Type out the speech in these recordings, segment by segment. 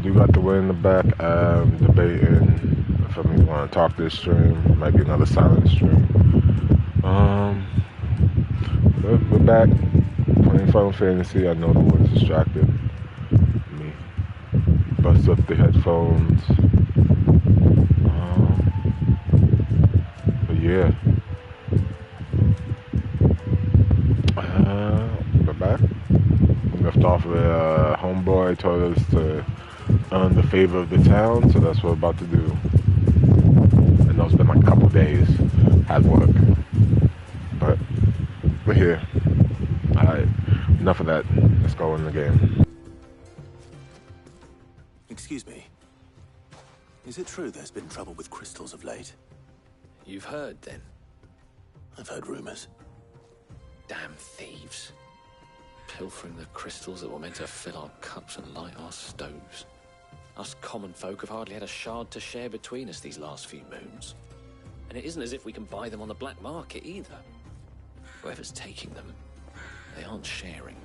do got the win in the back. Debating if I'm want to talk this stream. Might be another silent stream. We're back playing Final Fantasy. I know no one's distracted. Me. Bust up the headphones. But yeah. We're back. We left off where homeboy told us to earn the favor of the town, so that's what we're about to do. I know it's been like a couple days at work, but we're here. Alright, enough of that. Let's go in the game. Excuse me. Is it true there's been trouble with crystals of late? You've heard, then? I've heard rumors. Damn thieves. Pilfering the crystals that were meant to fill our cups and light our stoves. Us common folk have hardly had a shard to share between us these last few moons. And it isn't as if we can buy them on the black market either. Whoever's taking them, they aren't sharing.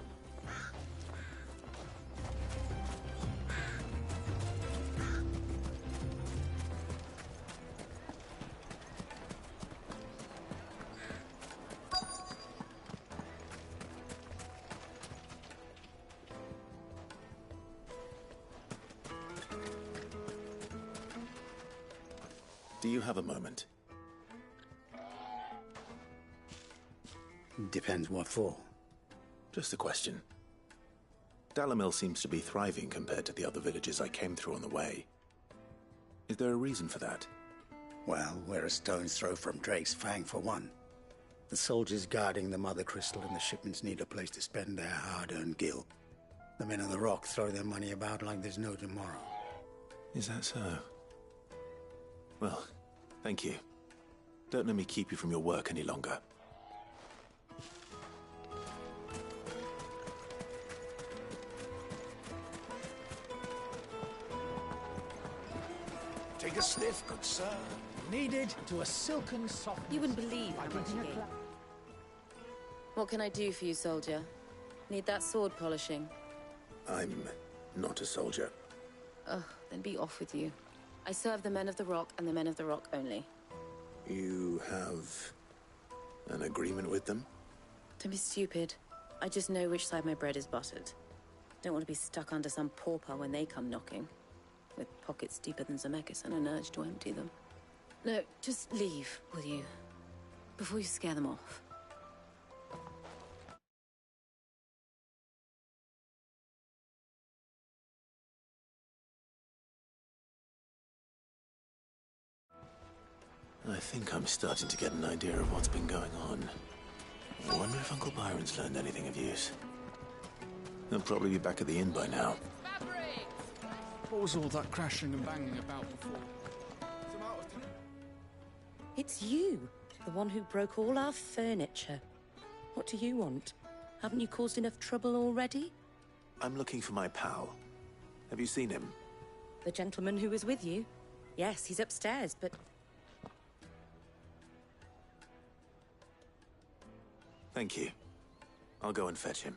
Do you have a moment? Depends what for. Just a question. Dalimil seems to be thriving compared to the other villages I came through on the way. Is there a reason for that? Well, we're a stone's throw from Drake's Fang for one. The soldiers guarding the Mother Crystal and the shipments need a place to spend their hard-earned gil. The men of the Rock throw their money about like there's no tomorrow. Is that so? Well, thank you. Don't let me keep you from your work any longer. Take a sniff, good sir. Kneaded to a silken softness. You wouldn't believe how much you gain. What can I do for you, soldier? Need that sword polishing? I'm not a soldier. Ugh, then be off with you. I serve the men of the Rock and the men of the Rock only. You have an agreement with them? Don't be stupid. I just know which side my bread is buttered. Don't want to be stuck under some pauper when they come knocking. With pockets deeper than Zemeckis and an urge to empty them. No, just leave, will you? Before you scare them off. I think I'm starting to get an idea of what's been going on. I wonder if Uncle Byron's learned anything of use. He'll probably be back at the inn by now. What was all that crashing and banging about before? It's you, the one who broke all our furniture. What do you want? Haven't you caused enough trouble already? I'm looking for my pal. Have you seen him? The gentleman who was with you? Yes, he's upstairs, but... Thank you. I'll go and fetch him.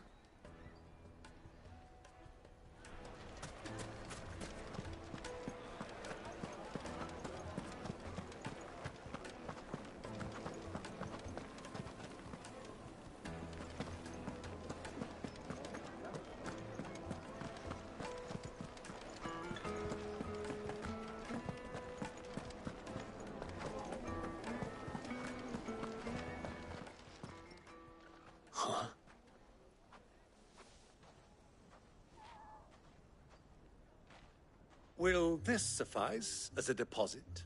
Will this suffice as a deposit?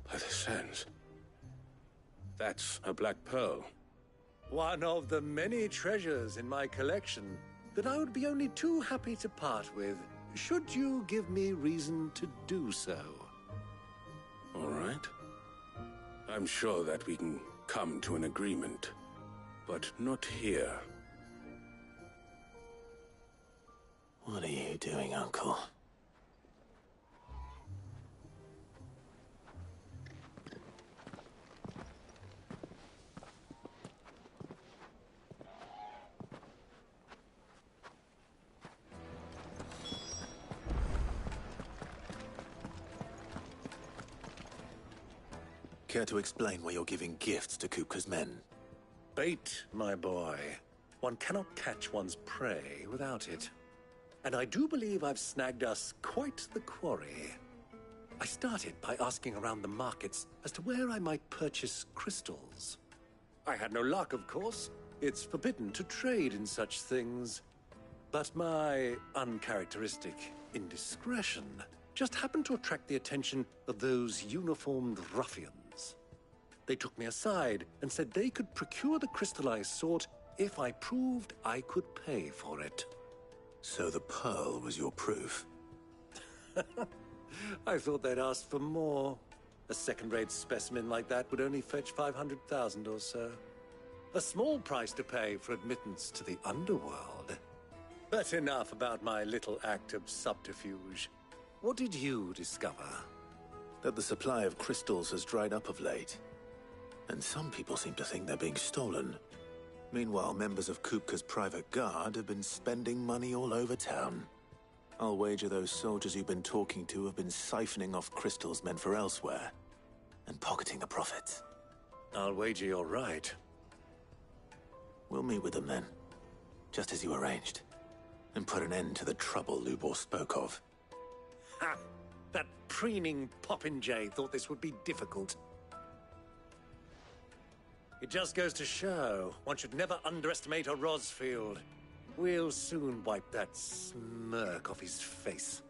By the sands. That's a black pearl. One of the many treasures in my collection that I would be only too happy to part with, should you give me reason to do so. All right. I'm sure that we can come to an agreement, but not here. What are you doing, Uncle? Care to explain why you're giving gifts to Kupka's men? Bait, my boy. One cannot catch one's prey without it. And I do believe I've snagged us quite the quarry. I started by asking around the markets as to where I might purchase crystals. I had no luck, of course. It's forbidden to trade in such things. But my uncharacteristic indiscretion just happened to attract the attention of those uniformed ruffians. They took me aside and said they could procure the crystal I sought if I proved I could pay for it. So the pearl was your proof? I thought they'd ask for more. A second-rate specimen like that would only fetch 500,000 or so. A small price to pay for admittance to the underworld. But enough about my little act of subterfuge. What did you discover? That the supply of crystals has dried up of late. And some people seem to think they're being stolen. Meanwhile, members of Kupka's private guard have been spending money all over town. I'll wager those soldiers you've been talking to have been siphoning off crystals meant for elsewhere, and pocketing the profits. I'll wager you're right. We'll meet with them then, just as you arranged, and put an end to the trouble Lubor spoke of. Ha! That preening popinjay thought this would be difficult. It just goes to show, one should never underestimate a Rosfield. We'll soon wipe that smirk off his face.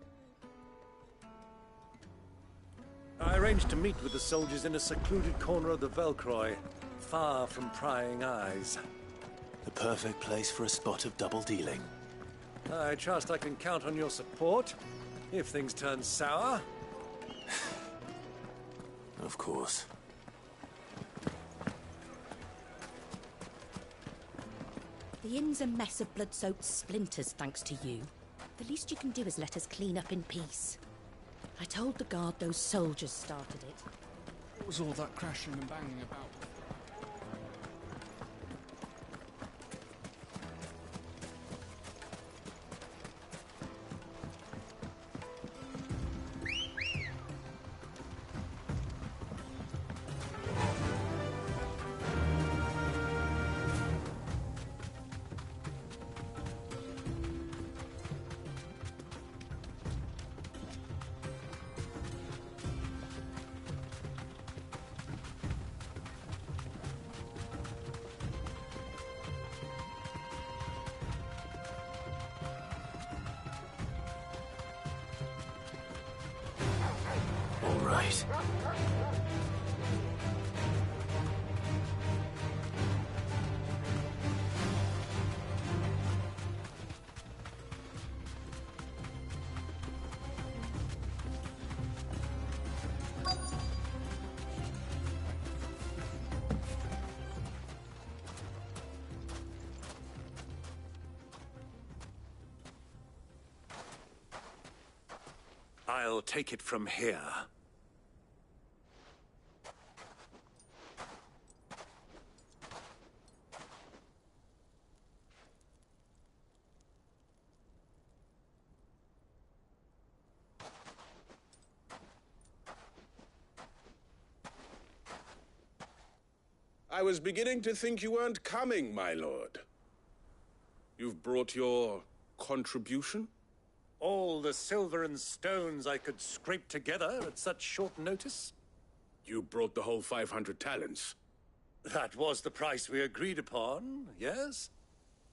I arranged to meet with the soldiers in a secluded corner of the Velcroy, far from prying eyes. The perfect place for a spot of double dealing. I trust I can count on your support, if things turn sour. Of course. The inn's a mess of blood-soaked splinters, thanks to you. The least you can do is let us clean up in peace. I told the guard those soldiers started it. What was all that crashing and banging about? All right. I'll take it from here. I was beginning to think you weren't coming, my lord. You've brought your contribution? All the silver and stones I could scrape together at such short notice? You brought the whole 500 talents. That was the price we agreed upon, yes?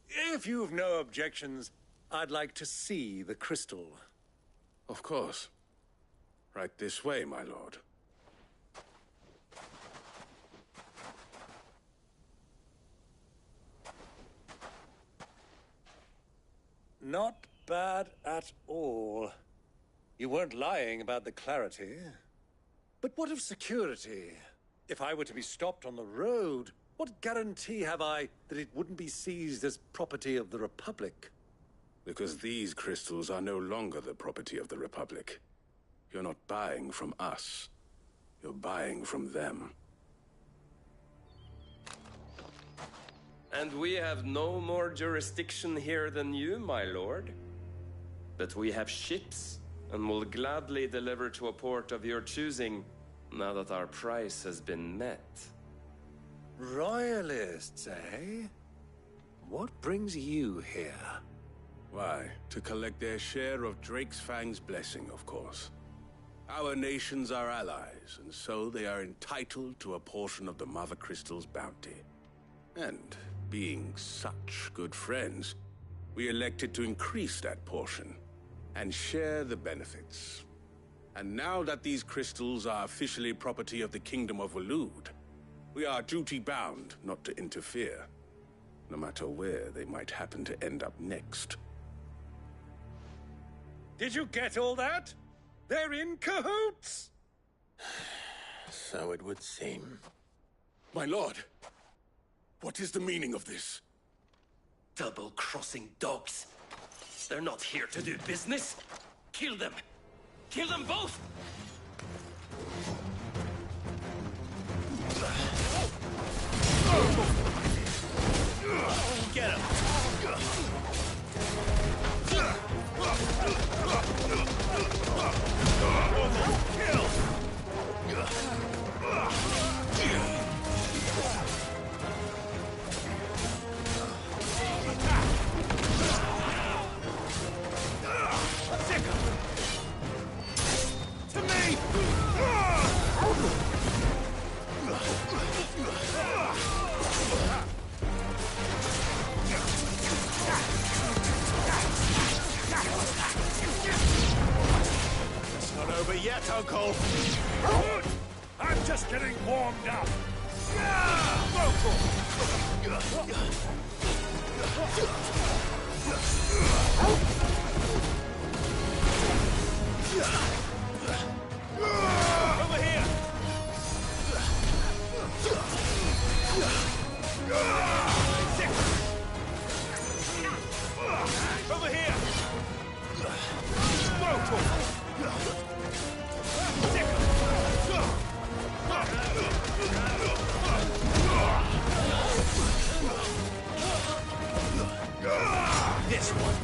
If you've no objections, I'd like to see the crystal. Of course. Right this way, my lord. Not bad at all. You weren't lying about the clarity. But what of security? If I were to be stopped on the road, what guarantee have I that it wouldn't be seized as property of the Republic? Because these crystals are no longer the property of the Republic. You're not buying from us. You're buying from them. And we have no more jurisdiction here than you, my lord. But we have ships, and will gladly deliver to a port of your choosing Now that our price has been met. Royalists, eh? What brings you here? Why, to collect their share of Drake's Fang's blessing, of course. Our nations are allies, and so they are entitled to a portion of the Mother Crystal's bounty. And, being such good friends, we elected to increase that portion and share the benefits. And now that these crystals are officially property of the Kingdom of Waloed, we are duty-bound not to interfere, no matter where they might happen to end up next. Did you get all that? They're in cahoots! So it would seem. My lord, what is the meaning of this? Double-crossing dogs. They're not here to do business. Kill them. Kill them both! Get him! To me! It's not over yet, Uncle! I'm just getting warmed up! Over here! Over here! This one.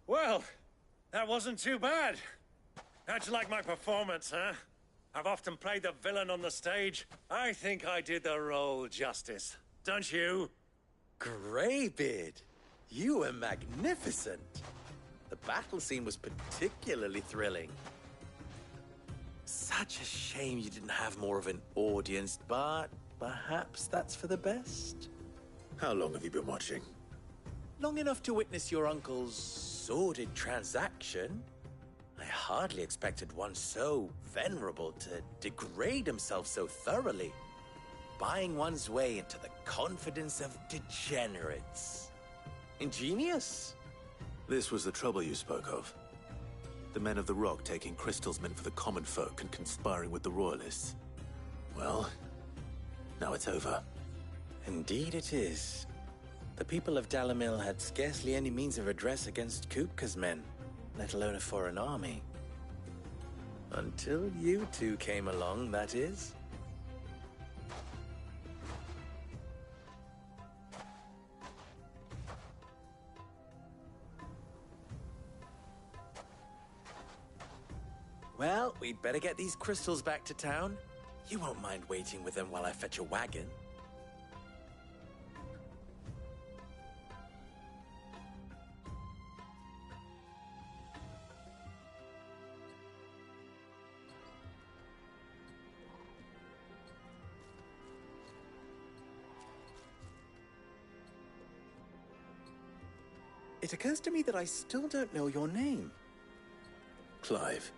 Well, that wasn't too bad. How'd you like my performance, huh? I've often played the villain on the stage. I think I did the role justice. Don't you? Greybeard, you were magnificent. The battle scene was particularly thrilling. Such a shame you didn't have more of an audience, but perhaps that's for the best. How long have you been watching? Long enough to witness your uncle's sordid transaction. I hardly expected one so venerable to degrade himself so thoroughly, buying one's way into the confidence of degenerates. Ingenious. This was the trouble you spoke of. The men of the Rock taking crystals meant for the common folk and conspiring with the Royalists. Well, now it's over. Indeed it is. The people of Dalimil had scarcely any means of redress against Kupka's men, let alone a foreign army. Until you two came along, that is. Well, we'd better get these crystals back to town. You won't mind waiting with them while I fetch a wagon. It occurs to me that I still don't know your name. Clive.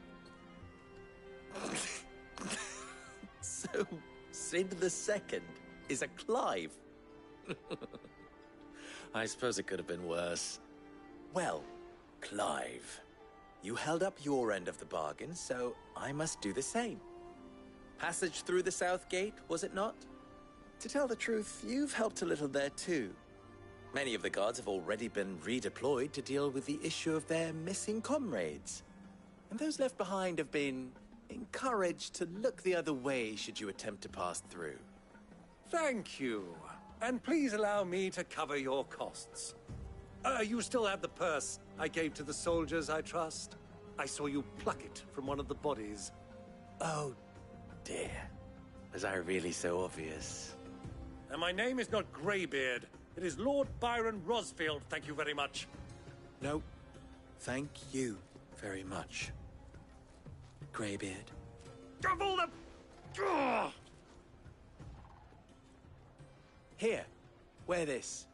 So, Sid the Second is a Clive? I suppose it could have been worse. Well, Clive, you held up your end of the bargain, so I must do the same. Passage through the South Gate, was it not? To tell the truth, you've helped a little there too. Many of the guards have already been redeployed to deal with the issue of their missing comrades. And those left behind have been encouraged to look the other way should you attempt to pass through. Thank you. And please allow me to cover your costs. You still have the purse I gave to the soldiers, I trust? I saw you pluck it from one of the bodies. Oh, dear. Was I really so obvious? And my name is not Greybeard. It is Lord Byron Rosfield, thank you very much. No, thank you very much, Greybeard. Of all the... Ugh! Here, wear this.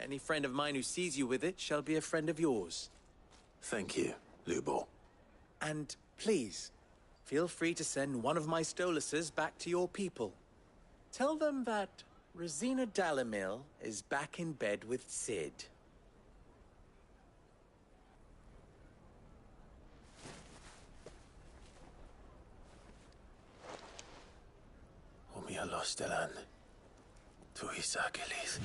Any friend of mine who sees you with it shall be a friend of yours. Thank you, Lubor. And please, feel free to send one of my Stoluses back to your people. Tell them that Rosina Dalimil is back in bed with Sid. Omia Lostelan. Tuisa Achilles.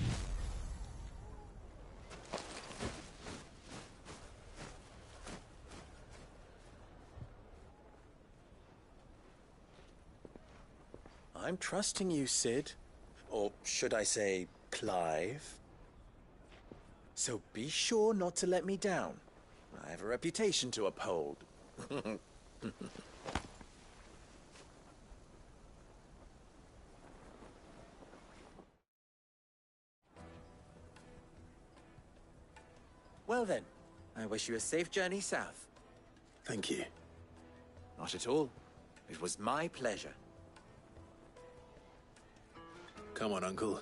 I'm trusting you, Sid. Or should I say, Clive? So be sure not to let me down. I have a reputation to uphold. Well then, I wish you a safe journey south. Thank you. Not at all. It was my pleasure. Come on, Uncle.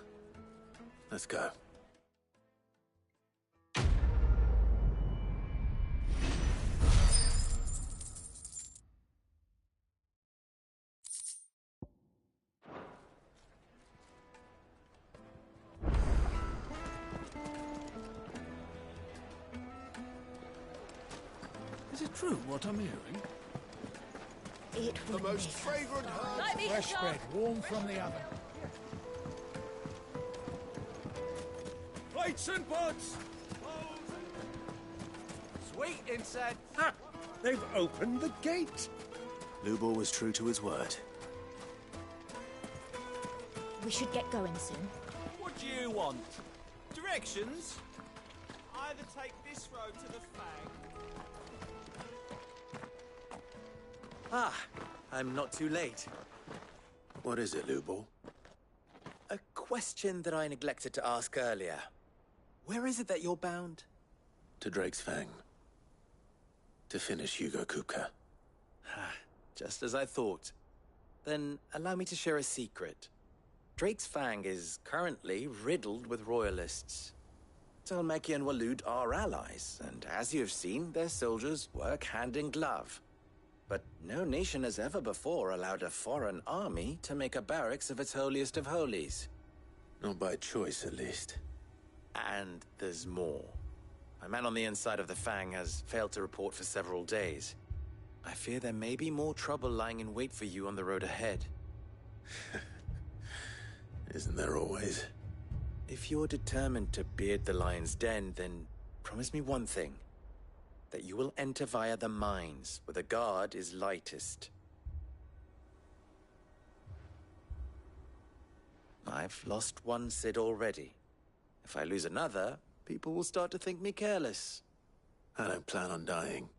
Let's go. Is it true what I'm hearing? It The most fragrant herbs. Fresh bread, warm from the oven. Plates and pots! Sweet inside. Ah, they've opened the gate. Lubor was true to his word. We should get going soon. What do you want? Directions? Either take this road to the Fang. Ah, I'm not too late. What is it, Lubor? A question that I neglected to ask earlier. Where is it that you're bound? To Drake's Fang. To finish Hugo Kupka. Just as I thought. Then allow me to share a secret. Drake's Fang is currently riddled with royalists. Talmeki and Waloed are allies, and as you have seen, their soldiers work hand in glove. But no nation has ever before allowed a foreign army to make a barracks of its holiest of holies. Not by choice, at least. And there's more. My man on the inside of the Fang has failed to report for several days. I fear there may be more trouble lying in wait for you on the road ahead. Isn't there always? If you're determined to beard the lion's den, then promise me one thing. That you will enter via the mines, where the guard is lightest. I've lost one Cid already. If I lose another, people will start to think me careless. I don't plan on dying.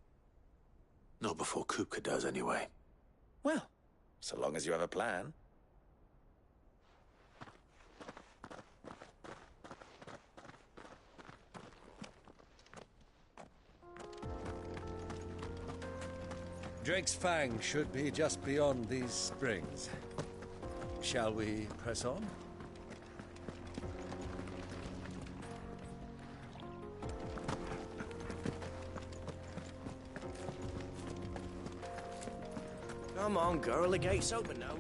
Not before Kupka does, anyway. Well, so long as you have a plan. Drake's Fang should be just beyond these springs. Shall we press on? Come on, girl, the gate's open now.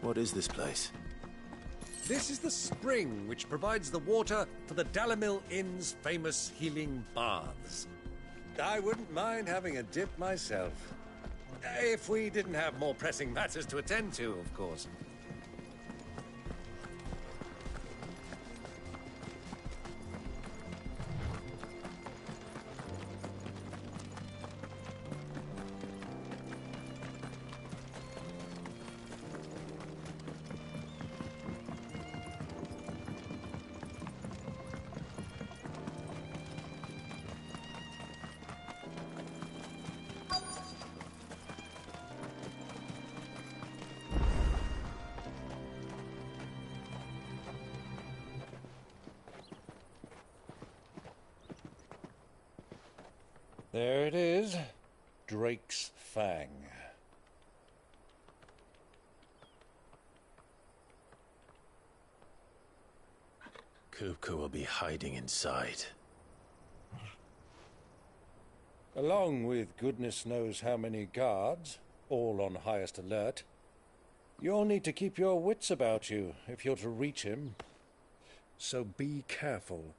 What is this place? This is the spring which provides the water for the Dalimil Inn's famous healing baths. I wouldn't mind having a dip myself. If we didn't have more pressing matters to attend to, of course. There it is, Drake's Fang. Kupka will be hiding inside. Along with goodness knows how many guards, all on highest alert. You'll need to keep your wits about you if you're to reach him. So be careful.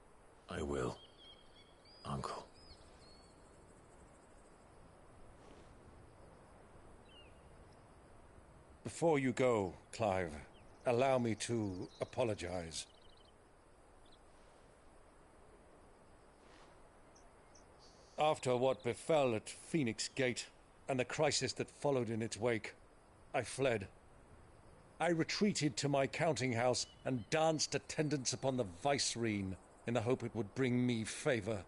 I will, Uncle. Before you go, Clive, allow me to apologize. After what befell at Phoenix Gate and the crisis that followed in its wake, I fled. I retreated to my counting house and danced attendance upon the vicereine in the hope it would bring me favor.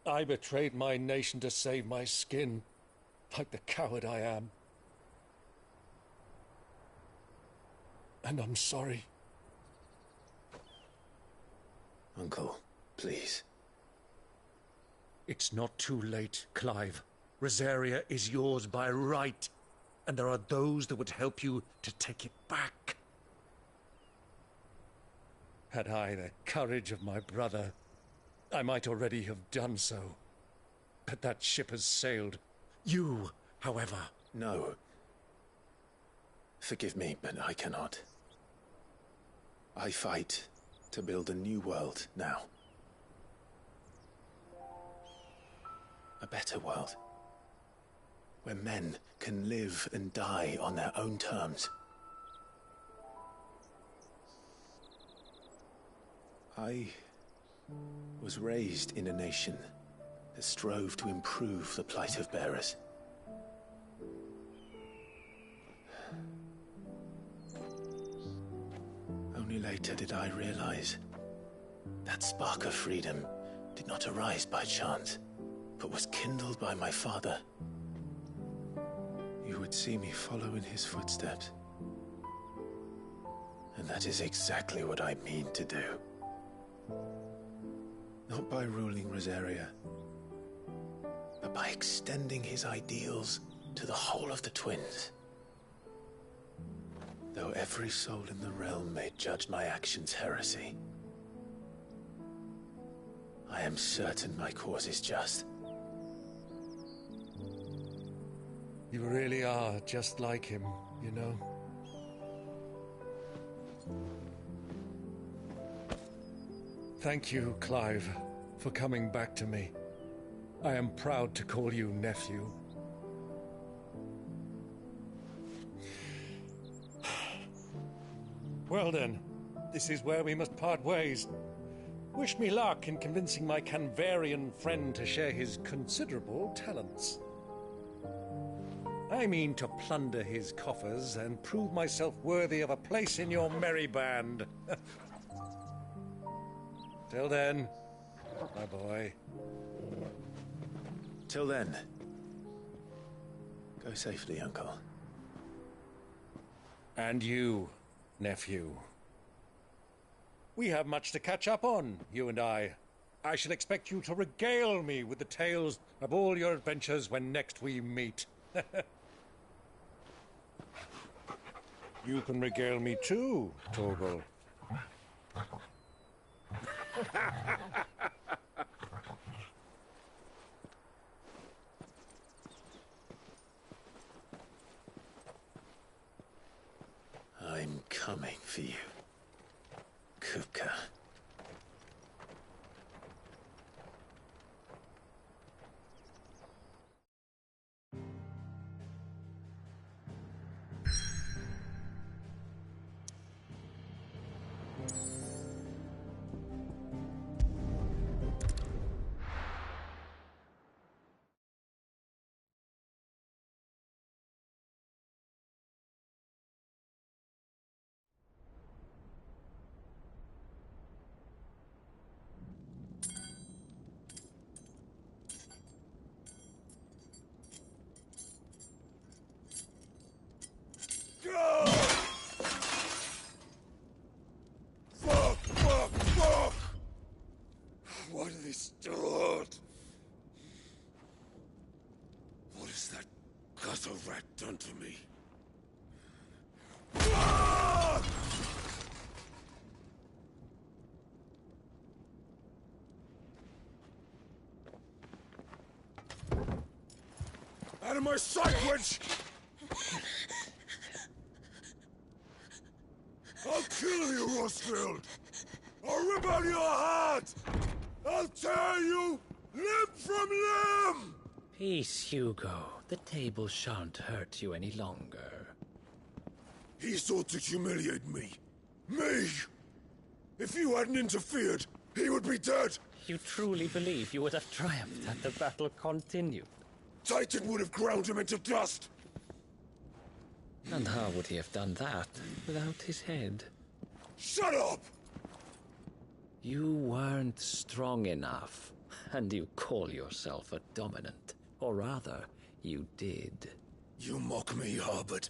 I betrayed my nation to save my skin, like the coward I am. And I'm sorry. Uncle, please. It's not too late, Clive. Rosaria is yours by right, and there are those that would help you to take it back. Had I the courage of my brother, I might already have done so. But that ship has sailed. You, however... No. Forgive me, but I cannot. I fight to build a new world now. A better world. Where men can live and die on their own terms. I was raised in a nation that strove to improve the plight of bearers. Only later did I realize that spark of freedom did not arise by chance, but was kindled by my father. You would see me follow in his footsteps. And that is exactly what I mean to do. Not by ruling Rosaria, but by extending his ideals to the whole of the twins. Though every soul in the realm may judge my actions heresy, I am certain my cause is just. You really are just like him, you know? Thank you, Clive, for coming back to me. I am proud to call you nephew. Well then, this is where we must part ways. Wish me luck in convincing my Canvarian friend to share his considerable talents. I mean to plunder his coffers and prove myself worthy of a place in your merry band. Till then, my boy. Till then, go safely, Uncle. And you, nephew. We have much to catch up on, you and I. I shall expect you to regale me with the tales of all your adventures when next we meet. You can regale me too, Torgal. I'm coming for you, Kupka. Fuck! Why do they start? What has that gutter rat done to me? Out of my sight, witch! I'll kill you, Rosfield! I'll rip out your heart! I'll tear you limb from limb! Peace, Hugo. The table shan't hurt you any longer. He sought to humiliate me. Me! If you hadn't interfered, he would be dead! You truly believe you would have triumphed had the battle continued? Titan would have ground him into dust! And how would he have done that without his head? Shut up! You weren't strong enough, and you call yourself a dominant. Or rather, you did. You mock me, Harbert.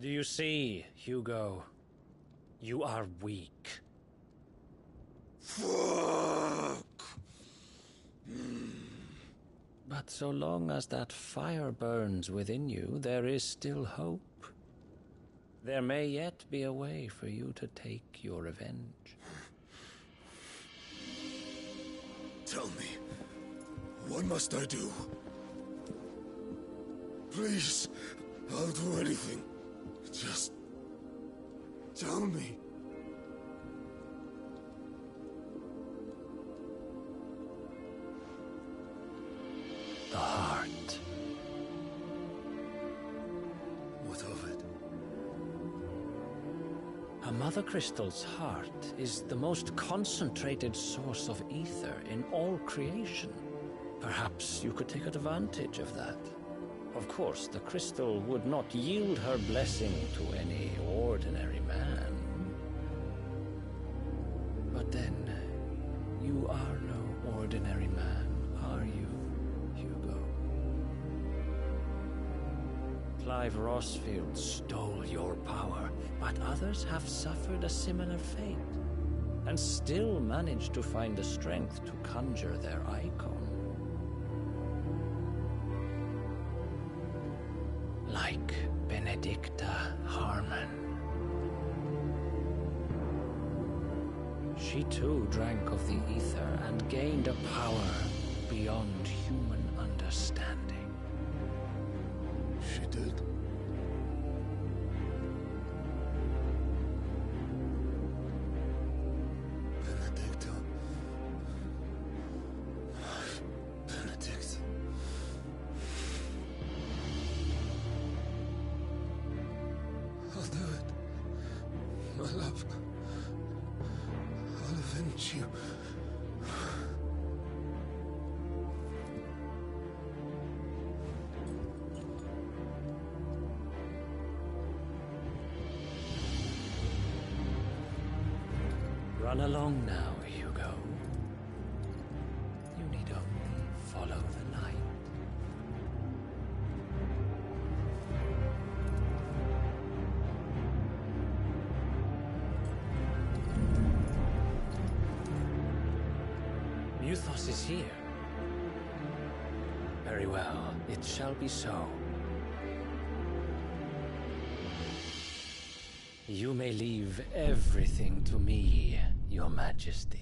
Do you see, Hugo? You are weak. Fuck! But so long as that fire burns within you, there is still hope. There may yet be a way for you to take your revenge. Tell me, what must I do? Please, I'll do anything. Just tell me. The heart. What of it? A Mother Crystal's heart is the most concentrated source of ether in all creation. Perhaps you could take advantage of that. Of course, the crystal would not yield her blessing to any ordinary man. But then, you are no ordinary man, are you, Hugo? Clive Rossfield stole your power, but others have suffered a similar fate, and still managed to find the strength to conjure their icon. Like Benedicta Harmon. She too drank of the ether and gained a power beyond human understanding. She did? Benedicta. Benedicta. I'll do it. My love. I'll avenge you. Run along now, Hugo. You need only follow the light. Muthos is here. Very well, it shall be so. You may leave everything to me, Your Majesty.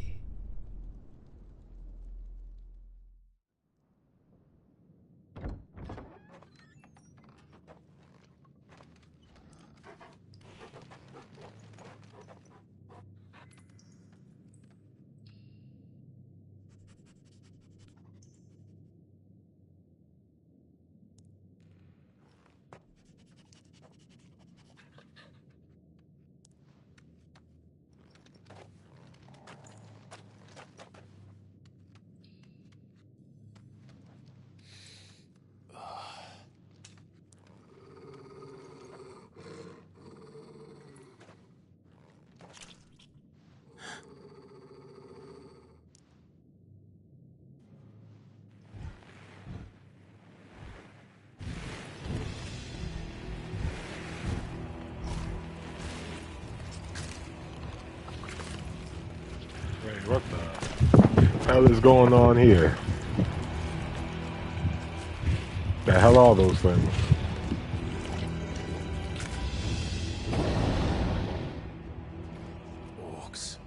What the hell is going on here? The hell are those things? Orcs.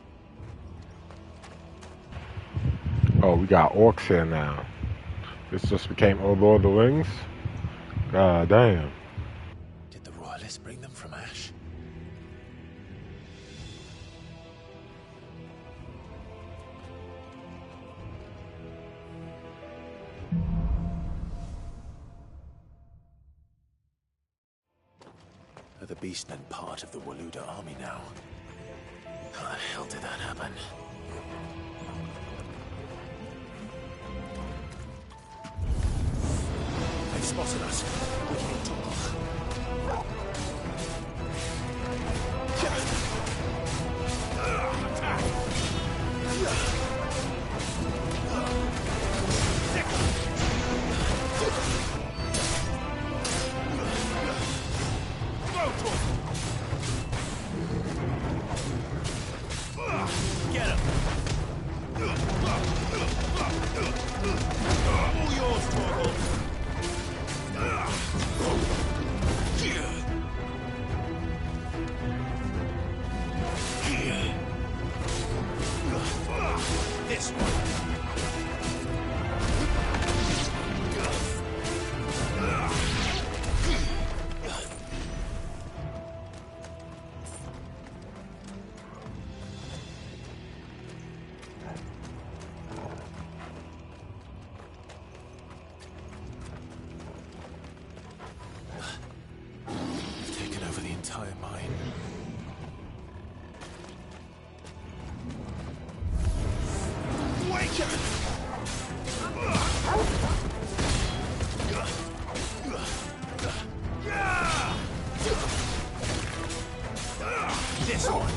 Oh, we got orcs here now. This just became Lord of the Rings? God damn. Did the royalists bring them from Ash? Are the Beastmen part of the Waluda army now? How the hell did that happen? They've spotted us. We can talk. Get him! All yours, Torgal! This one! This one.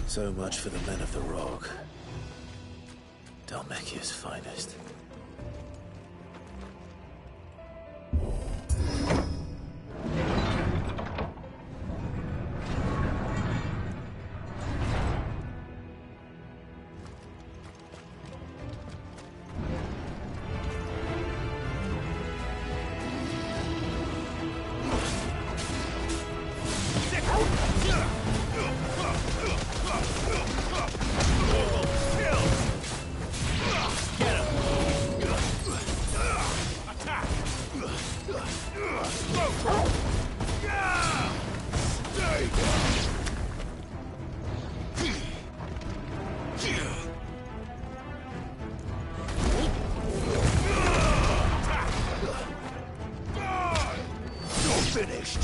So much for the men of the Rock. Dhalmekia's finest. Finished.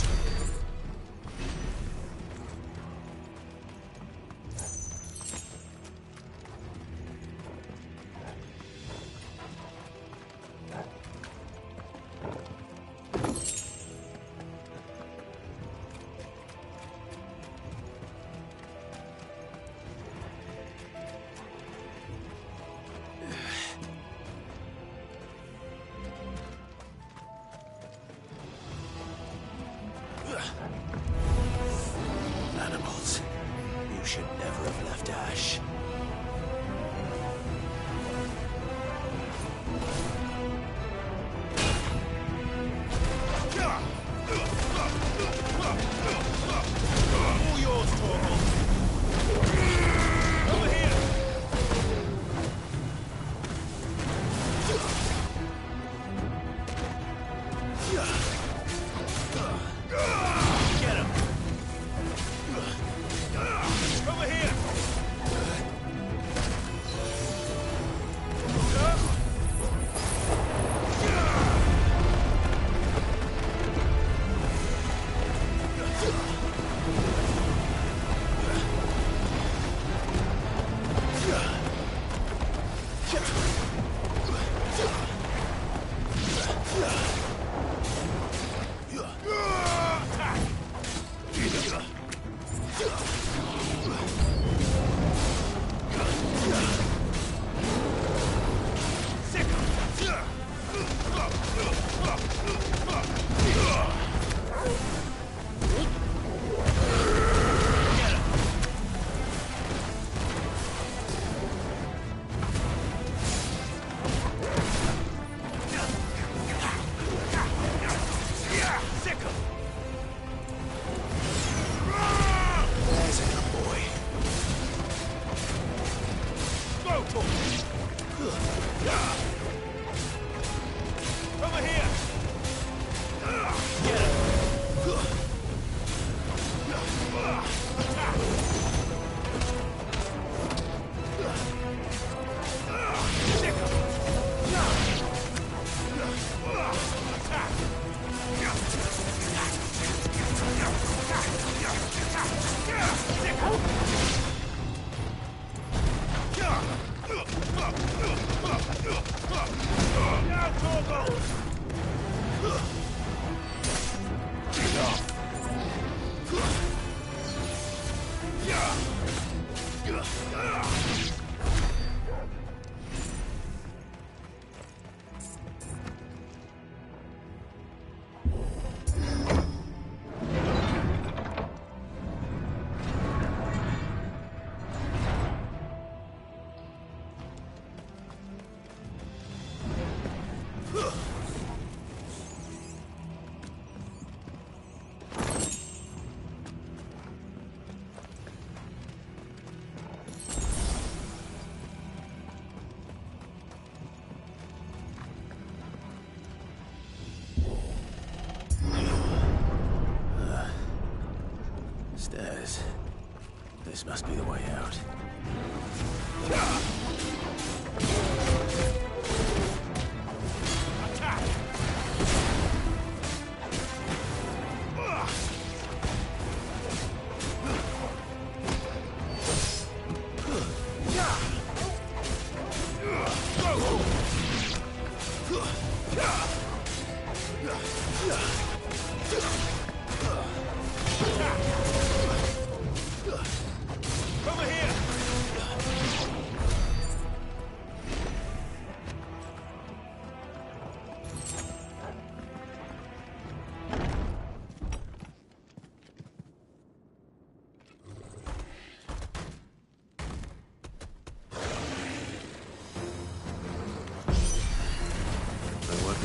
Animals. You should never have left Ash. All yours, Torgal. Over here. Get him. Over here. stairs. This must be the way out.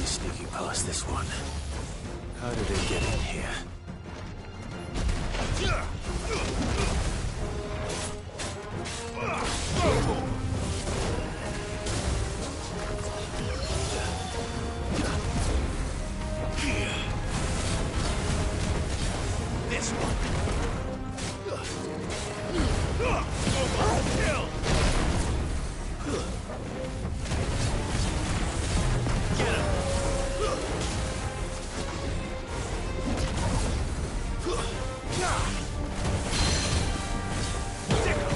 Sneaking past this one. How did it get in here? This one. Kill! Get him!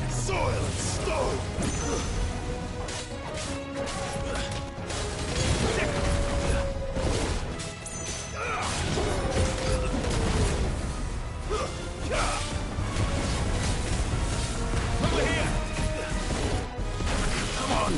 Soil and stone! Over here! Come on!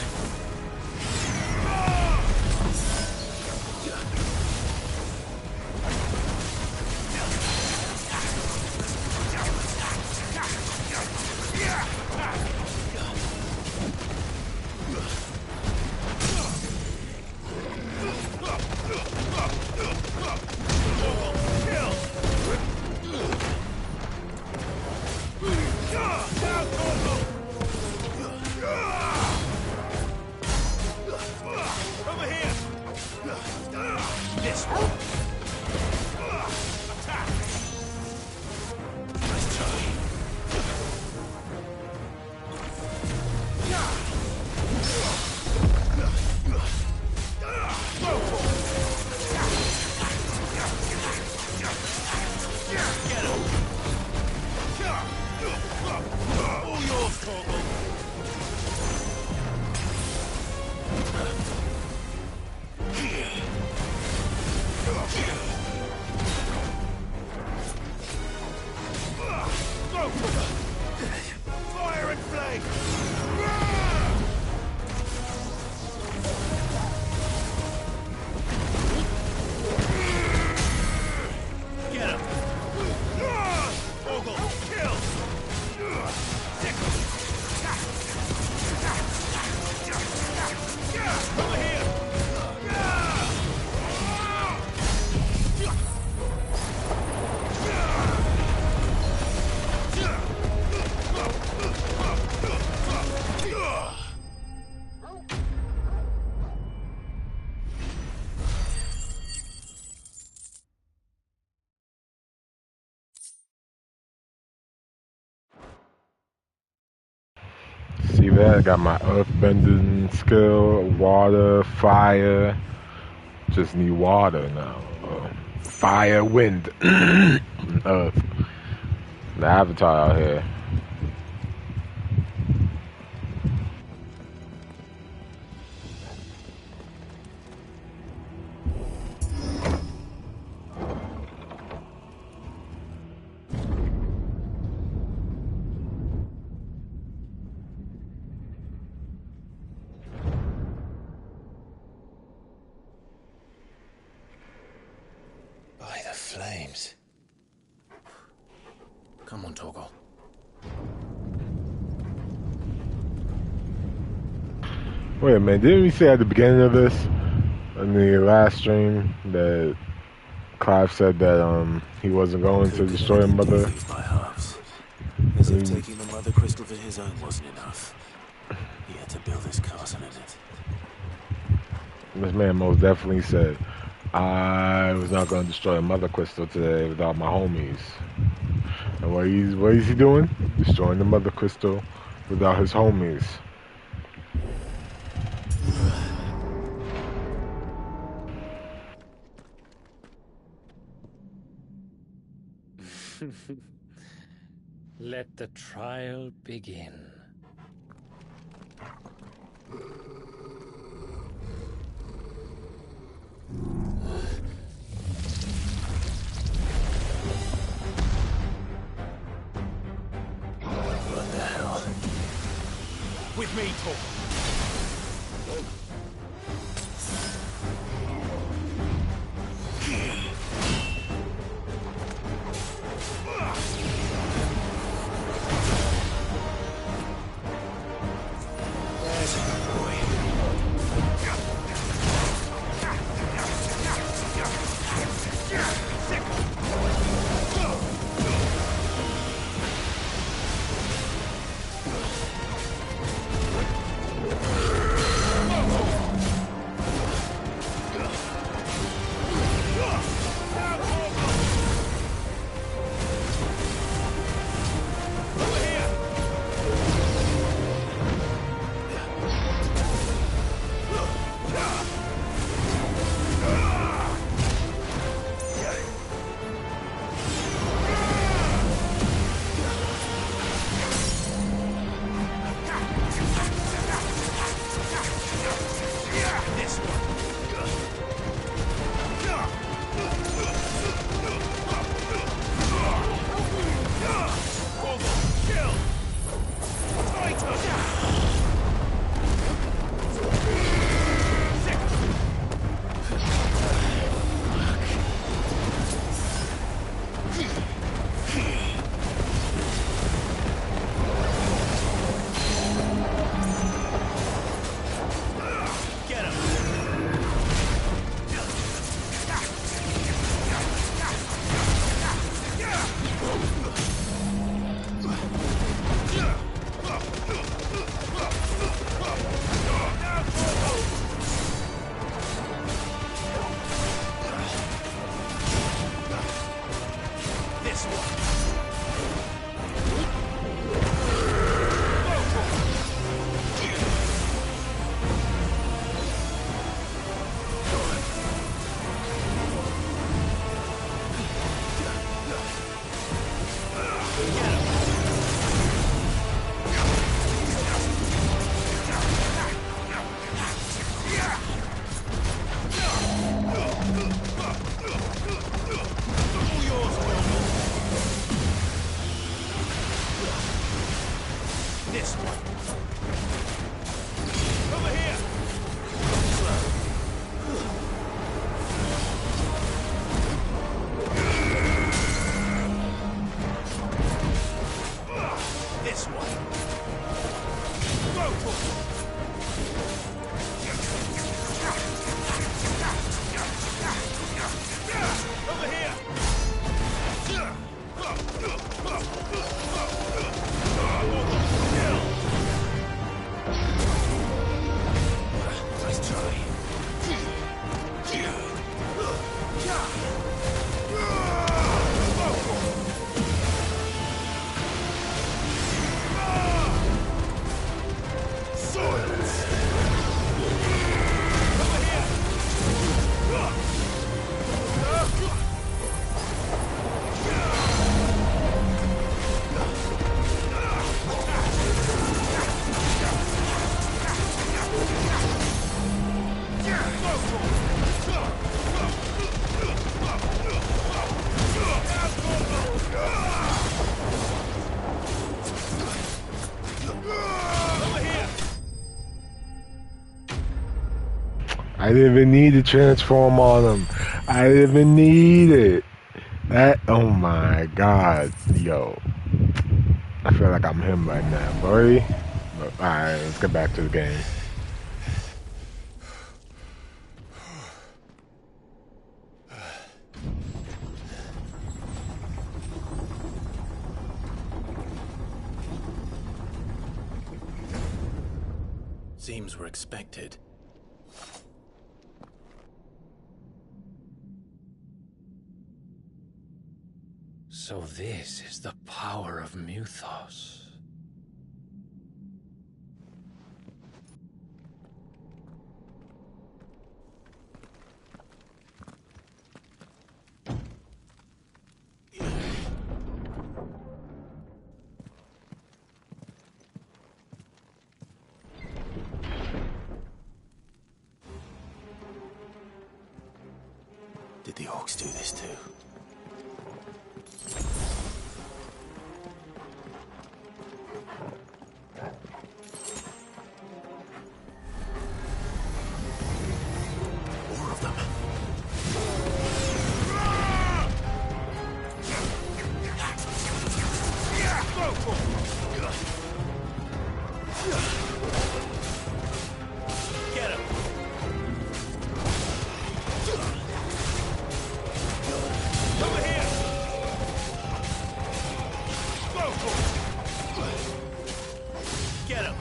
Fire and flame! Get him! Ogle, kill! Over here! See that? I got my earthbending skill, water, fire. Just need water now. Fire, wind, earth. The Avatar out here. Wait a minute, didn't we say at the beginning of this, in the last stream, that Clive said that he wasn't going to destroy Mother? By halves. As if taking the Mother Crystal for his own wasn't enough. He had to build his castle in it. This man most definitely said, I was not going to destroy a Mother Crystal today without my homies. And what is he doing? Destroying the Mother Crystal without his homies. Let the trial begin. What the hell? With me, Tor. I didn't even need to transform on him. I didn't even need it. That, oh my god, yo. I feel like I'm him right now, boy. Alright, let's get back to the game. Seems we're expected. So this is the power of Muthos. Did the orcs do this too? More of them. Get him! Over here! Go for it! Get him!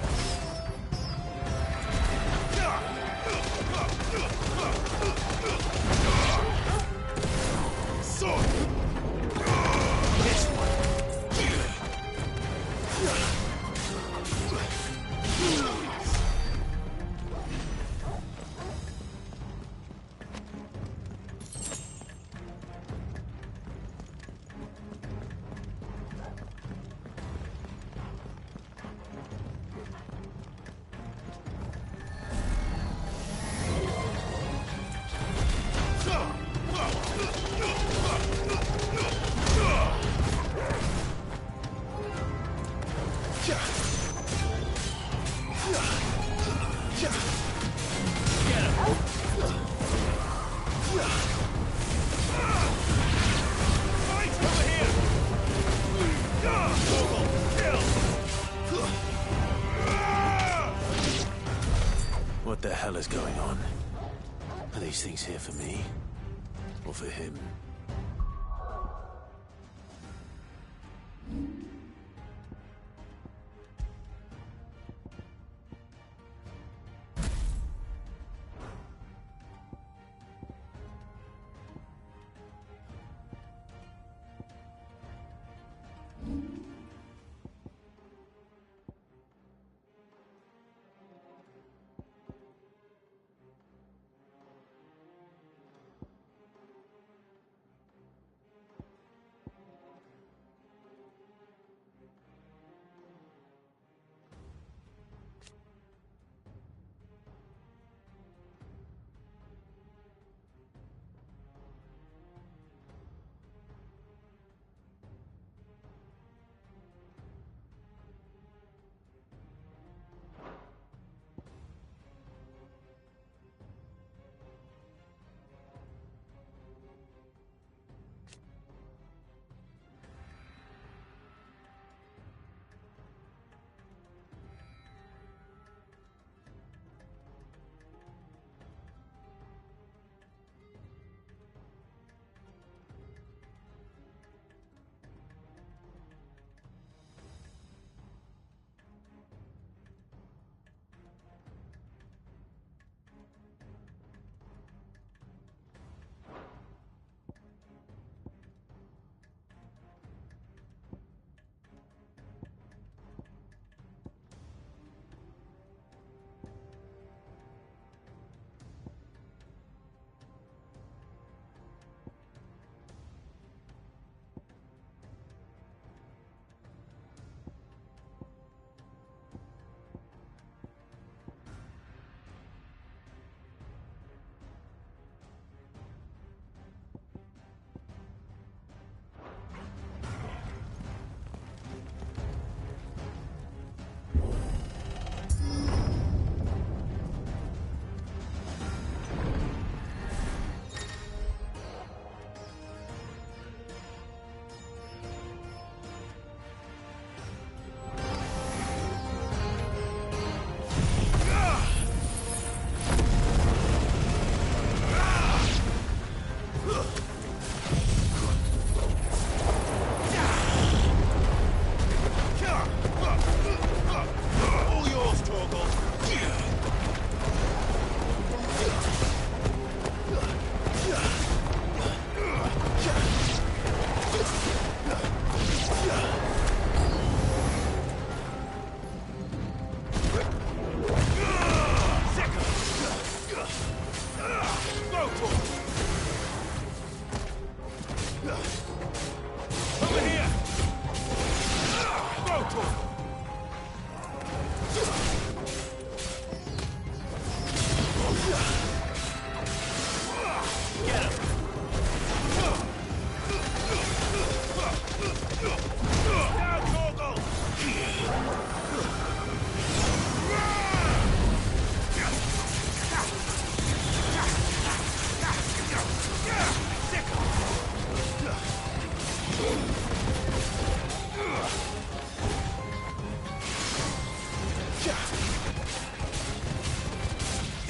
Sword! This one! What the hell is going on? Are these things here for me? Or for him?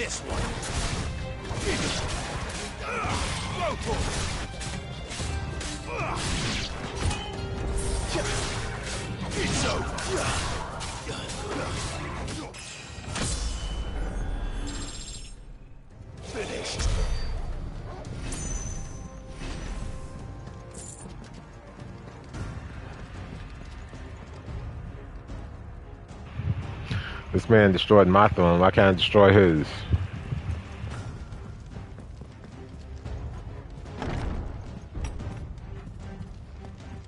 this one. Go for it. It's over. Finished. This man destroyed my throne. Why can't I destroy his?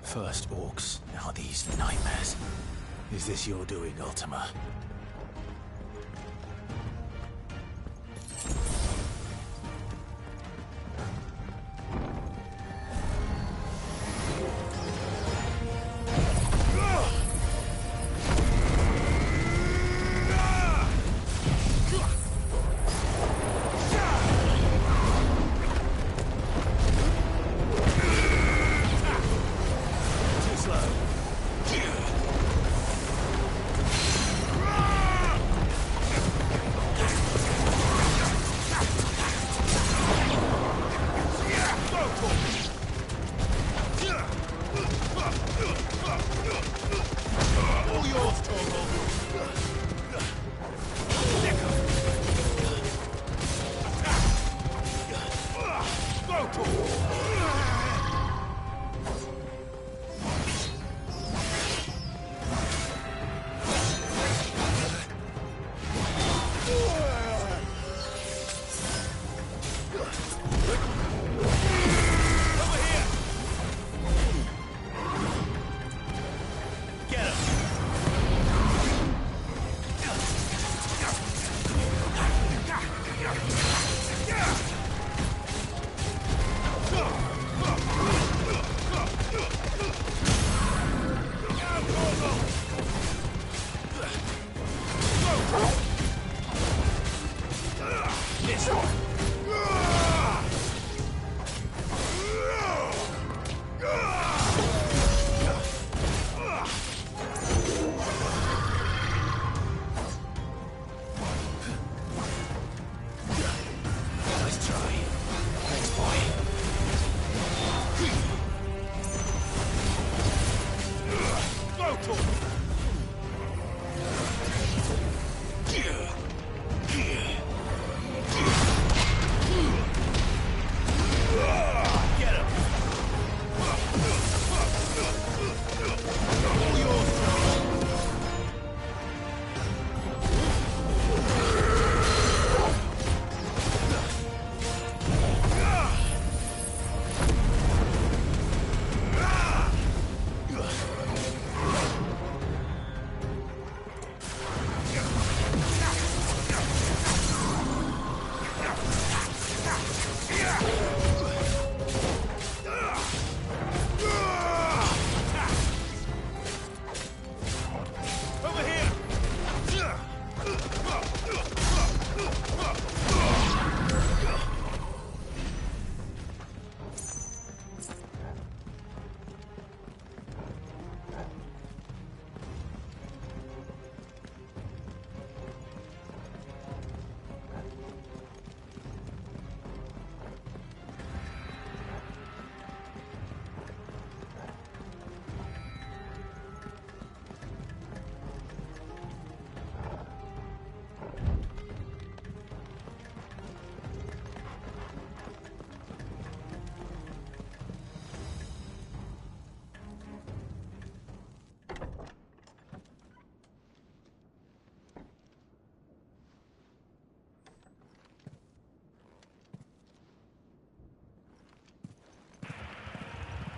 First orcs, now these nightmares. Is this your doing, Ultima?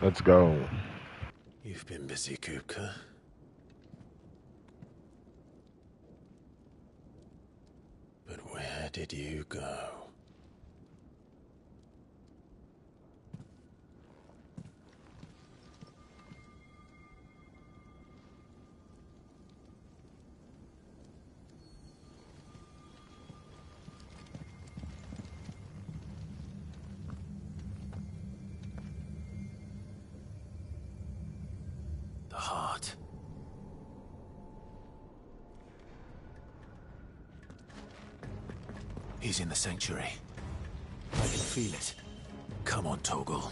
Let's go. You've been busy, Kupka. But where did you go? The heart. He's in the sanctuary. I can feel it. Come on, Torgal.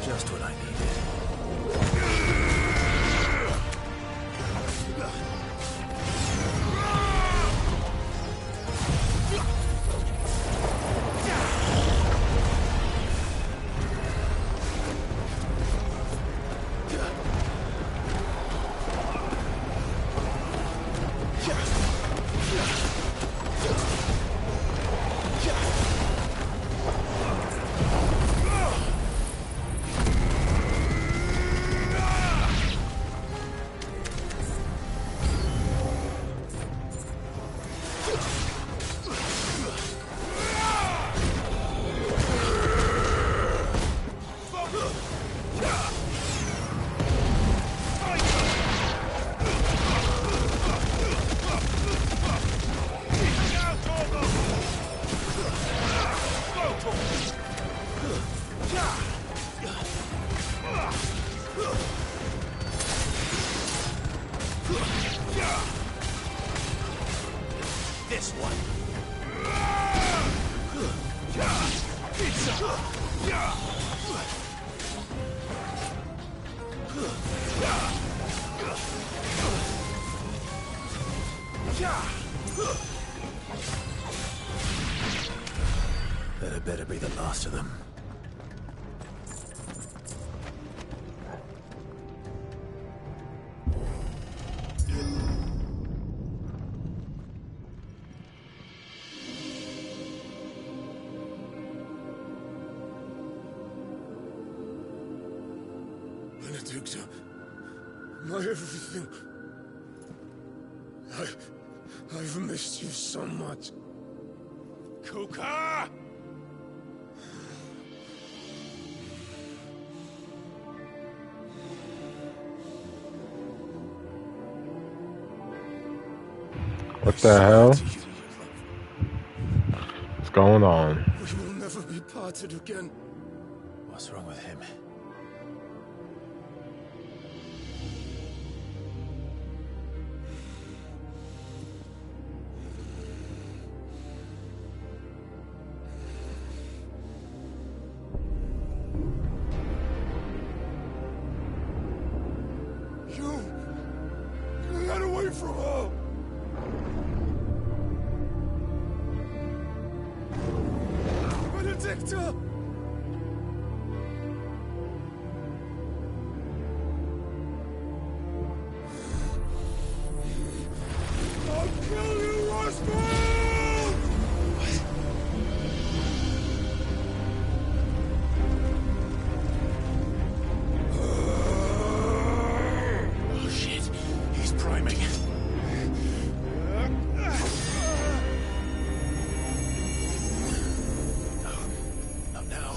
Just what I needed. This one. That had better be the last of them. Benedikta, my everything. I've missed you so much. Kuka! What the hell? What's going on? We will never be parted again. What's wrong with him? You got away from her. Benedikta! I'll kill you, Roswell! Oh shit, he's priming. Not now.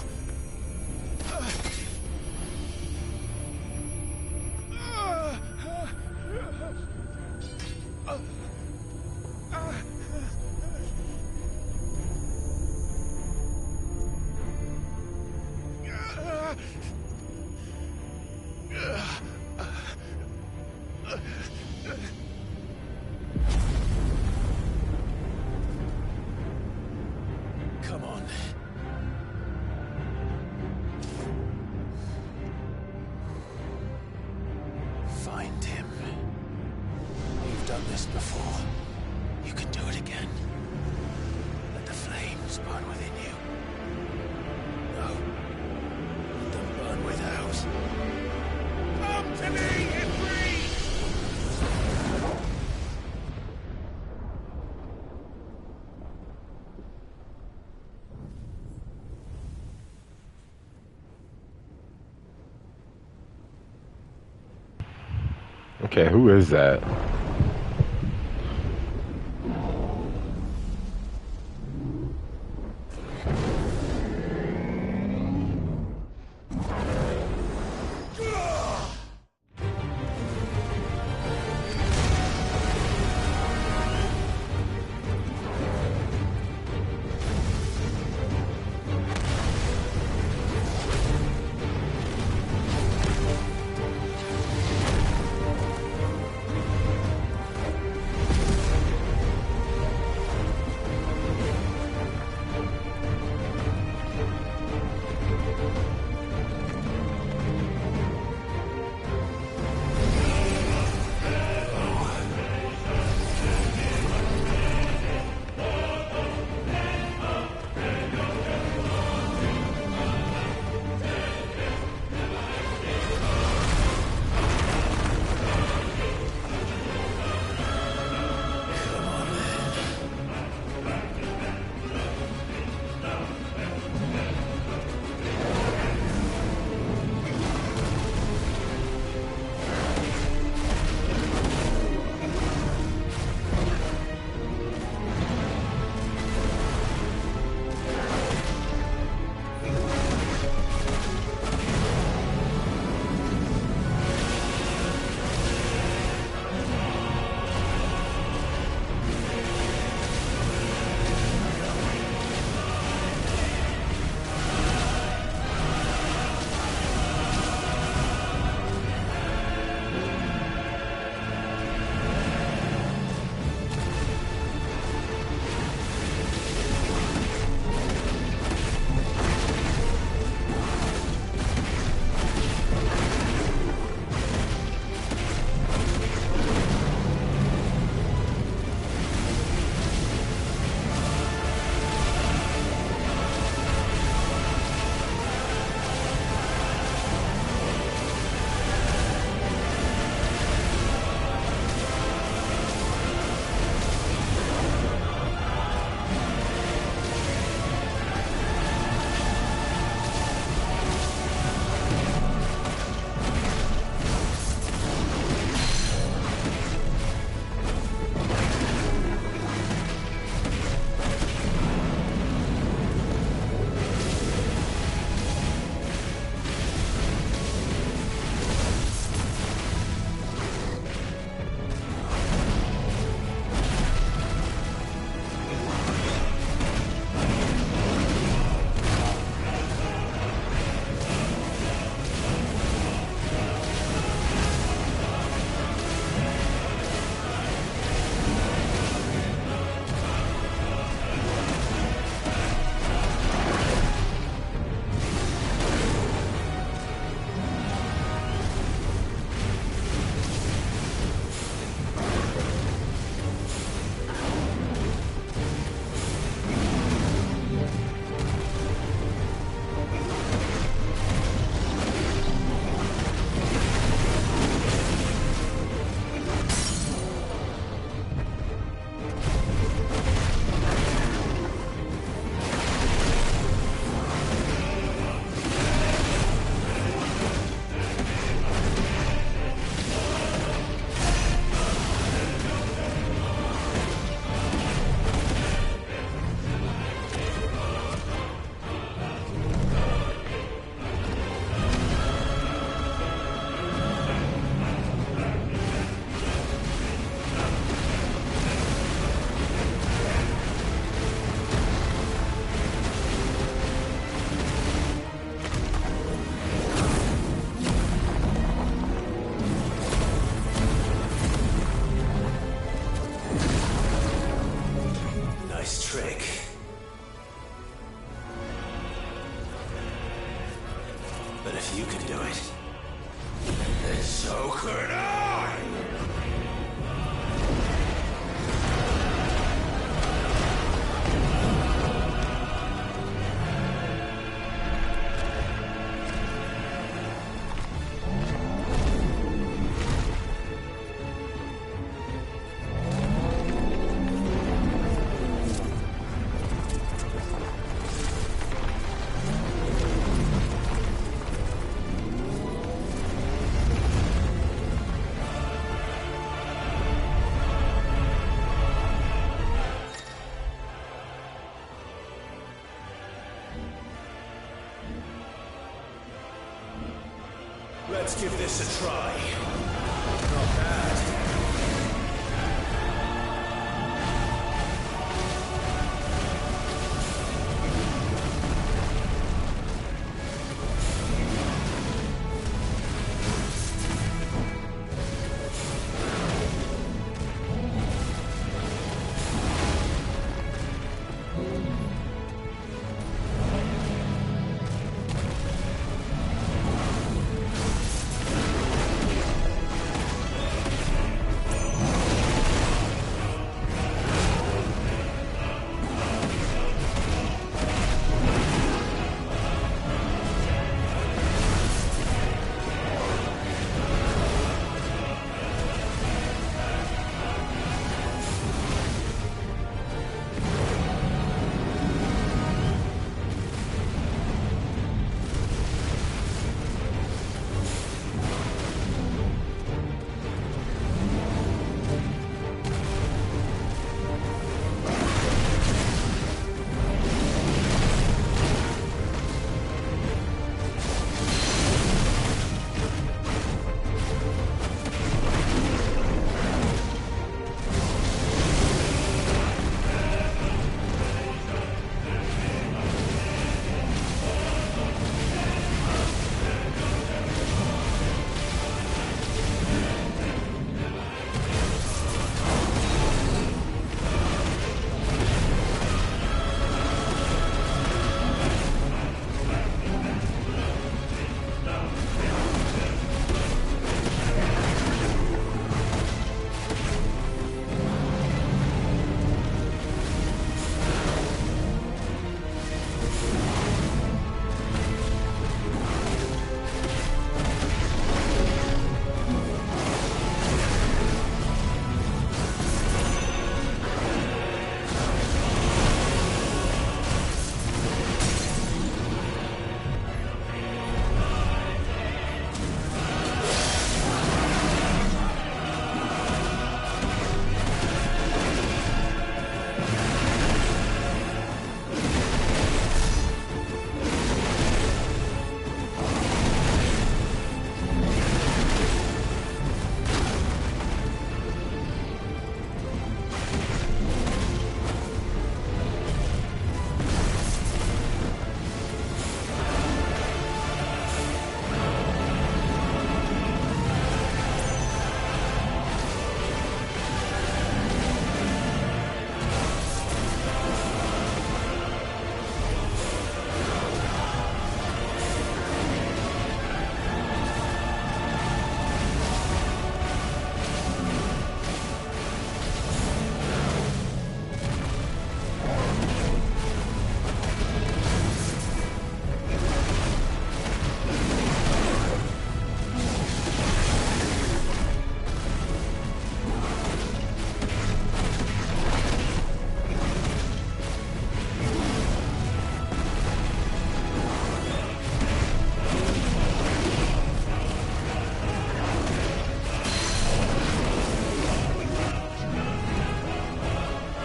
Come on. Find him. You've done this before. You can do it again. Let the flames burn within you. No. Let them burn without. Come to me, Ifrit! Okay, who is that? Let's give this a try. Not bad.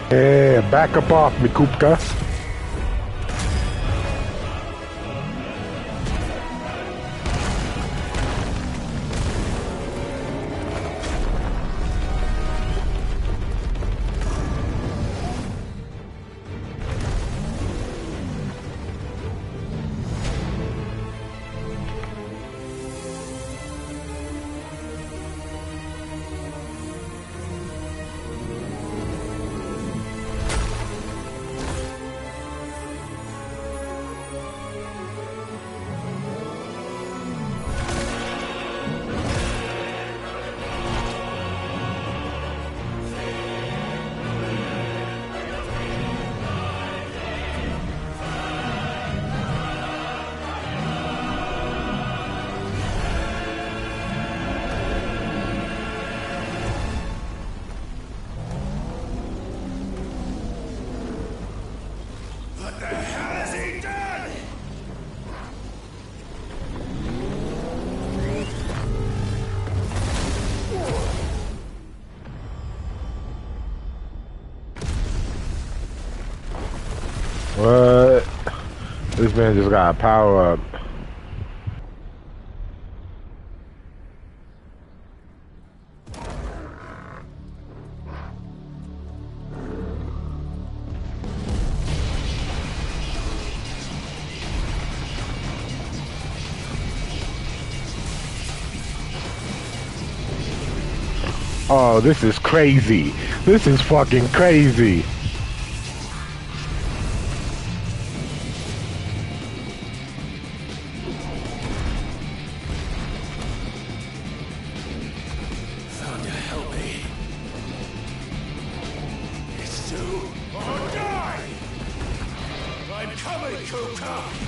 Yeah, back up off me, Kupka. What? This man just got a power up. Oh, this is crazy. This is fucking crazy. Thunder, help me. It's too. Or die! I'm coming, Kupka!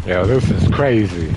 Yeah, this is crazy.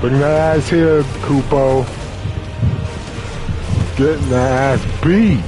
Bring that ass here, Kupo. Getting that ass beat.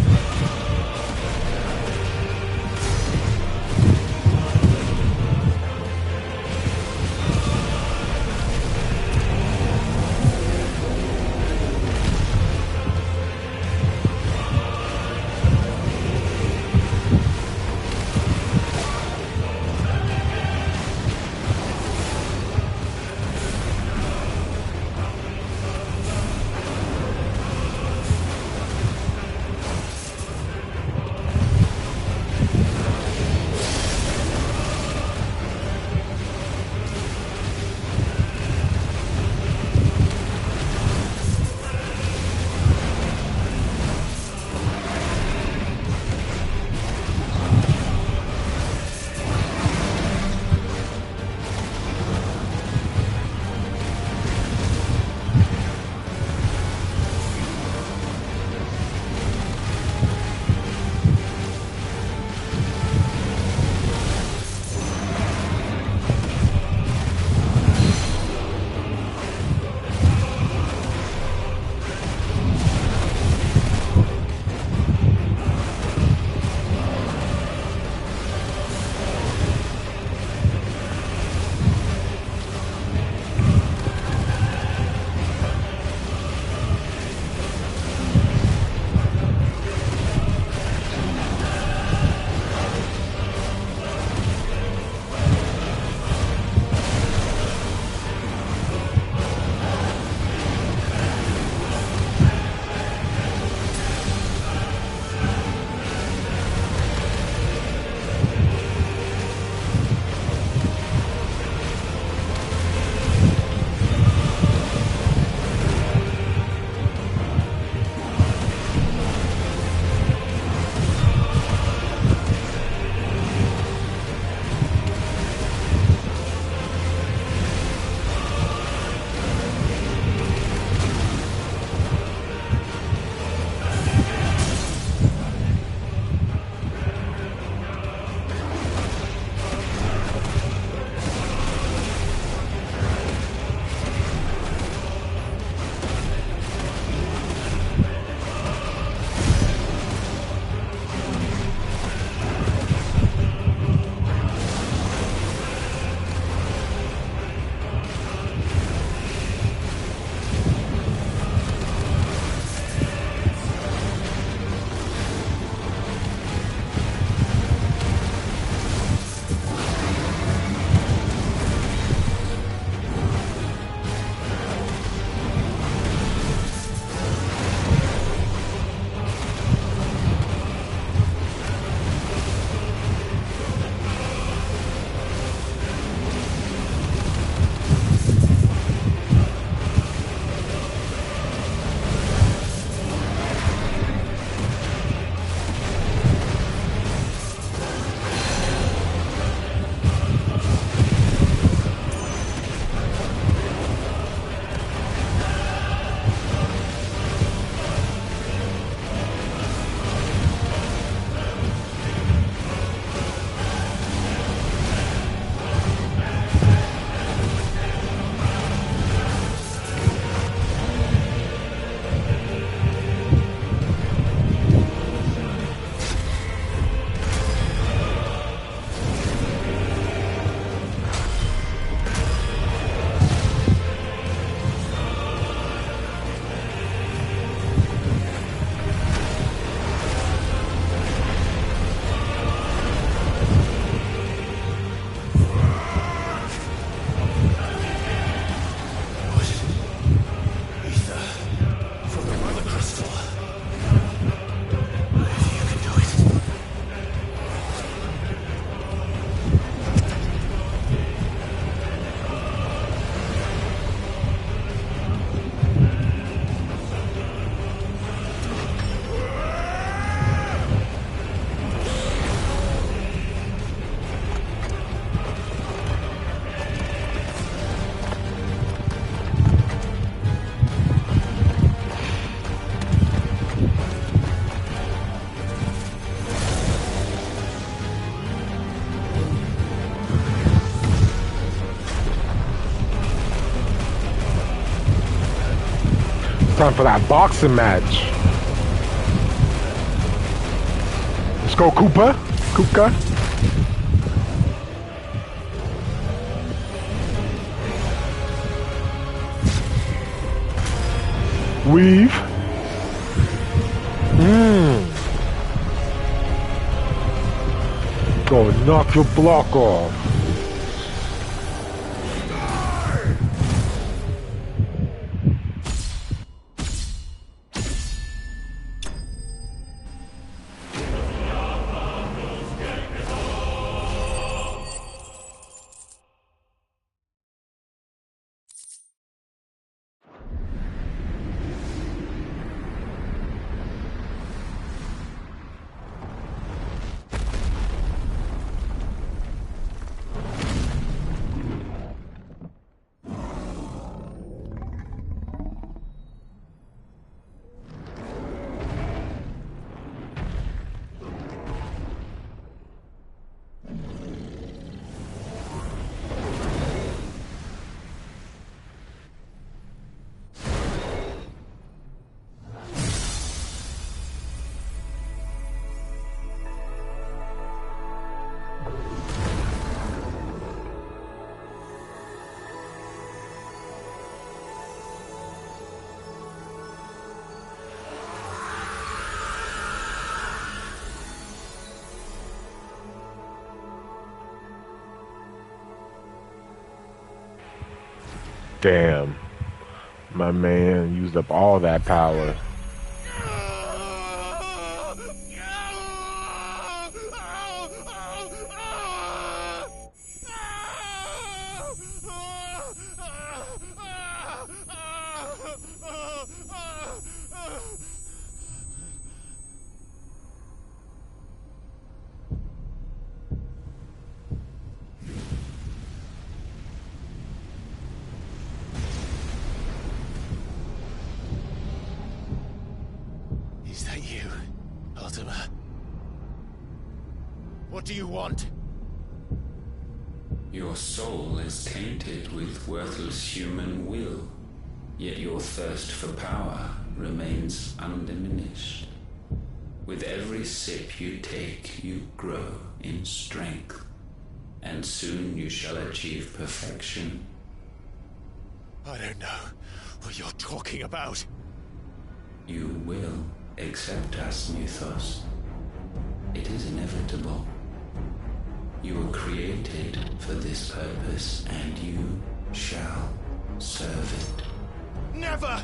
time for that boxing match. Let's go, Koopa. Kuka. Weave. Go knock your block off. Damn. My man used up all that power. Is that you, Ultima? What do you want? Your soul is tainted with worthless human will, yet your thirst for power remains undiminished. With every sip you take, you grow in strength, and soon you shall achieve perfection. I don't know what you're talking about. You will accept us, Mythos. It is inevitable. You were created for this purpose, and you shall serve it. Never!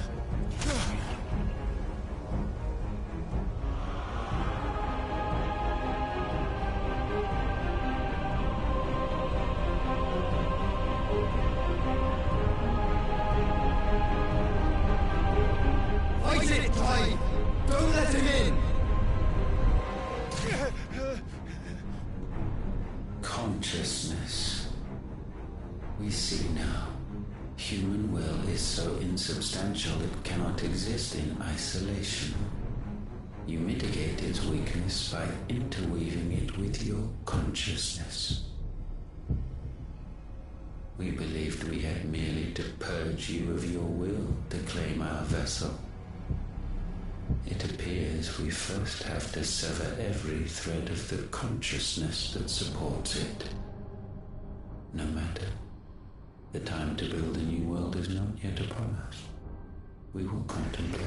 Fight it, Clive! Don't let him in! Consciousness. We see now. Human will is so insubstantial it cannot exist in isolation. You mitigate its weakness by interweaving it with your consciousness. We believed we had merely to purge you of your will to claim our vessel. It appears we first have to sever every thread of the consciousness that supports it. No matter. The time to build a new world is not yet upon us. We will contemplate.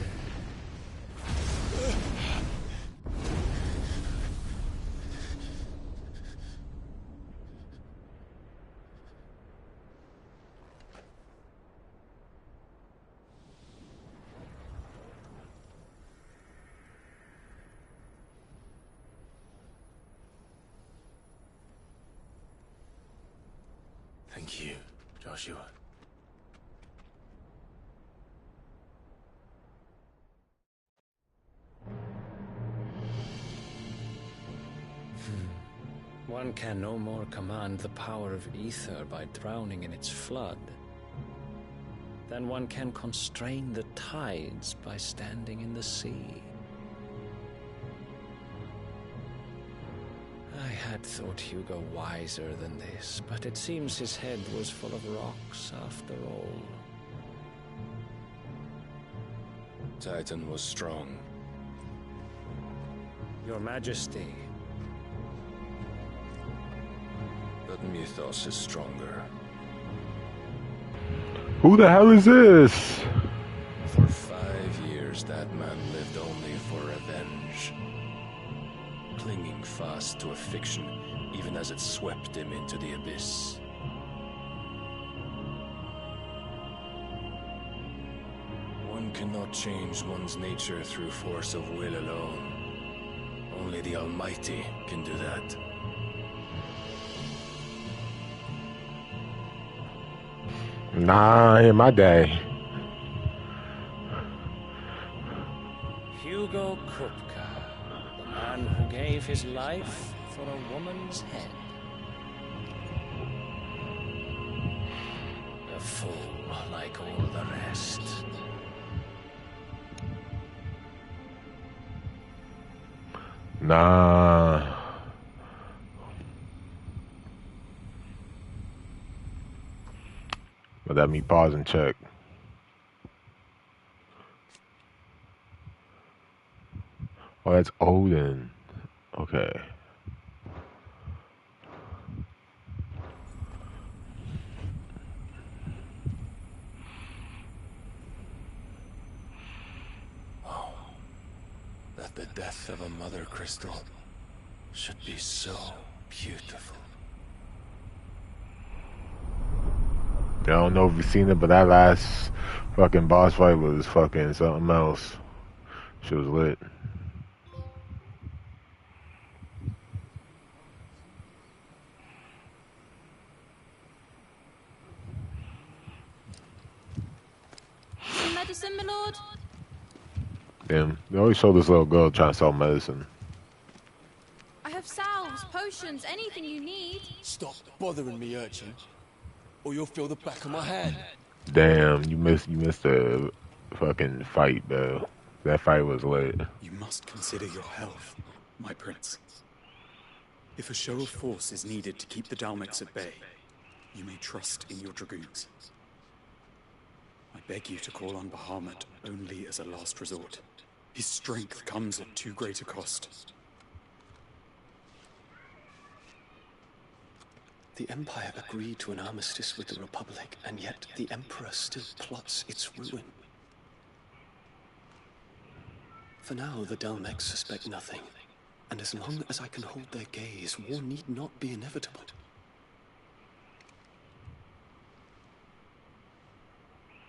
Thank you, Joshua. One can no more command the power of ether by drowning in its flood than one can constrain the tides by standing in the sea. I had thought Hugo wiser than this, but it seems his head was full of rocks after all. Titan was strong. Your Majesty. But Mythos is stronger. Who the hell is this? For 5 years, that man lived only for revenge. Clinging fast to a fiction, even as it swept him into the abyss. One cannot change one's nature through force of will alone. Only the Almighty can do that. Nah, in my day. Hugo Kupka, the man who gave his life for a woman's head. A fool like all the rest. Nah. But let me pause and check. Oh, that's Odin. Okay. Oh, that the death of a mother crystal should be so beautiful. I don't know if you've seen it, but that last fucking boss fight was fucking something else. She was lit. Some medicine, my lord? Damn, they always show this little girl trying to sell medicine. I have salves, potions, anything you need. Stop bothering me, urchin, or you'll feel the back of my hand. Damn, you missed the fucking fight, though. That fight was lit. You must consider your health, my prince. If a show of force is needed to keep the Dalmex at bay, you may trust in your dragoons. I beg you to call on Bahamut only as a last resort. His strength comes at too great a cost. The Empire agreed to an armistice with the Republic, and yet the Emperor still plots its ruin. For now, the Dalmex suspect nothing, and as long as I can hold their gaze, war need not be inevitable.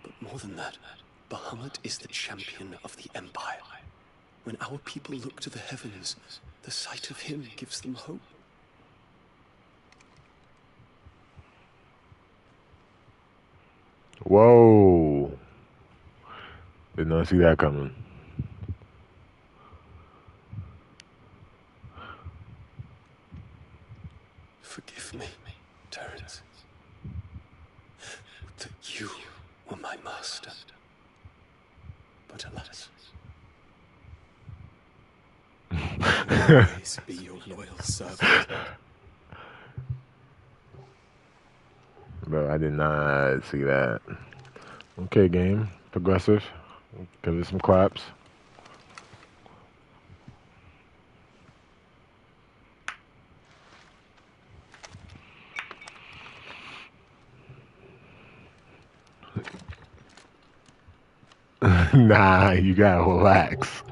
But more than that, Bahamut is the champion of the Empire. When our people look to the heavens, the sight of him gives them hope. Whoa. Did not see that coming. Forgive me, Terrence. That you were my master. But alas. Always be your loyal servant. Bro, I did not see that. Okay, game. Progressive. Give it some claps. Nah, you gotta relax.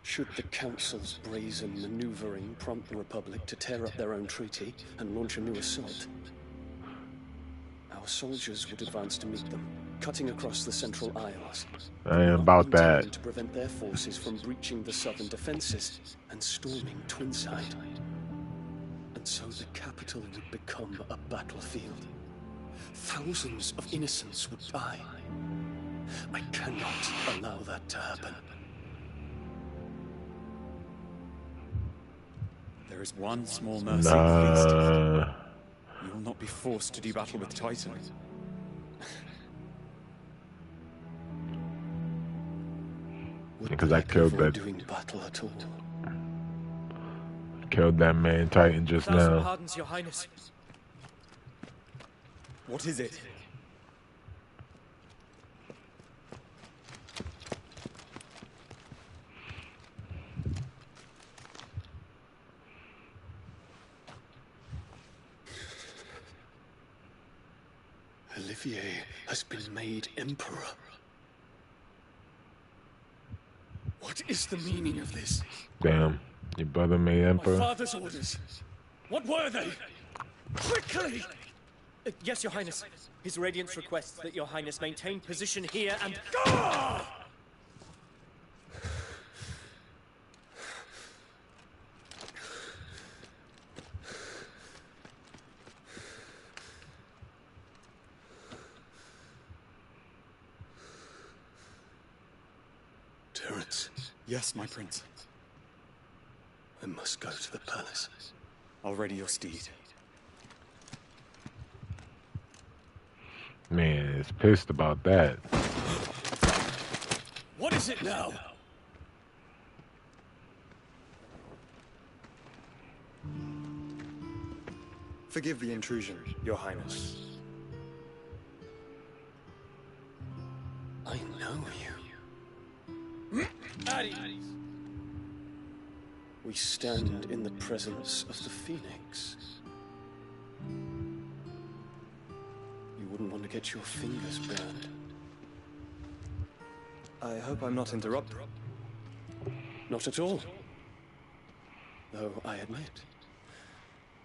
Should the Council's brazen maneuvering prompt the Republic to tear up their own treaty and launch a new assault, our soldiers would advance to meet them, cutting across the Central Isles. I am about that. To prevent their forces from breaching the southern defenses and storming Twinside. And so the capital would become a battlefield. Thousands of innocents would die. I cannot allow that to happen. There is one small mercy at least. You will not be forced to do battle with Titan. Because I killed that. Doing battle at all. Killed that man Titan just now. Pardons, Your Highness. What is it? Olivier has been made emperor. What is the meaning of this? Damn, your brother made emperor. My father's orders. What were they? Quickly! Yes, Your Highness. His Radiance requests that Your Highness maintain position here and... Ah! Terence. Yes, my prince. I must go to the palace. I'll ready your steed. Man, is pissed about that. What is it now? Forgive the intrusion, Your Highness. I know you. At ease. We stand in the presence of the Phoenix. You wouldn't want to get your fingers burned. I hope I'm not interrupted. Not at all. Though I admit,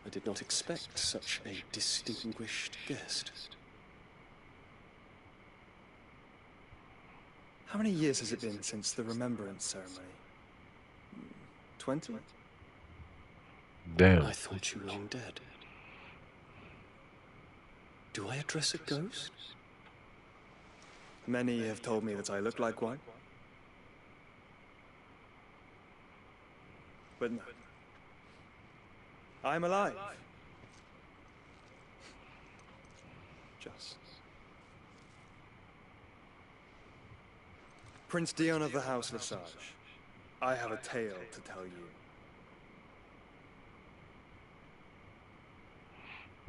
I did not expect such a distinguished guest. How many years has it been since the Remembrance ceremony? 20? Damn. I thought you long dead. Do I address a ghost? Many have told me that I look like one. But no. I'm alive. Just. Prince Dion of the House Lesage, I have a tale to tell you.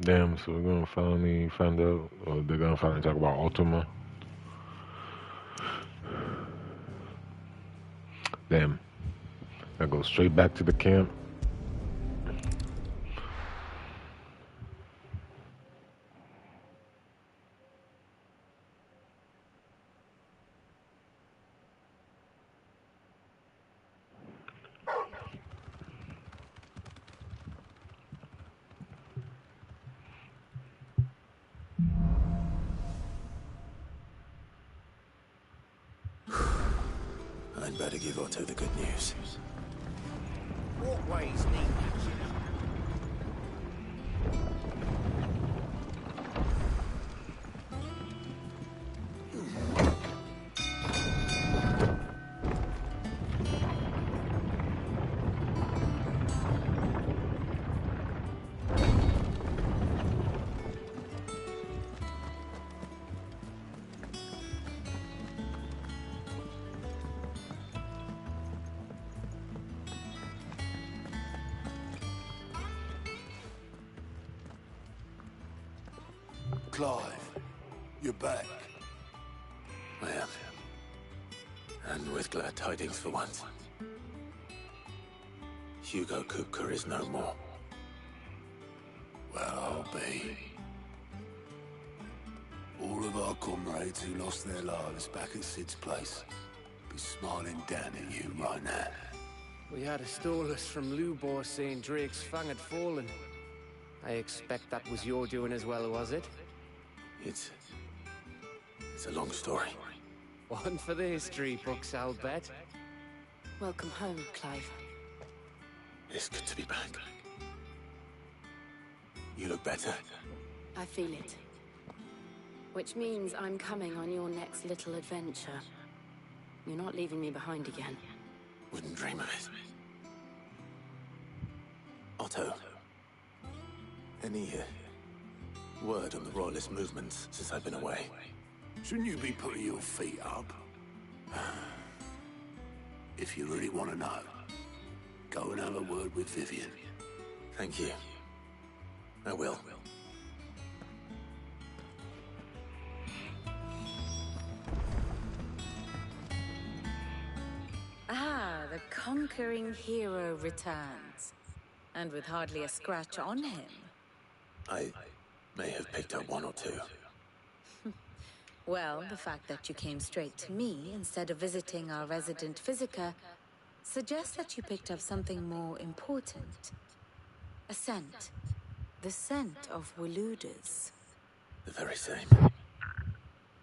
Damn, so we're gonna finally find out, or they're gonna finally talk about Ultima. Damn. I go straight back to the camp. I'd better give Otto the good news. Walkways need patching up. Clive, you're back. I am. And with glad tidings for once. Hugo Kupka is no more. Well, I'll be. All of our comrades who lost their lives back at Sid's place be smiling down at you right now. We had a stolus from Lubor saying Drake's Fang had fallen. I expect that was your doing as well, was it? It's a long story. One for the history books, I'll bet. Welcome home, Clive. It's good to be back. You look better. I feel it. Which means I'm coming on your next little adventure. You're not leaving me behind again. Wouldn't dream of it. Otto. Any word on the Royalist movements since I've been away? Shouldn't you be putting your feet up? If you really want to know, go and have a word with Vivian. Thank you. I will. Ah, the conquering hero returns. And with hardly a scratch on him. I may have picked up one or two. Well, the fact that you came straight to me instead of visiting our resident Physica suggests that you picked up something more important. A scent. The scent of Waludas. The very same.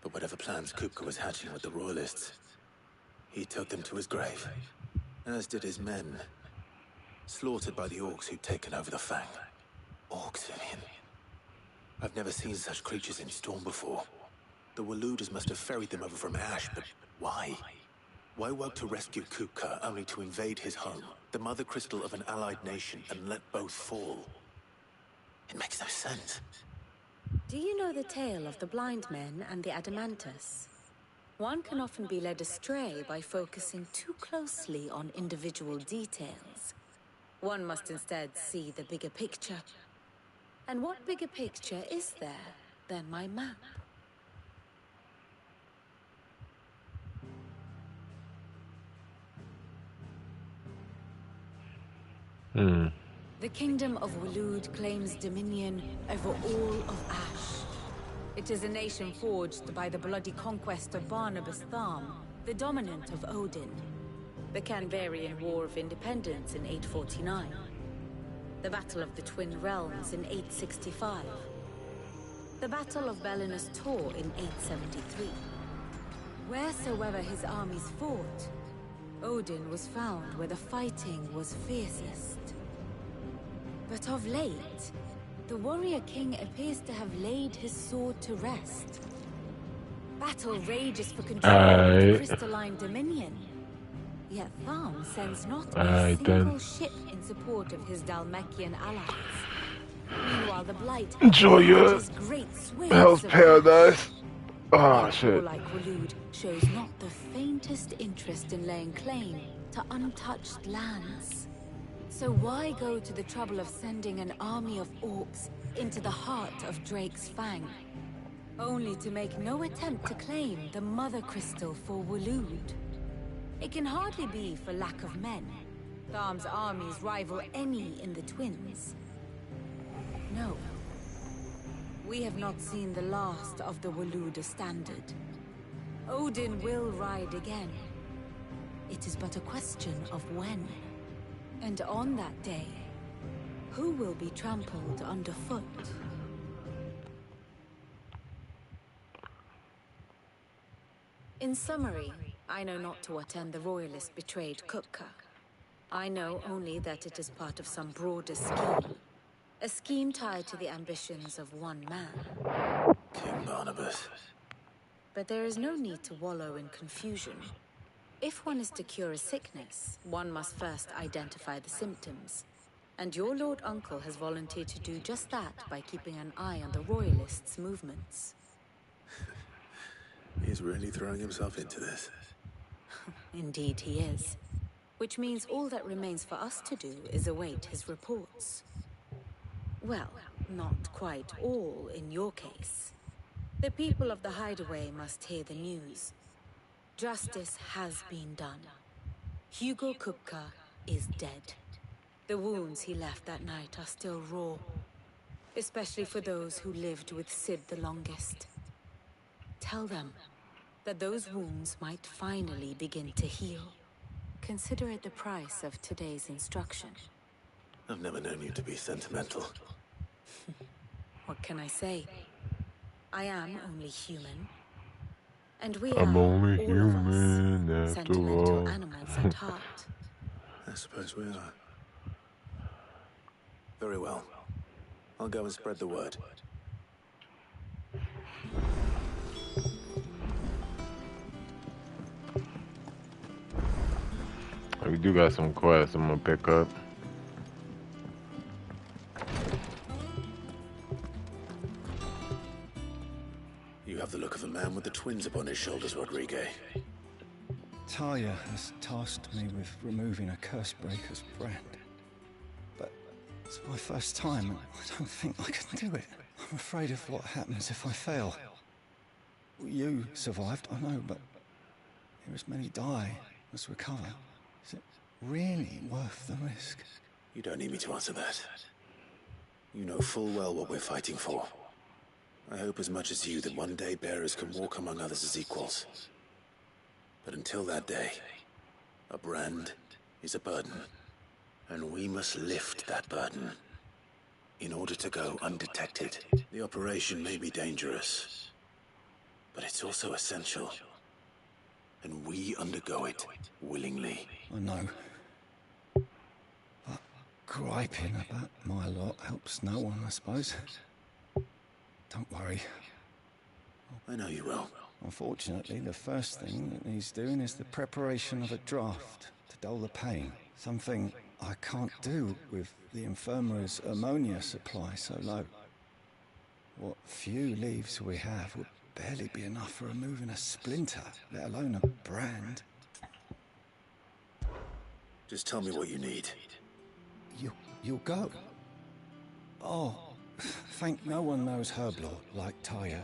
But whatever plans Kupka was hatching with the Royalists, he took them to his grave. As did his men. Slaughtered by the orcs who'd taken over the Fang. Orcs, Vivian. I've never seen such creatures in Storm before. The Waludas must have ferried them over from Ash, but why? Why work to rescue Kupka only to invade his home, the mother crystal of an allied nation, and let both fall? It makes no sense. Do you know the tale of the blind men and the Adamantus? One can often be led astray by focusing too closely on individual details. One must instead see the bigger picture. And what bigger picture is there than my map? The kingdom of Waloed claims dominion over all of Ash. It is a nation forged by the bloody conquest of Barnabas Tharm, the dominant of Odin. The Canvarian War of Independence in 849. The Battle of the Twin Realms in 865. The Battle of Belinus Tor in 873. Wheresoever his armies fought, Odin was found where the fighting was fiercest. But of late, the warrior king appears to have laid his sword to rest. Battle rages for control of the crystalline dominion. Yet Tharm sends not a single ship in support of his Dhalmekian allies. Meanwhile, the Blight enjoy your great Hell's Paradise. Oh shit. Like Waloed shows not the faintest interest in laying claim to untouched lands. So why go to the trouble of sending an army of orcs into the heart of Drake's Fang, only to make no attempt to claim the Mother Crystal for Waloed? It can hardly be for lack of men. Tharm's armies rival any in the Twins. No. We have not seen the last of the Waluda standard. Odin will ride again. It is but a question of when. And on that day, who will be trampled underfoot? In summary, I know not to what end the Royalists betrayed Kupka. I know only that it is part of some broader scheme. A scheme tied to the ambitions of one man. King Barnabas. But there is no need to wallow in confusion. If one is to cure a sickness, one must first identify the symptoms. And your Lord Uncle has volunteered to do just that by keeping an eye on the Royalists' movements. He's really throwing himself into this. Indeed he is. Which means all that remains for us to do is await his reports. Well, not quite all in your case. The people of the Hideaway must hear the news. Justice has been done. Hugo Kupka is dead. The wounds he left that night are still raw, especially for those who lived with Sid the longest. Tell them that those wounds might finally begin to heal. Consider it the price of today's instruction. I've never known you to be sentimental. What can I say? I am only human. And we I'm are, only all human of us, after sentimental all. animals at heart. I suppose we are. Very well. I'll go and spread the word. We do got some quests I'm gonna pick up. You have the look of a man with the twins upon his shoulders, Rodrigue. Talia has tasked me with removing a Cursebreaker's brand. But it's my first time, and I don't think I can do it. I'm afraid of what happens if I fail. You survived, I know, but here as many die as recover. Is it really worth the risk? You don't need me to answer that. You know full well what we're fighting for. I hope as much as you that one day bearers can walk among others as equals. But until that day, a brand is a burden. And we must lift that burden in order to go undetected. The operation may be dangerous, but it's also essential. And we undergo it willingly. I know. But griping about my lot helps no one, I suppose. Don't worry. I know you will. Unfortunately, the first thing that needs doing is the preparation of a draft to dull the pain. Something I can't do with the infirmary's ammonia supply so low. What few leaves we have would barely be enough for removing a splinter, let alone a brand. Just tell me what you need. You'll go? Oh, thank no one knows Herblore like Taya,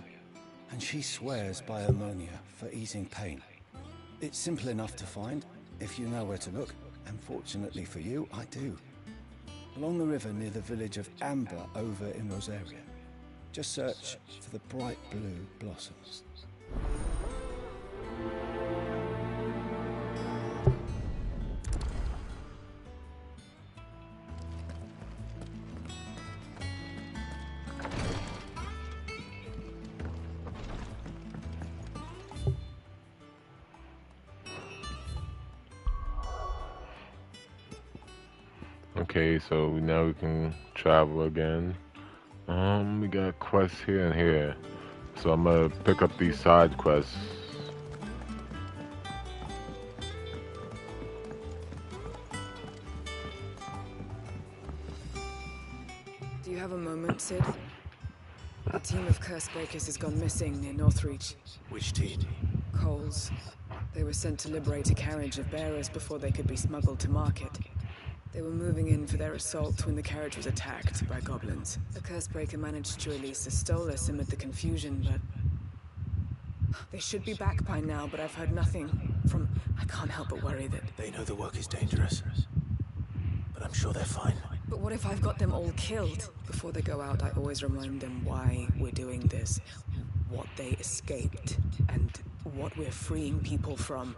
and she swears by ammonia for easing pain. It's simple enough to find, if you know where to look, and fortunately for you, I do. Along the river near the village of Amber over in Rosaria. Just search for the bright blue blossoms. Okay, so now we can travel again. We got quests here and here. So I'm gonna pick up these side quests. Do you have a moment, Sid? A team of Cursebreakers has gone missing near Northreach. Which team? Coles. They were sent to liberate a carriage of bearers before they could be smuggled to market. They were moving in for their assault when the carriage was attacked by goblins. A Cursebreaker managed to release a Stolas amid the confusion, but... They should be back by now, but I've heard nothing from... I can't help but worry that... They know the work is dangerous, but I'm sure they're fine. But what if I've got them all killed? Before they go out, I always remind them why we're doing this, what they escaped, and what we're freeing people from.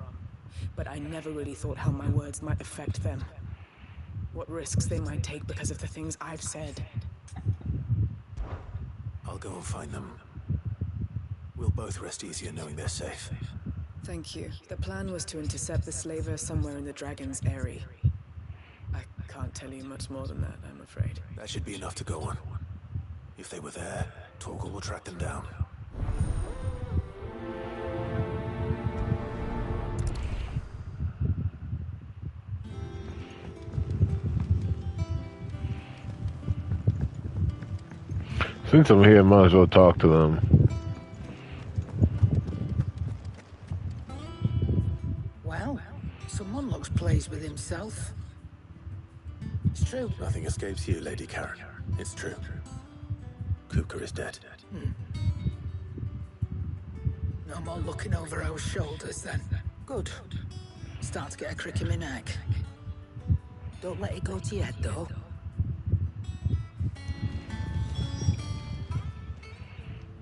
But I never really thought how my words might affect them. What risks they might take because of the things I've said. I'll go and find them. We'll both rest easier knowing they're safe. Thank you. The plan was to intercept the slaver somewhere in the Dragon's Eyrie. I can't tell you much more than that, I'm afraid. That should be enough to go on. If they were there, Torgal will track them down. Since I'm here, might as well talk to them. Well, someone looks pleased with himself. It's true. Nothing escapes you, Lady Karen. It's true. Kupka is dead. No more looking over our shoulders, then. Good. Start to get a crick in my neck. Don't let it go to your head, though.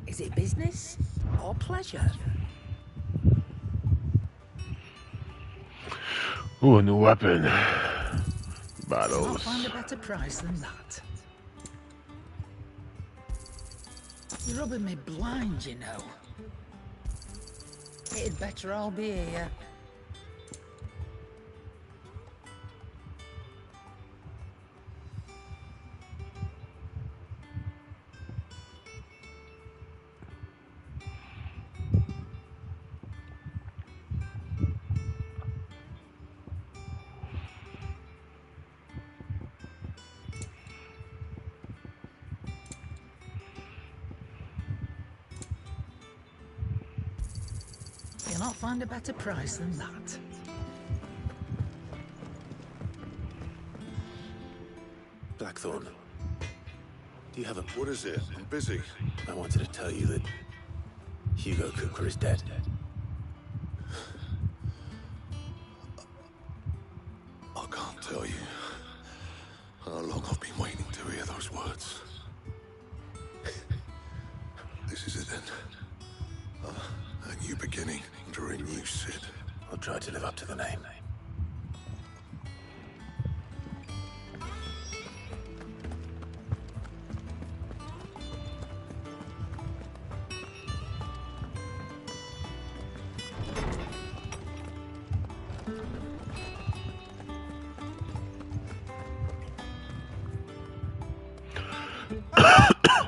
Is it business or pleasure? Ooh, a new weapon. I'll Battles. find a better price than that. You're rubbing me blind, you know. It'd better all be here. You'll not find a better price than that. Blackthorn. Do you have a... What is it? I'm busy. I wanted to tell you that Hugo Kupka is dead. I can't tell you how long I've been waiting to hear those words. This live up to the name.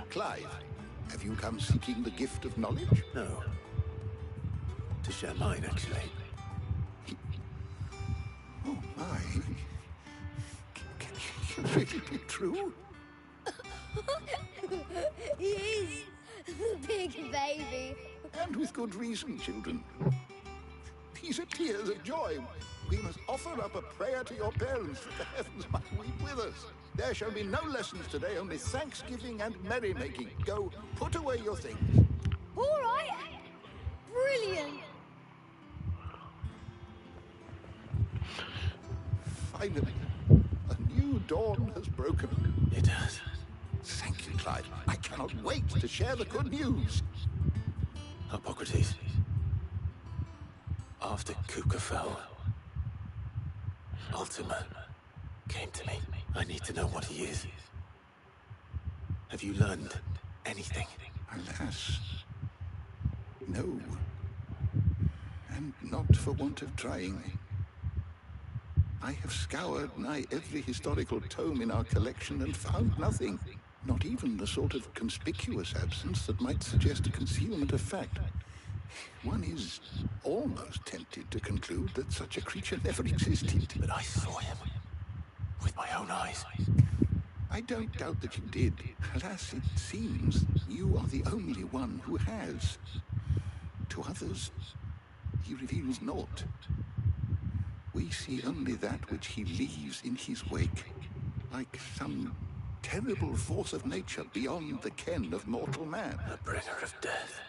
Clive, have you come seeking the gift of knowledge? No. To share mine, actually. Oh, my. Can it really be true? He is the big baby. And with good reason, children. These are tears of joy. We must offer up a prayer to your parents that the heavens might weep with us. There shall be no lessons today, only thanksgiving and merrymaking. Go, put away your things. All right. Brilliant. Finally, a new dawn has broken. It has. Thank you, Clive. I cannot wait to share the good news. Hippocrates. After Kupka fell, Ultima came to me. I need to know what he is. Have you learned anything? Alas, no. And not for want of trying. I have scoured nigh every historical tome in our collection and found nothing. Not even the sort of conspicuous absence that might suggest a concealment of fact. One is almost tempted to conclude that such a creature never existed. But I saw him. With my own eyes. I don't doubt that you did. Alas, it seems you are the only one who has. To others, he reveals naught. We see only that which he leaves in his wake, like some terrible force of nature beyond the ken of mortal man. A bringer of death.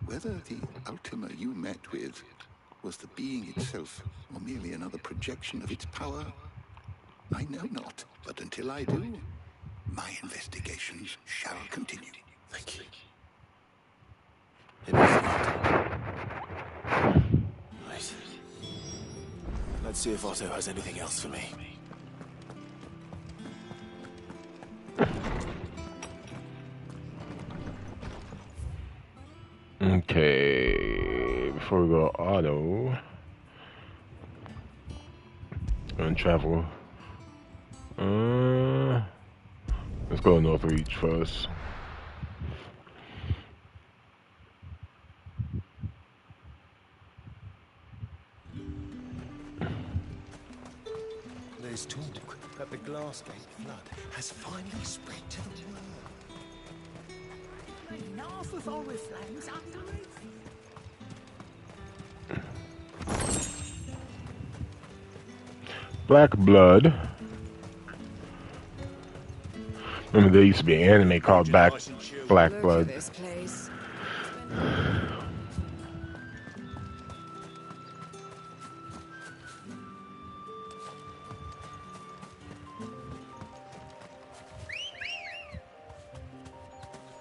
Whether the Ultima you met with was the being itself, or merely another projection of its power, I know not. But until I do, my investigations shall continue. Thank you. Right. Let's see if Otto has anything else for me. Okay, before we go Otto, and travel. Let's go Northreach first. There's talk that the Glassgate flood has finally spread to the world. Enough of Oriflamme's underneath. Black Blood. Remember there used to be an anime called Black Blood.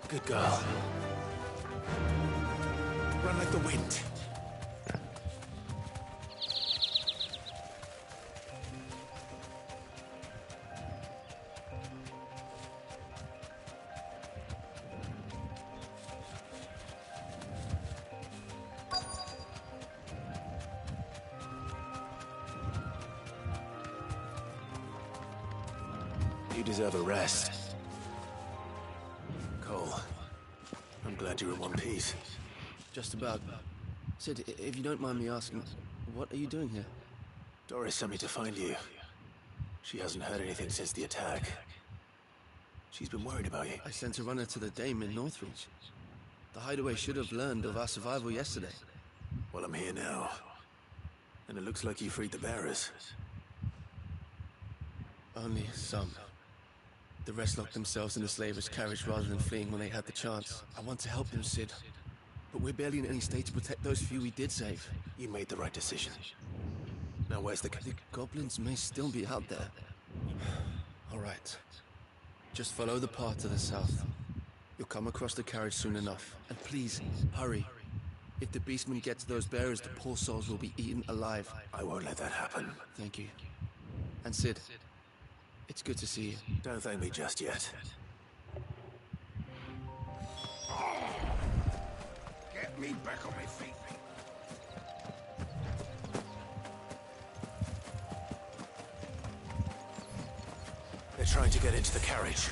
Good girl. Run like the wind. You deserve a rest. Cole, I'm glad you're in one piece. Just about. Sid, if you don't mind me asking, what are you doing here? Doris sent me to find you. She hasn't heard anything since the attack. She's been worried about you. I sent a runner to the Dame in Northreach. The Hideaway should have learned of our survival yesterday. Well, I'm here now. And it looks like you freed the bearers. Only some. The rest locked themselves in the slaver's carriage rather than fleeing when they had the chance. I want to help them, Sid. But we're barely in any state to protect those few we did save. You made the right decision. Now where's the goblins may still be out there. All right. Just follow the path to the south. You'll come across the carriage soon enough. And please, hurry. If the beastmen get to those bearers, the poor souls will be eaten alive. I won't let that happen. Thank you. And Sid, it's good to see you. Don't thank me just yet. Get me back on my feet. They're trying to get into the carriage.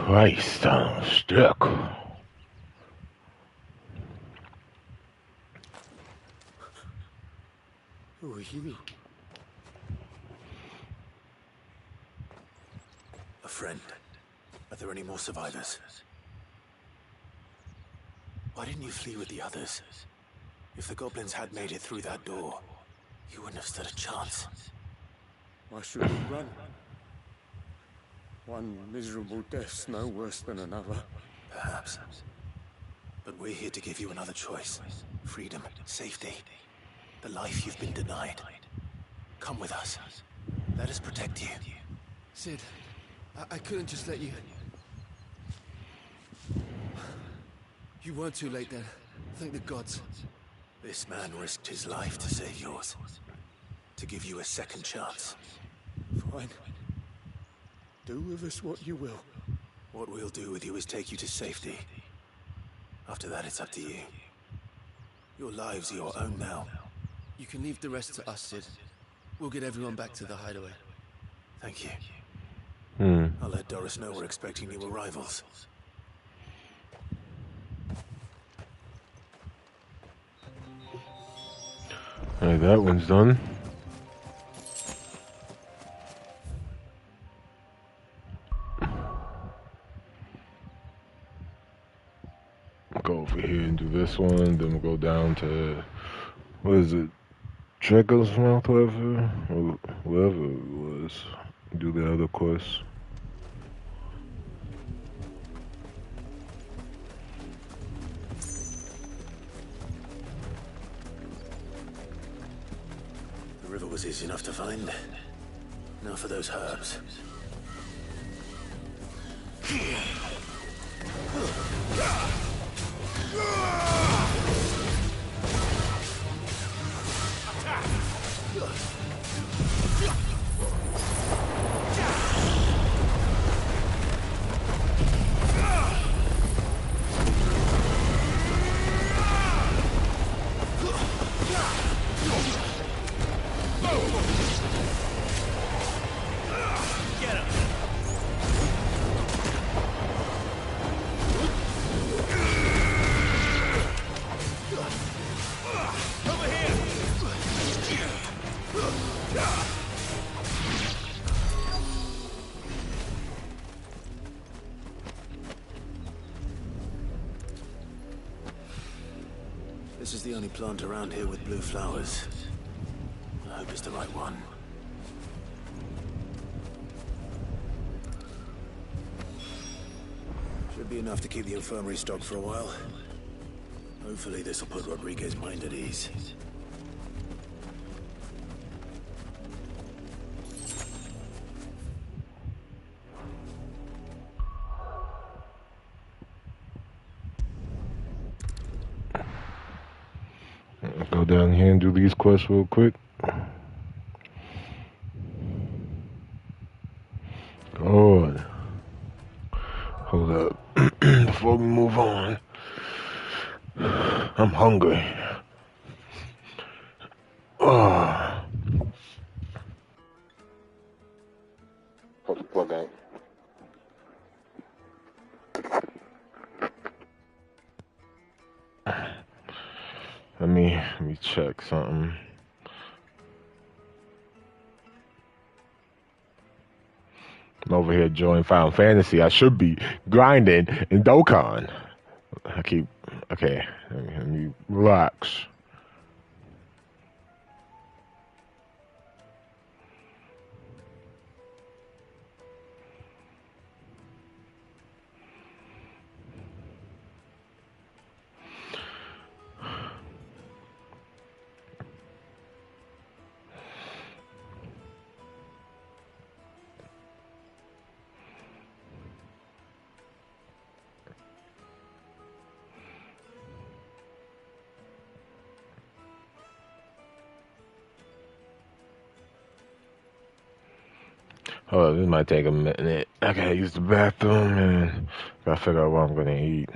Christ, I'm stuck. Who are you? A friend. Are there any more survivors? Why didn't you flee with the others? If the goblins had made it through that door, you wouldn't have stood a chance. Why should we run? One miserable death's no worse than another. Perhaps. But we're here to give you another choice. Freedom, safety, the life you've been denied. Come with us. Let us protect you. Sid, I couldn't just let you... You weren't too late then. Thank the gods. This man risked his life to save yours. To give you a second chance. Fine. Do with us what you will. What we'll do with you is take you to safety. After that, it's up to you. Your lives are your own now. You can leave the rest to us, Sid. We'll get everyone back to the hideaway. Thank you. I'll let Doris know we're expecting new arrivals. Alright, that one's done. Go over here and do this one, then we'll go down to, what is it, Draco's Mouth, whatever it was. Do the other quest. The river was easy enough to find. Now for those herbs. This is the only plant around here with blue flowers. I hope it's the right one. Should be enough to keep the infirmary stocked for a while. Hopefully this will put Rodriguez's mind at ease. Go down here and do these quests real quick. Good. Hold up. Before we move on, I'm hungry. Oh. Put the plug out. Let me check something. I'm over here enjoying Final Fantasy. I should be grinding in Dokkan. Okay, let me relax. Oh, this might take a minute. I gotta use the bathroom and gotta figure out what I'm gonna eat.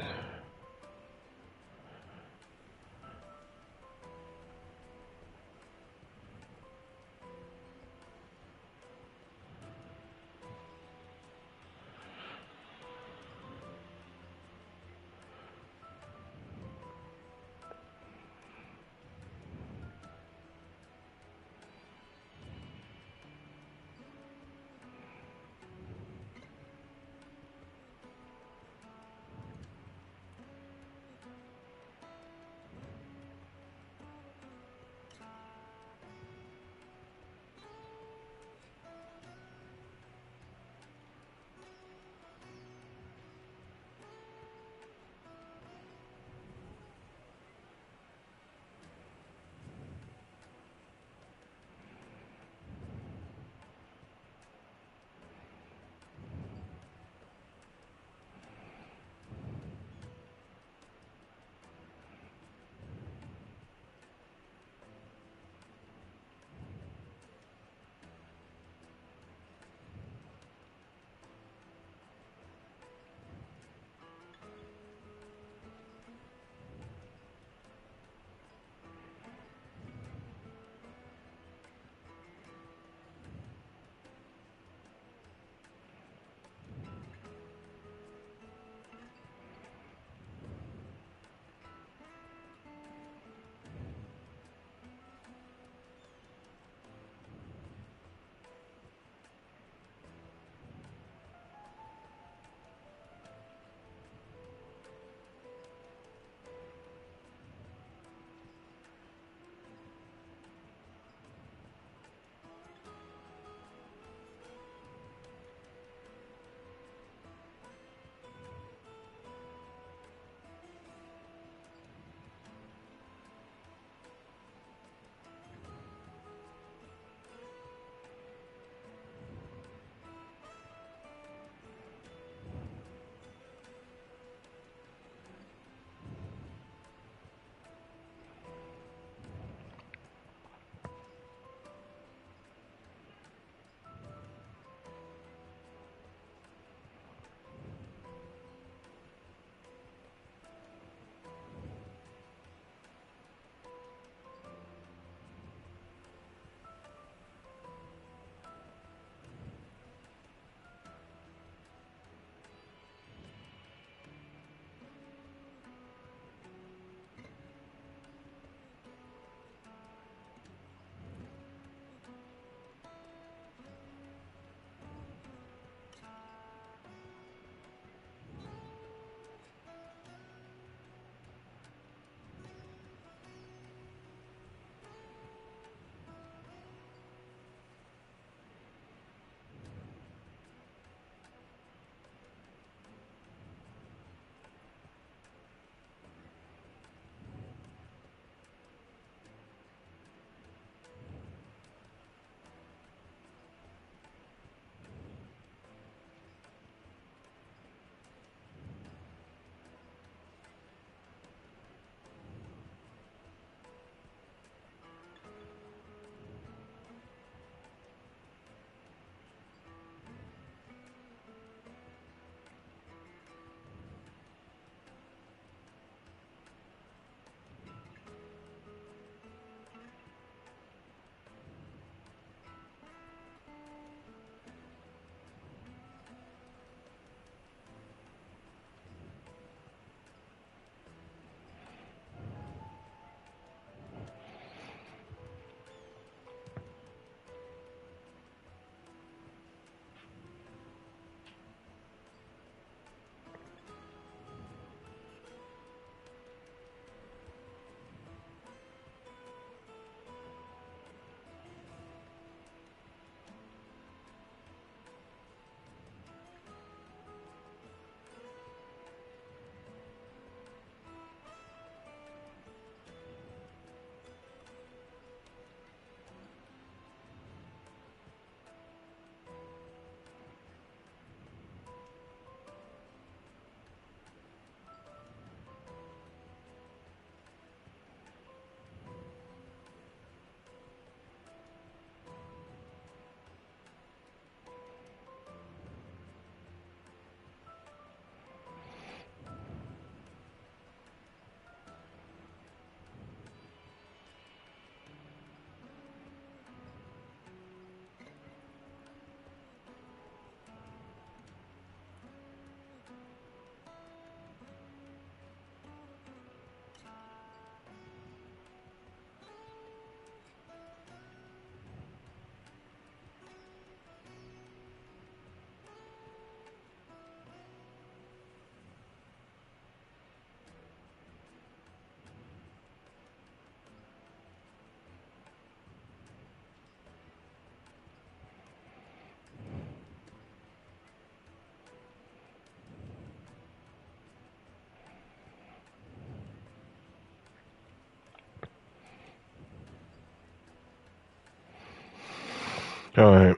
Alright.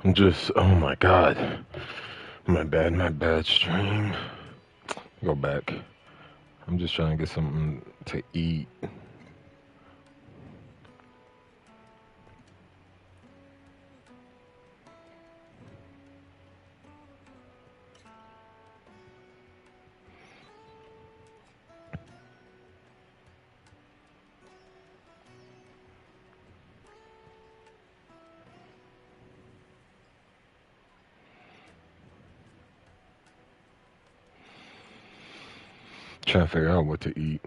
I'm just, oh my god. My bad stream. Go back. I'm just trying to get something to eat. Trying to figure out what to eat.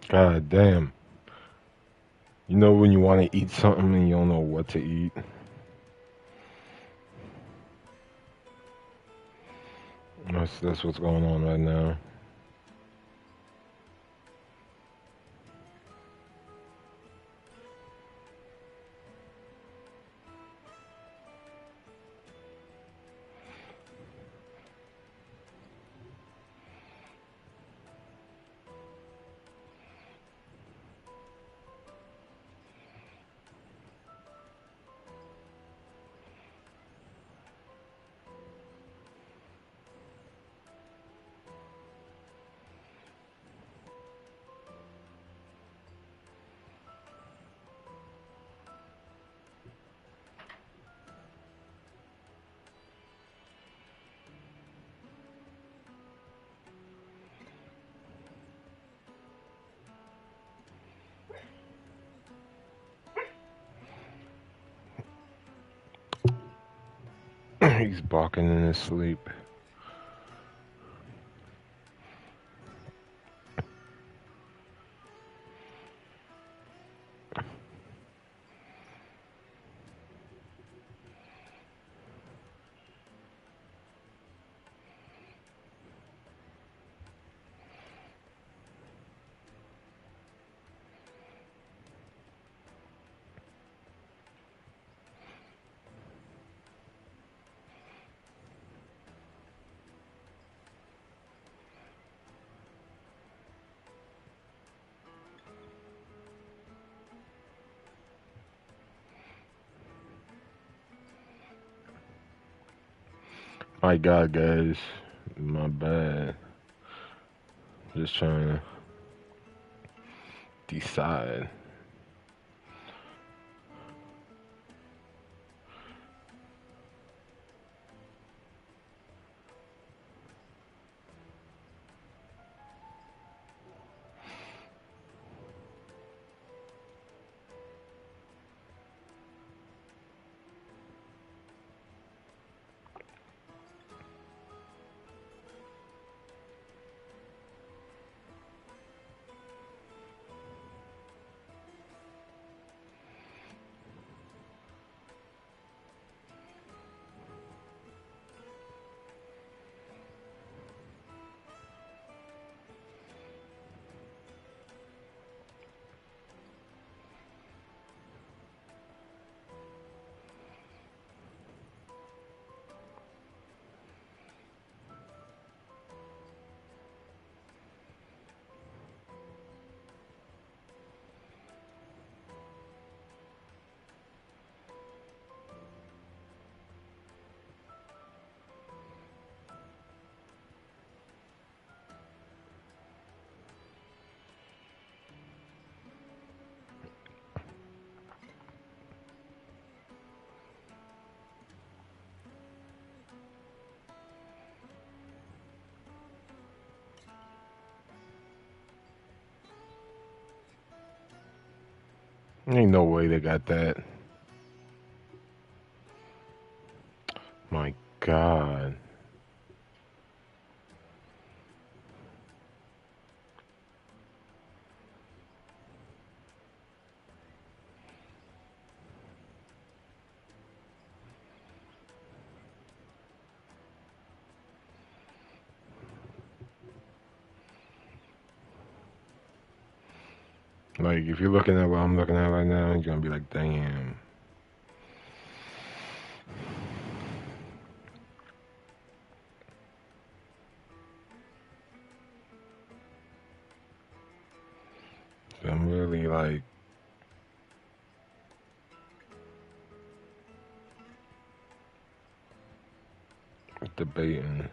God damn. You know when you want to eat something and you don't know what to eat? That's what's going on right now. He's barking in his sleep. My God, guys. My bad. Just trying to decide. Ain't no way they got that. My God. Like, if you're looking at what I'm looking at right now, you're gonna be like, damn. I'm really like debating.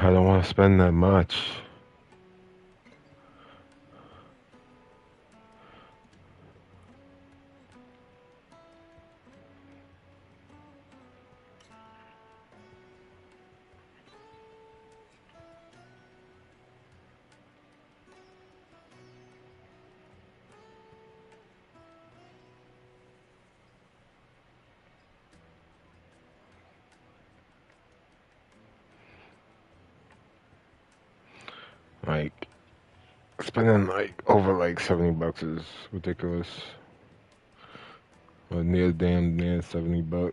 I don't want to spend that much. Like, spending like over like $70 is ridiculous. Or near $70.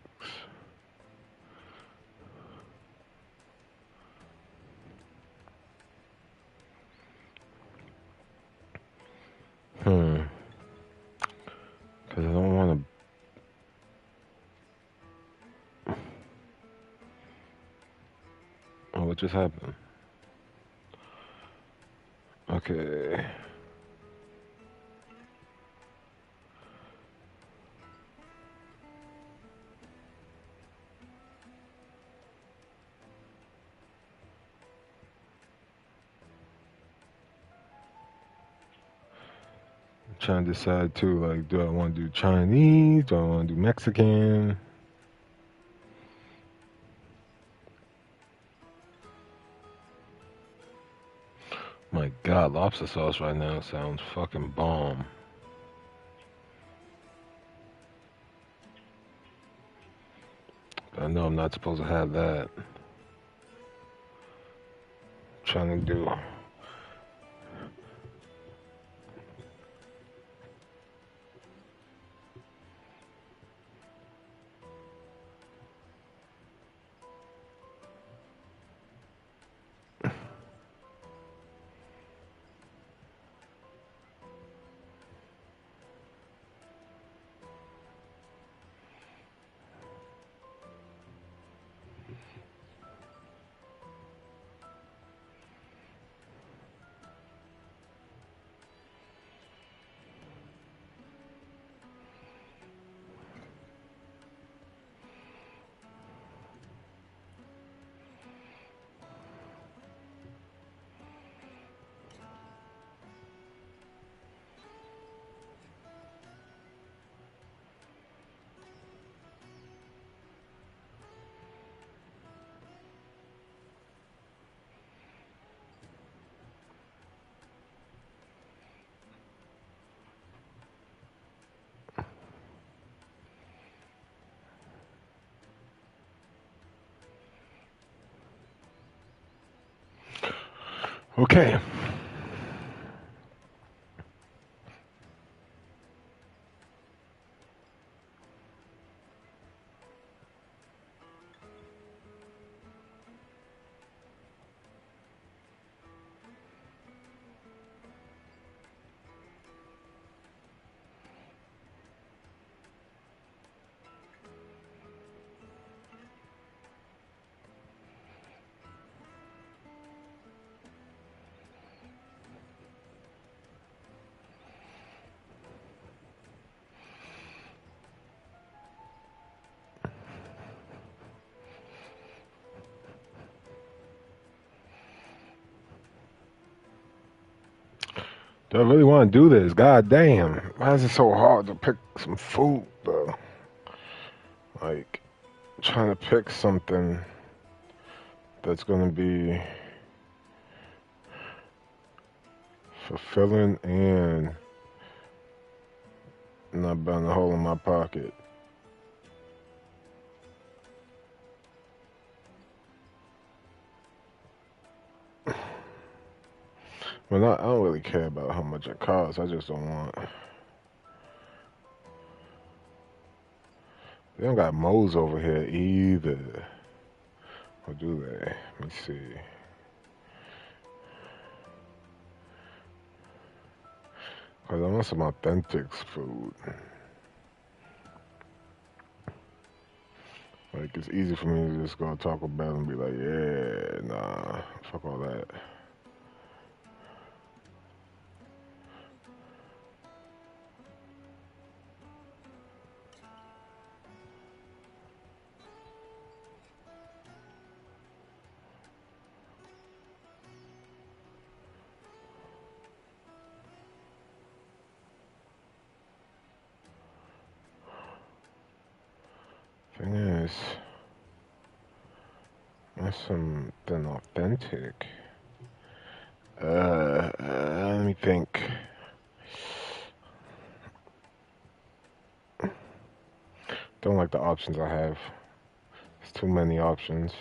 Because I don't want to. Oh, what just happened? Okay. trying to decide too, like, do I want to do Chinese? Do I want to do Mexican? My God, lobster sauce right now sounds fucking bomb. I know I'm not supposed to have that. Trying to do. Okay. Do I really want to do this? God damn. Why is it so hard to pick some food, bro? Like, trying to pick something that's going to be fulfilling and not burn a hole in my pocket. Well, I don't really care about how much it costs. I just don't want. They don't got moles over here either. Or do they? Let me see. Because I want some authentic food. Like, it's easy for me to just go to Taco Bell and be like, yeah, nah, fuck all that. Thing is, that's something authentic. Let me think. Don't like the options I have. There's too many options.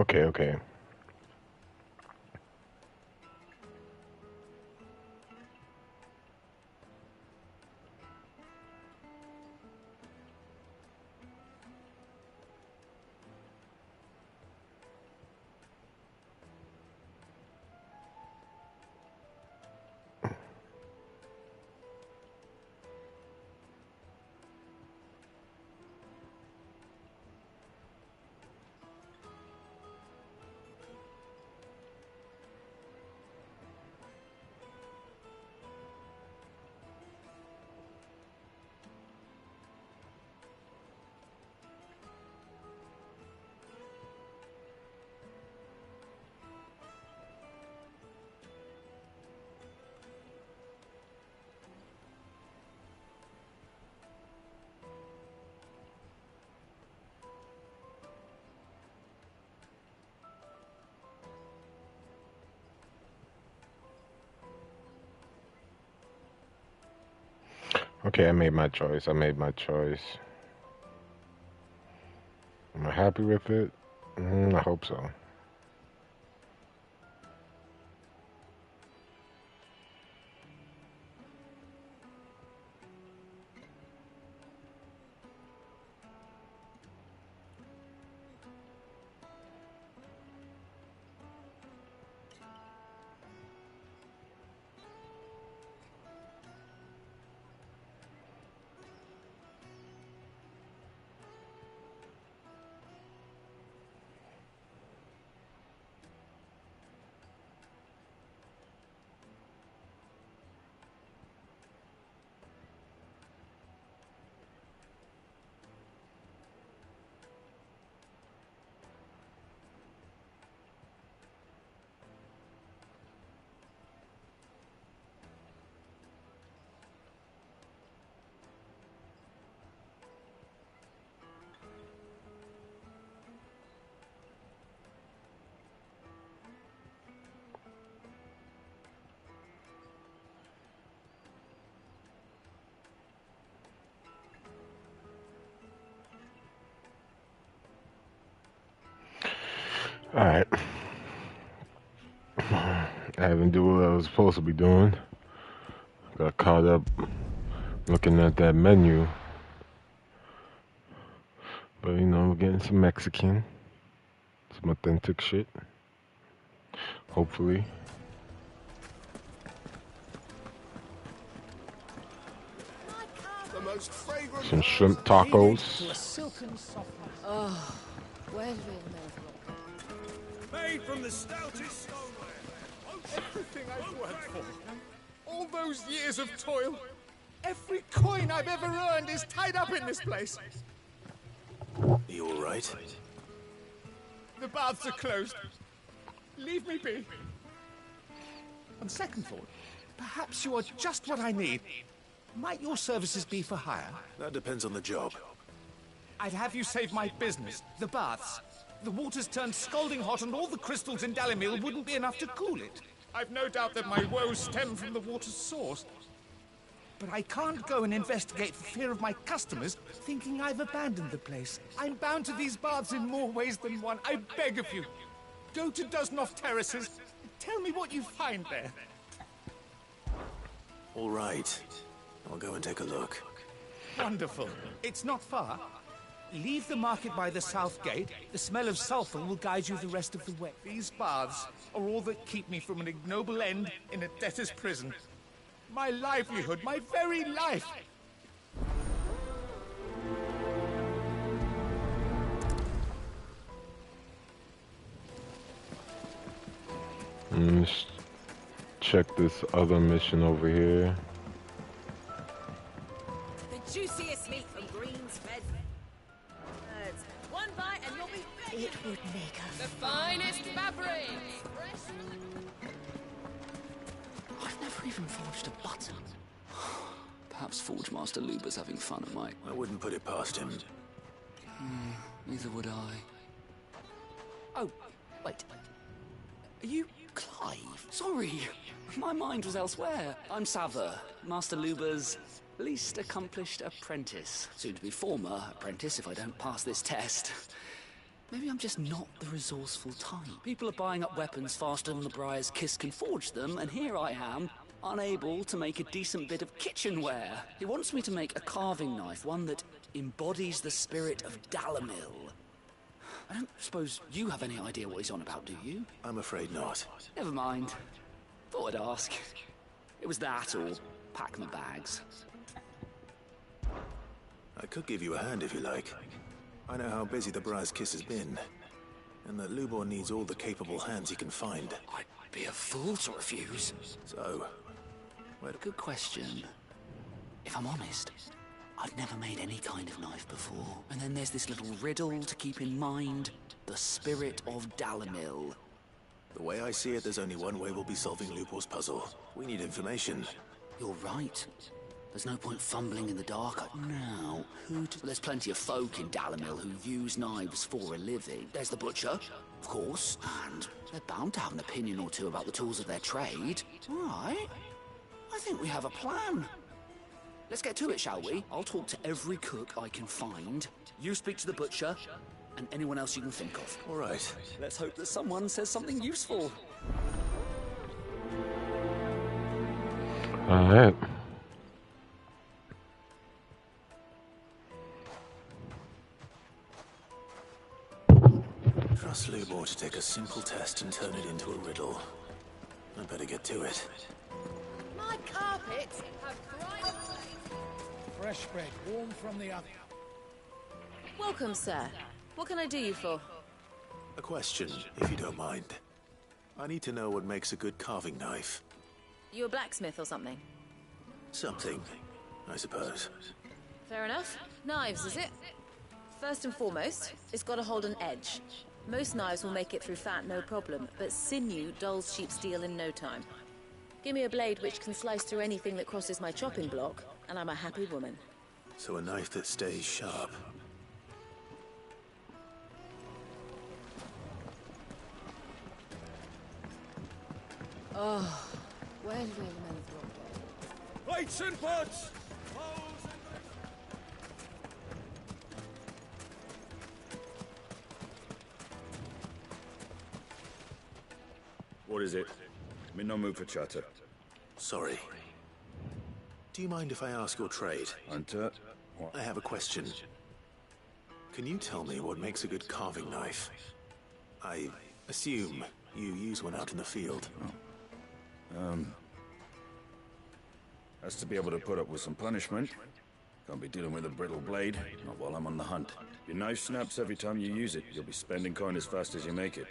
Okay, okay. Okay, I made my choice. I made my choice. Am I happy with it? I hope so. Alright. I haven't do what I was supposed to be doing. Got caught up looking at that menu. But you know, we're getting some Mexican. Some authentic shit. Hopefully. Some shrimp tacos. Oh, where do we know? Made from the stoutest stoneware. Everything I've worked for. All those years of toil. Every coin I've ever earned is tied up in this place. You all right? The baths are closed. Leave me be. On second thought, perhaps you are just what I need. Might your services be for hire? That depends on the job. I'd have you save my business, the baths. The water's turned scalding hot and all the crystals in Dalimil wouldn't be enough to cool it. I've no doubt that my woes stem from the water's source. But I can't go and investigate for fear of my customers thinking I've abandoned the place. I'm bound to these baths in more ways than one. I beg of you. Go to Dusnoff Terraces. Tell me what you find there. All right. I'll go and take a look. Wonderful. It's not far. Leave the market by the south gate. The smell of sulfur will guide you the rest of the way. These baths are all that keep me from an ignoble end in a debtor's prison. My livelihood, my very life. Let's check this other mission over here. The juiciest meat from Green's Fed. One bite and you'll be begging. It would make a the finest fabric. I've never even forged a button. Perhaps Forge Master Luber's having fun at my... I wouldn't put it past him. Neither would I. Oh, wait. Are you Clive? Sorry, my mind was elsewhere. I'm Sava, Master Luber's least accomplished apprentice. Soon to be former apprentice if I don't pass this test. Maybe I'm just not the resourceful type. People are buying up weapons faster than the Briar's Kiss can forge them, and here I am, unable to make a decent bit of kitchenware. He wants me to make a carving knife, one that embodies the spirit of Dalimil. I don't suppose you have any idea what he's on about, do you? I'm afraid not. Never mind. Thought I'd ask. It was that or pack my bags. I could give you a hand if you like. I know how busy the Briar's Kiss has been, and that Lubor needs all the capable hands he can find. I'd be a fool to refuse. So, Good question. If I'm honest, I've never made any kind of knife before. And then there's this little riddle to keep in mind. The spirit of Dalimil. The way I see it, there's only one way we'll be solving Lubor's puzzle. We need information. You're right. There's no point fumbling in the dark. Now, there's plenty of folk in Dalimil who use knives for a living. There's the butcher, of course, and they're bound to have an opinion or two about the tools of their trade. All right. I think we have a plan. Let's get to it, shall we? I'll talk to every cook I can find. You speak to the butcher, and anyone else you can think of. All right. Let's hope that someone says something useful. All right. Trust Lubor to take a simple test and turn it into a riddle. I better get to it. My carpets have dried. Fresh bread, warm from the oven. Welcome, sir. What can I do you for? A question, if you don't mind. I need to know what makes a good carving knife. You a blacksmith or something? Something, I suppose. Fair enough. Knives, is it? First and foremost, it's got to hold an edge. Most knives will make it through fat, no problem, but sinew dulls cheap steel in no time. Give me a blade which can slice through anything that crosses my chopping block, and I'm a happy woman. So a knife that stays sharp. Oh, where did we have another drop dead? Plates and pots! What is it? I'm in no mood for chatter. Sorry. Do you mind if I ask your trade? Hunter? What? I have a question. Can you tell me what makes a good carving knife? I assume you use one out in the field. Has to be able to put up with some punishment. Can't be dealing with a brittle blade, not while I'm on the hunt. Your knife snaps every time you use it. You'll be spending coin as fast as you make it.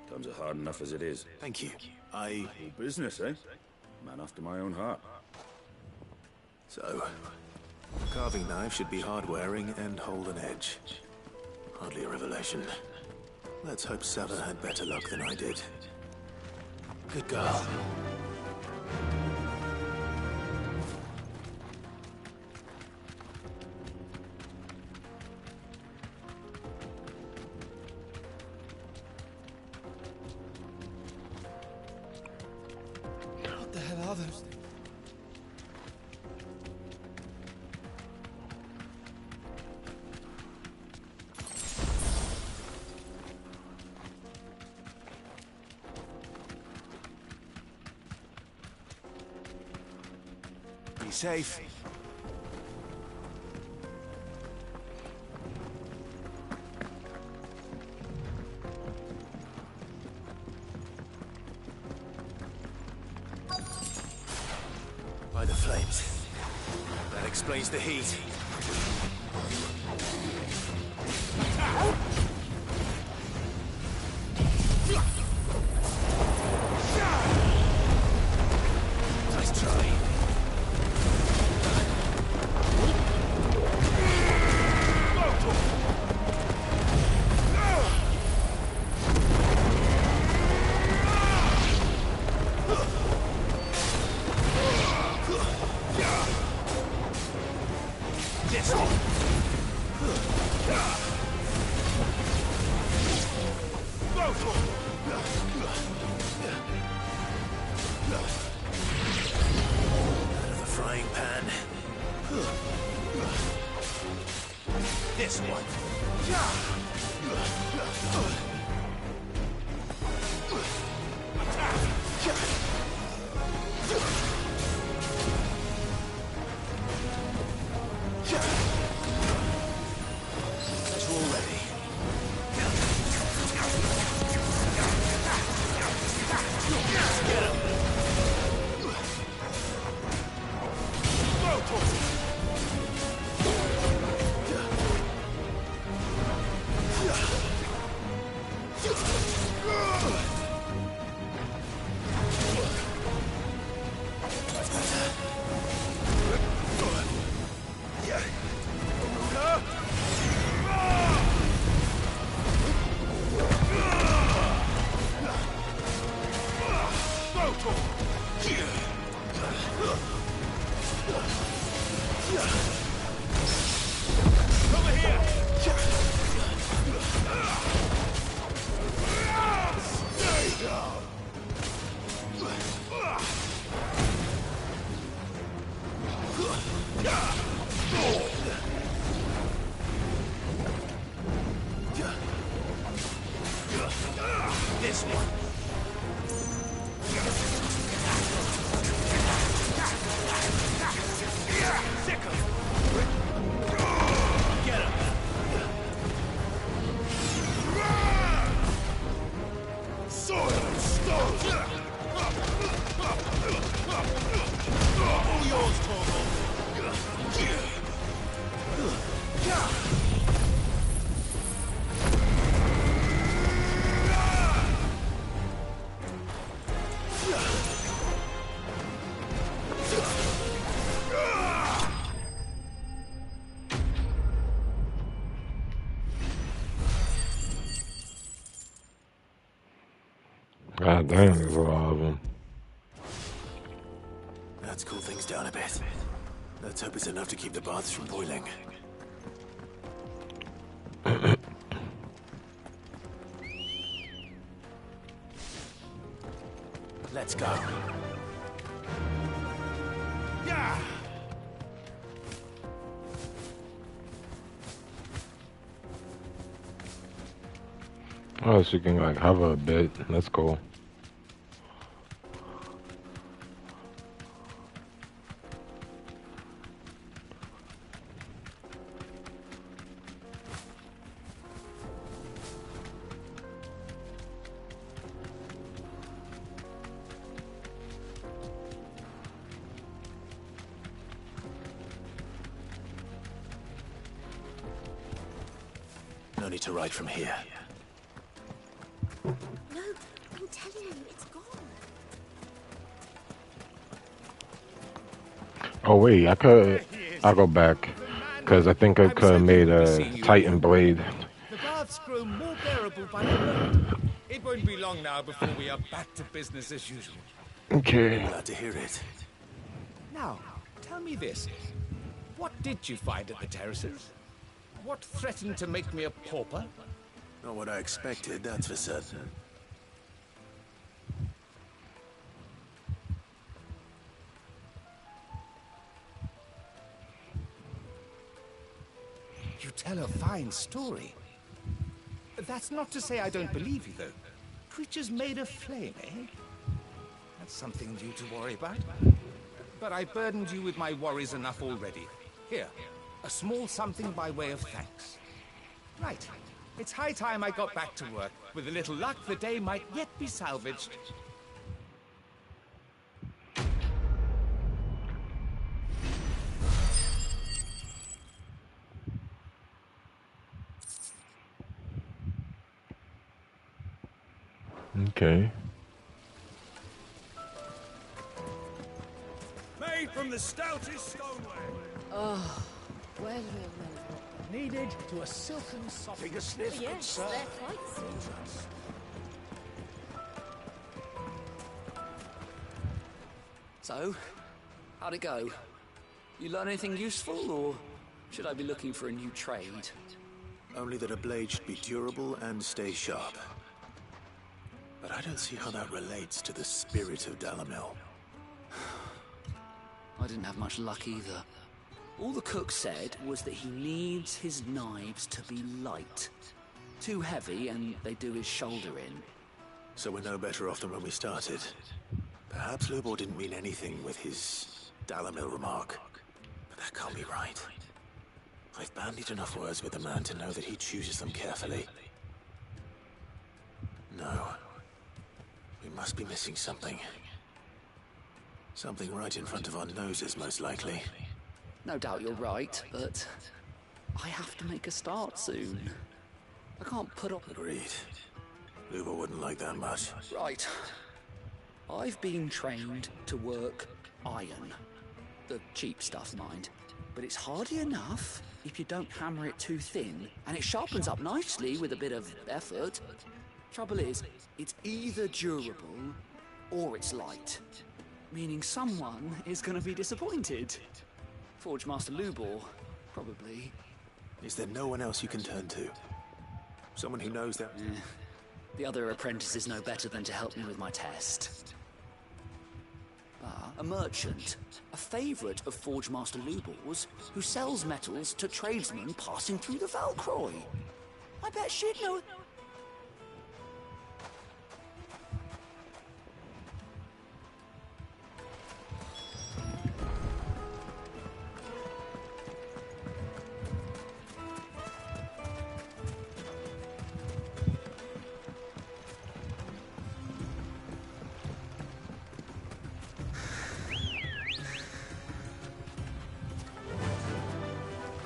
Times are hard enough as it is. Thank you. All business, eh? Man after my own heart. So, a carving knife should be hard-wearing and hold an edge. Hardly a revelation. Let's hope Sava had better luck than I did. Good girl. What the hell are those things? Be safe. By the flames. That explains the heat. Nice try. This one. Out of the frying pan. This one. This one. Get him. Soil and stone. All yours, Torgal. God damn, there's a lot of them. Let's cool things down a bit. Let's hope it's enough to keep the baths from boiling. Let's go. Yeah. Oh, so you can like hover a bit. That's cool. No need to ride from here. No, I'm telling you, it's gone. Oh wait, I'll go back. Cause I think I could have made a Titan blade. The baths grow more bearable by the moment. It won't be long now before we are back to business as usual. Okay. Glad to hear it. Now, tell me this. What did you find at the terraces? What threatened to make me a pauper? Not what I expected, that's for certain. You tell a fine story. That's not to say I don't believe you, though. Creatures made of flame, eh? That's something new to worry about. But I burdened you with my worries enough already. Here, a small something by way of thanks. Right. It's high time I got back to work. With a little luck, the day might yet be salvaged. Okay. Made from the stoutest stoneware. Oh, well. Needed to a silken soft. Take a sniff, good Yes, sir. they're quite sweet. So, how'd it go? You learn anything useful, or should I be looking for a new trade? Only that a blade should be durable and stay sharp. But I don't see how that relates to the spirit of Dalamil. I didn't have much luck either. All the cook said was that he needs his knives to be light. Too heavy and they do his shoulder in. So we're no better off than when we started. Perhaps Lubor didn't mean anything with his Dalamil remark. But that can't be right. I've bandied enough words with the man to know that he chooses them carefully. No. We must be missing something. Something right in front of our noses, most likely. No doubt you're right, but I have to make a start soon. I can't put up... Agreed. Luba wouldn't like that much. Right. I've been trained to work iron. The cheap stuff, mind. But it's hardy enough if you don't hammer it too thin, and it sharpens up nicely with a bit of effort. Trouble is, it's either durable or it's light. Meaning someone is going to be disappointed. Forge Master Lubor, probably. Is there no one else you can turn to? Someone who knows that... The other apprentices know better than to help me with my test. A merchant, a favourite of Forge Master Lubor's, who sells metals to tradesmen passing through the Valcroy. I bet she'd know...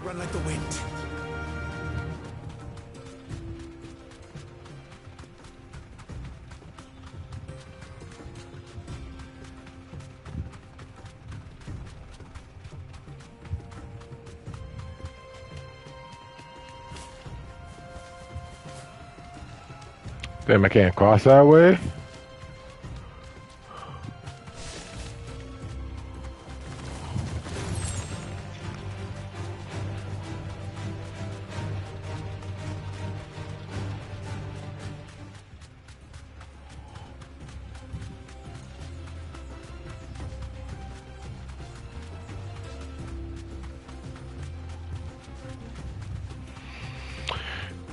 Run like the wind. Damn, I can't cross that way?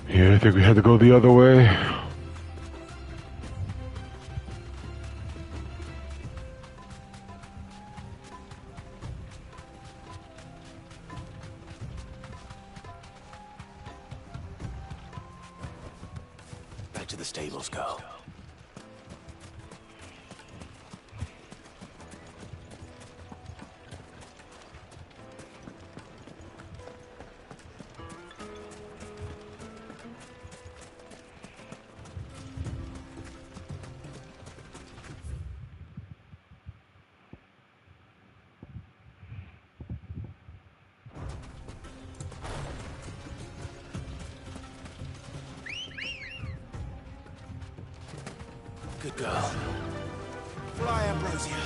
Yeah, I think we had to go the other way. Back to the stables, girl. Good girl. Fly, Ambrosia.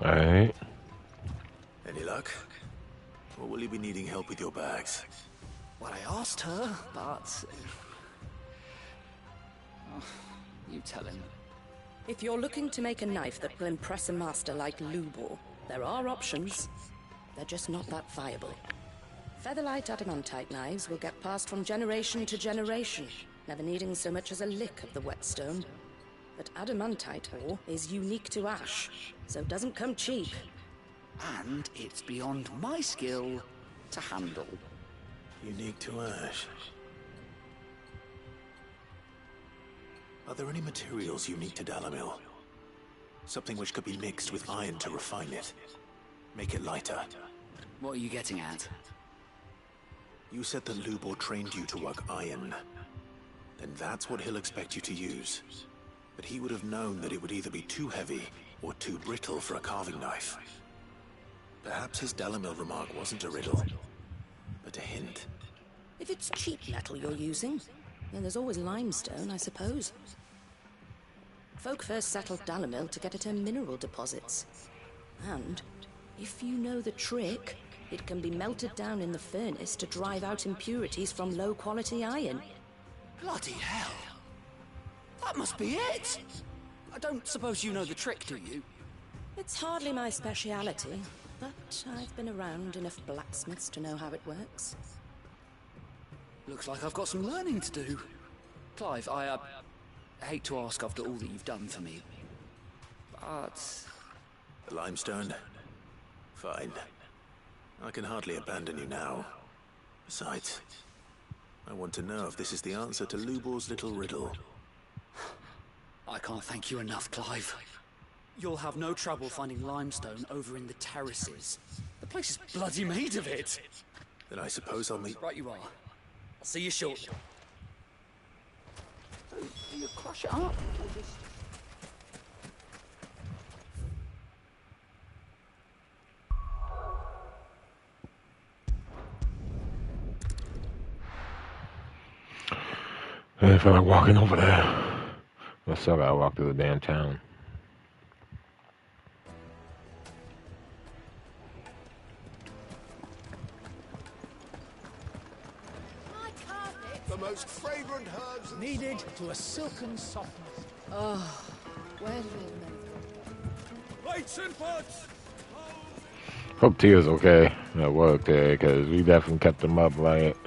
Alright. Any luck? Or will you be needing help with your bags? Well, I asked her, but... Oh, you tell him. If you're looking to make a knife that will impress a master like Lubor, there are options. They're just not that viable. Featherlight adamantite knives will get passed from generation to generation, never needing so much as a lick of the whetstone. But adamantite ore is unique to ash, so it doesn't come cheap. And it's beyond my skill to handle. Unique to ash. Are there any materials unique to Dalimil? Something which could be mixed with iron to refine it. Make it lighter. What are you getting at? You said that Lubor trained you to work iron. Then that's what he'll expect you to use. But he would have known that it would either be too heavy or too brittle for a carving knife. Perhaps his Dalimil remark wasn't a riddle, but a hint. If it's cheap metal you're using, then there's always limestone, I suppose. Folk first settled Dalimil to get at her mineral deposits. And, if you know the trick, it can be melted down in the furnace to drive out impurities from low-quality iron. Bloody hell! That must be it! I don't suppose you know the trick, do you? It's hardly my speciality, but I've been around enough blacksmiths to know how it works. Looks like I've got some learning to do. Clive, I hate to ask after all that you've done for me, but... The limestone? Fine. I can hardly abandon you now. Besides, I want to know if this is the answer to Lubor's little riddle. I can't thank you enough, Clive. You'll have no trouble finding limestone over in the terraces. The place is bloody made of it. Then I suppose I'll meet... Right you are. I'll see you shortly. Do you crush it up? I feel like walking over there. I still gotta walk through the damn town. The most fragrant herbs needed to a silken softness. Oh, where did it come? Lights and pots! Hope Tia's okay at work there, because we definitely kept him up, right?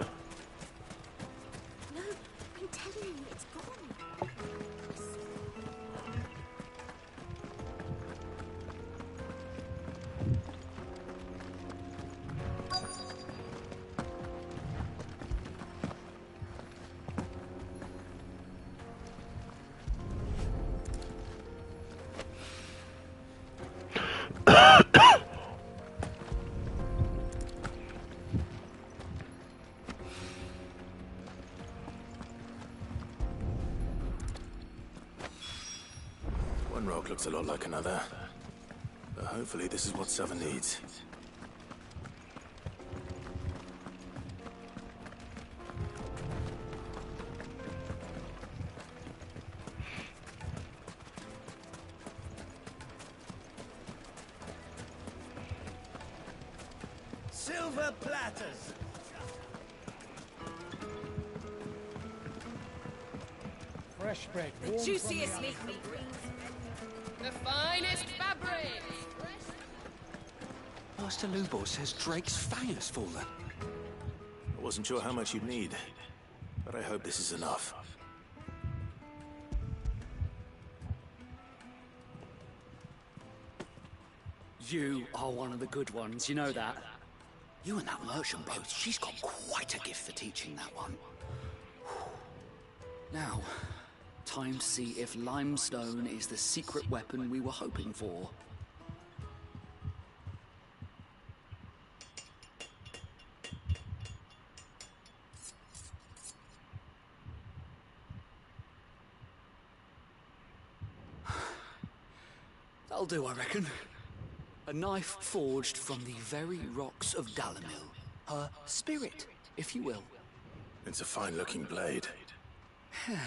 One rock looks a lot like another. But hopefully this is what Sava needs. Silver platters. Fresh bread. The warm juiciest from the meat oven. from Greens. The finest fabric! Master Lubor says Drake's fang has fallen. I wasn't sure how much you'd need, but I hope this is enough. You are one of the good ones, you know that? You and that merchant boat, she's got quite a gift for teaching that one. Now, time to see if limestone is the secret weapon we were hoping for. That'll do, I reckon. A knife forged from the very rocks of Dalimil. Her spirit, if you will. It's a fine-looking blade. I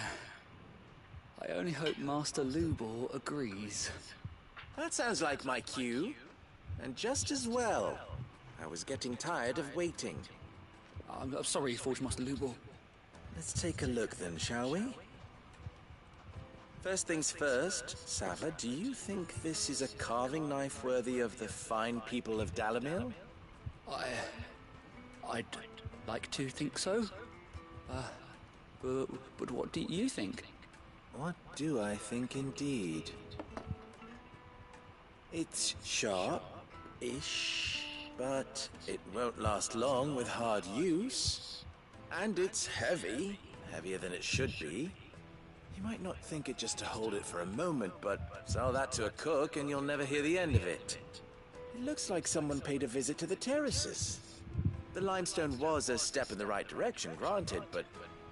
only hope Master Lubor agrees. That sounds like my cue. And just as well. I was getting tired of waiting. I'm sorry, Forge Master Lubor. Let's take a look then, shall we? First things first, Sava, do you think this is a carving knife worthy of the fine people of Dalimil? I'd like to think so. But what do you think? What do I think indeed? It's sharp-ish, but it won't last long with hard use. And it's heavy, heavier than it should be. You might not think it just to hold it for a moment, but sell that to a cook and you'll never hear the end of it. It looks like someone paid a visit to the terraces. The limestone was a step in the right direction, granted, but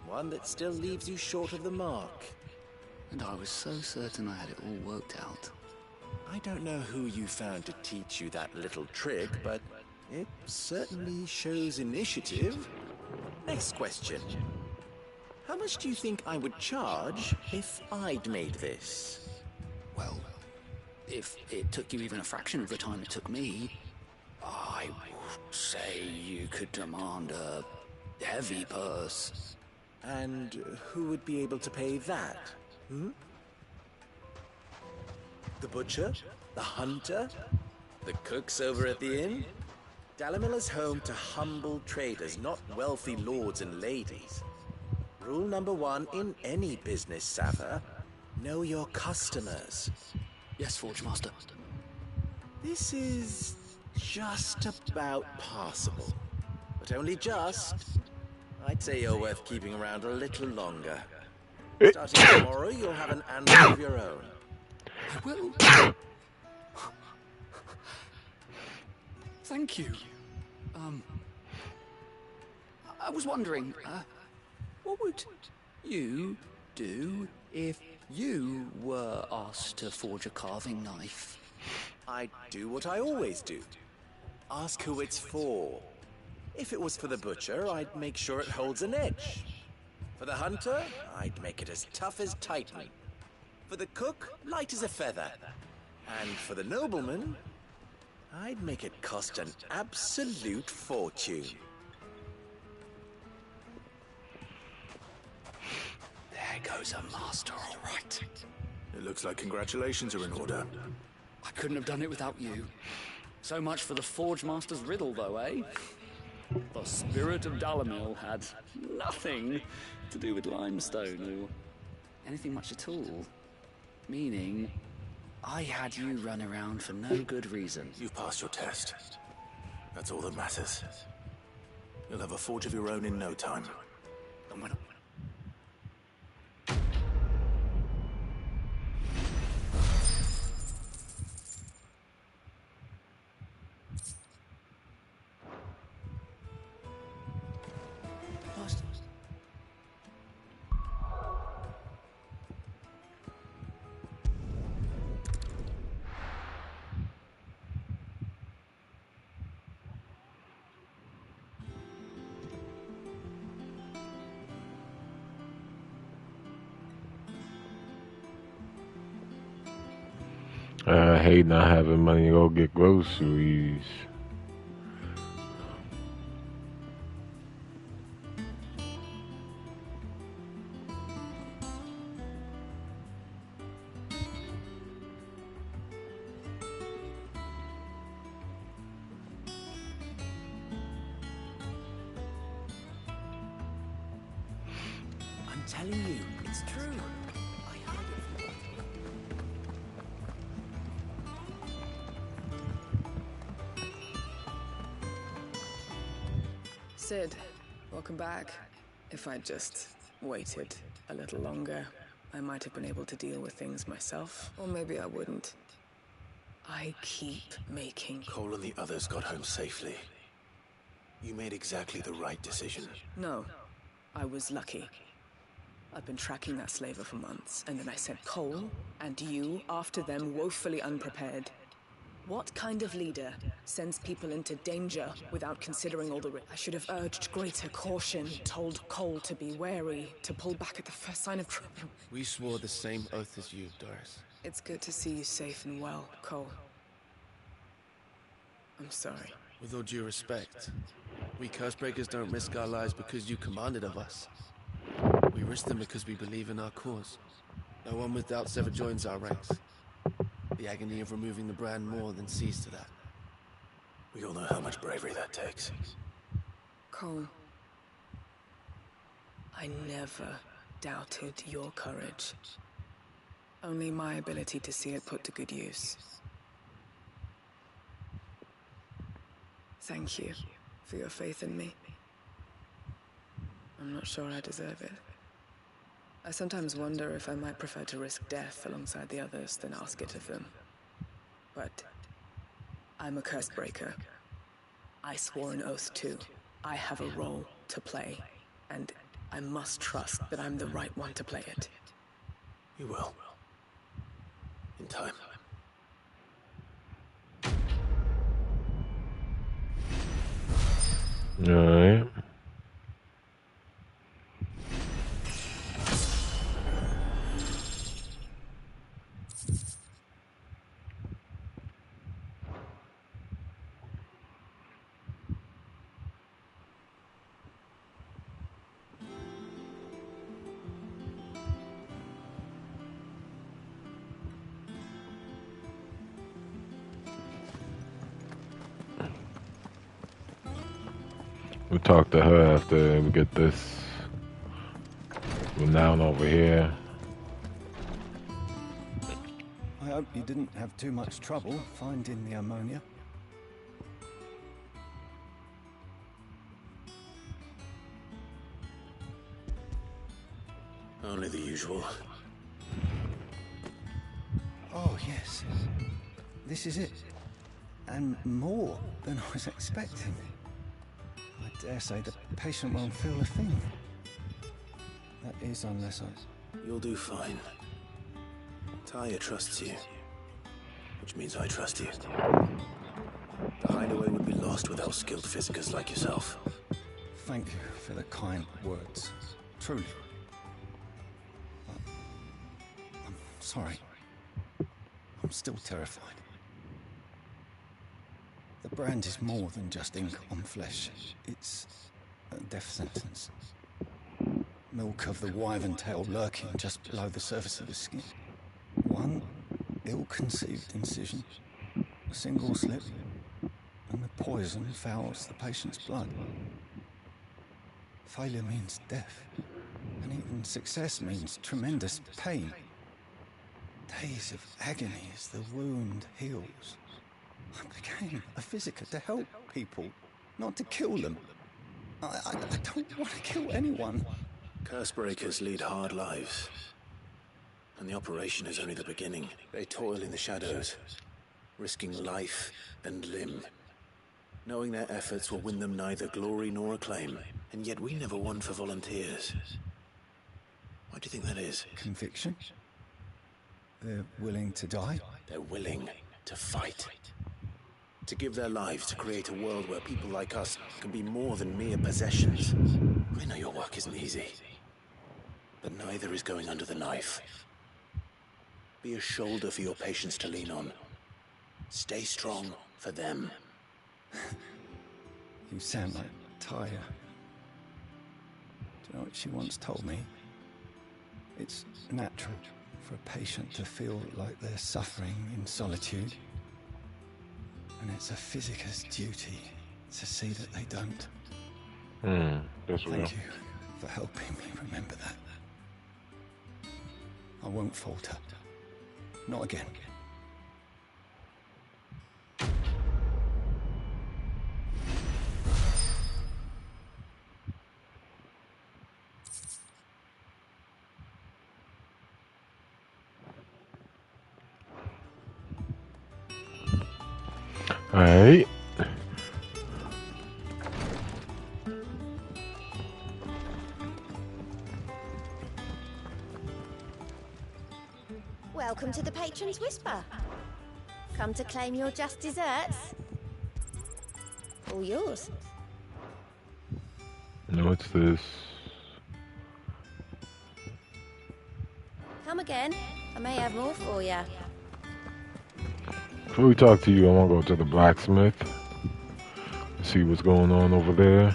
one that still leaves you short of the mark. And I was so certain I had it all worked out. I don't know who you found to teach you that little trick, but it certainly shows initiative. Next question. How much do you think I would charge if I'd made this? if it took you even a fraction of the time it took me, I would say you could demand a heavy purse. And who would be able to pay that? Hmm? The butcher? The hunter? The cooks over at the inn? Dalimil is home to humble traders, not wealthy lords and ladies. Rule number 1 in any business, Sava: know your customers. Yes, Forge Master. This is just about passable. But only just. I'd say you're worth keeping around a little longer. Starting tomorrow, you'll have an animal of your own. I will. Thank you. I was wondering, what would you do if you were asked to forge a carving knife? I'd do what I always do. Ask who it's for. If it was for the butcher, I'd make sure it holds an edge. For the hunter, I'd make it as tough as Titan. For the cook, light as a feather. And for the nobleman, I'd make it cost an absolute fortune. There goes a master, all right. It looks like congratulations are in order. I couldn't have done it without you. So much for the Forge Master's riddle, though, eh? The spirit of Dalimil had nothing to do with limestone or anything much at all. Meaning, I had you run around for no good reason. You've passed your test. That's all that matters. You'll have a forge of your own in no time. I hate not having money to go get groceries. I'm telling you, it's true. Sid, welcome back. If I'd just waited a little longer, I might have been able to deal with things myself. Or maybe I wouldn't. I keep making... Cole and the others got home safely. You made exactly the right decision. No, I was lucky. I've been tracking that slaver for months, and then I sent Cole and you after them woefully unprepared. What kind of leader sends people into danger without considering all the risks? I should have urged greater caution, told Cole to be wary, to pull back at the first sign of trouble. We swore the same oath as you, Doris. It's good to see you safe and well, Cole. I'm sorry. With all due respect, we Cursebreakers don't risk our lives because you commanded of us. We risk them because we believe in our cause. No one with doubts ever joins our ranks. The agony of removing the brand more than sees to that. We all know how much bravery that takes. Cole, I never doubted your courage. Only my ability to see it put to good use. Thank you for your faith in me. I'm not sure I deserve it. I sometimes wonder if I might prefer to risk death alongside the others than ask it of them. But I'm a Cursebreaker. I swore an oath too. I have a role to play, and I must trust that I'm the right one to play it. You will. In time. Alright. We'll talk to her after we get this renown over here. I hope you didn't have too much trouble finding the ammonia. Only the usual. Oh, yes. This is it. And more than I was expecting. I dare say the patient won't feel a thing. That is, unless I... You'll do fine. Tyre trusts you. Which means I trust you. The hideaway would be lost without skilled physicists like yourself. Thank you for the kind words. Truly. I'm sorry. I'm still terrified. The brand is more than just ink on flesh. It's a death sentence. Milk of the wyvern tail lurking just below the surface of the skin. One ill-conceived incision, a single slip, and the poison fouls the patient's blood. Failure means death, and even success means tremendous pain. Days of agony as the wound heals. I became a physician to help people, not to kill them. I don't want to kill anyone. Cursebreakers lead hard lives. And the operation is only the beginning. They toil in the shadows, risking life and limb, knowing their efforts will win them neither glory nor acclaim. And yet we never won for volunteers. Why do you think that is? Conviction? They're willing to die? They're willing to fight. To give their lives to create a world where people like us can be more than mere possessions. I know your work isn't easy, but neither is going under the knife. Be a shoulder for your patients to lean on. Stay strong for them. You sound like Tyre. Do you know what she once told me? It's natural for a patient to feel like they're suffering in solitude. And it's a physicist's duty to see that they don't. That's real. Thank you for helping me remember that. I won't falter. Not again. All right. Welcome to the Patron's Whisper. Come to claim your just desserts? All yours. What's this? Come again. I may have more for you. Before we talk to you, I want to go to the blacksmith. See what's going on over there.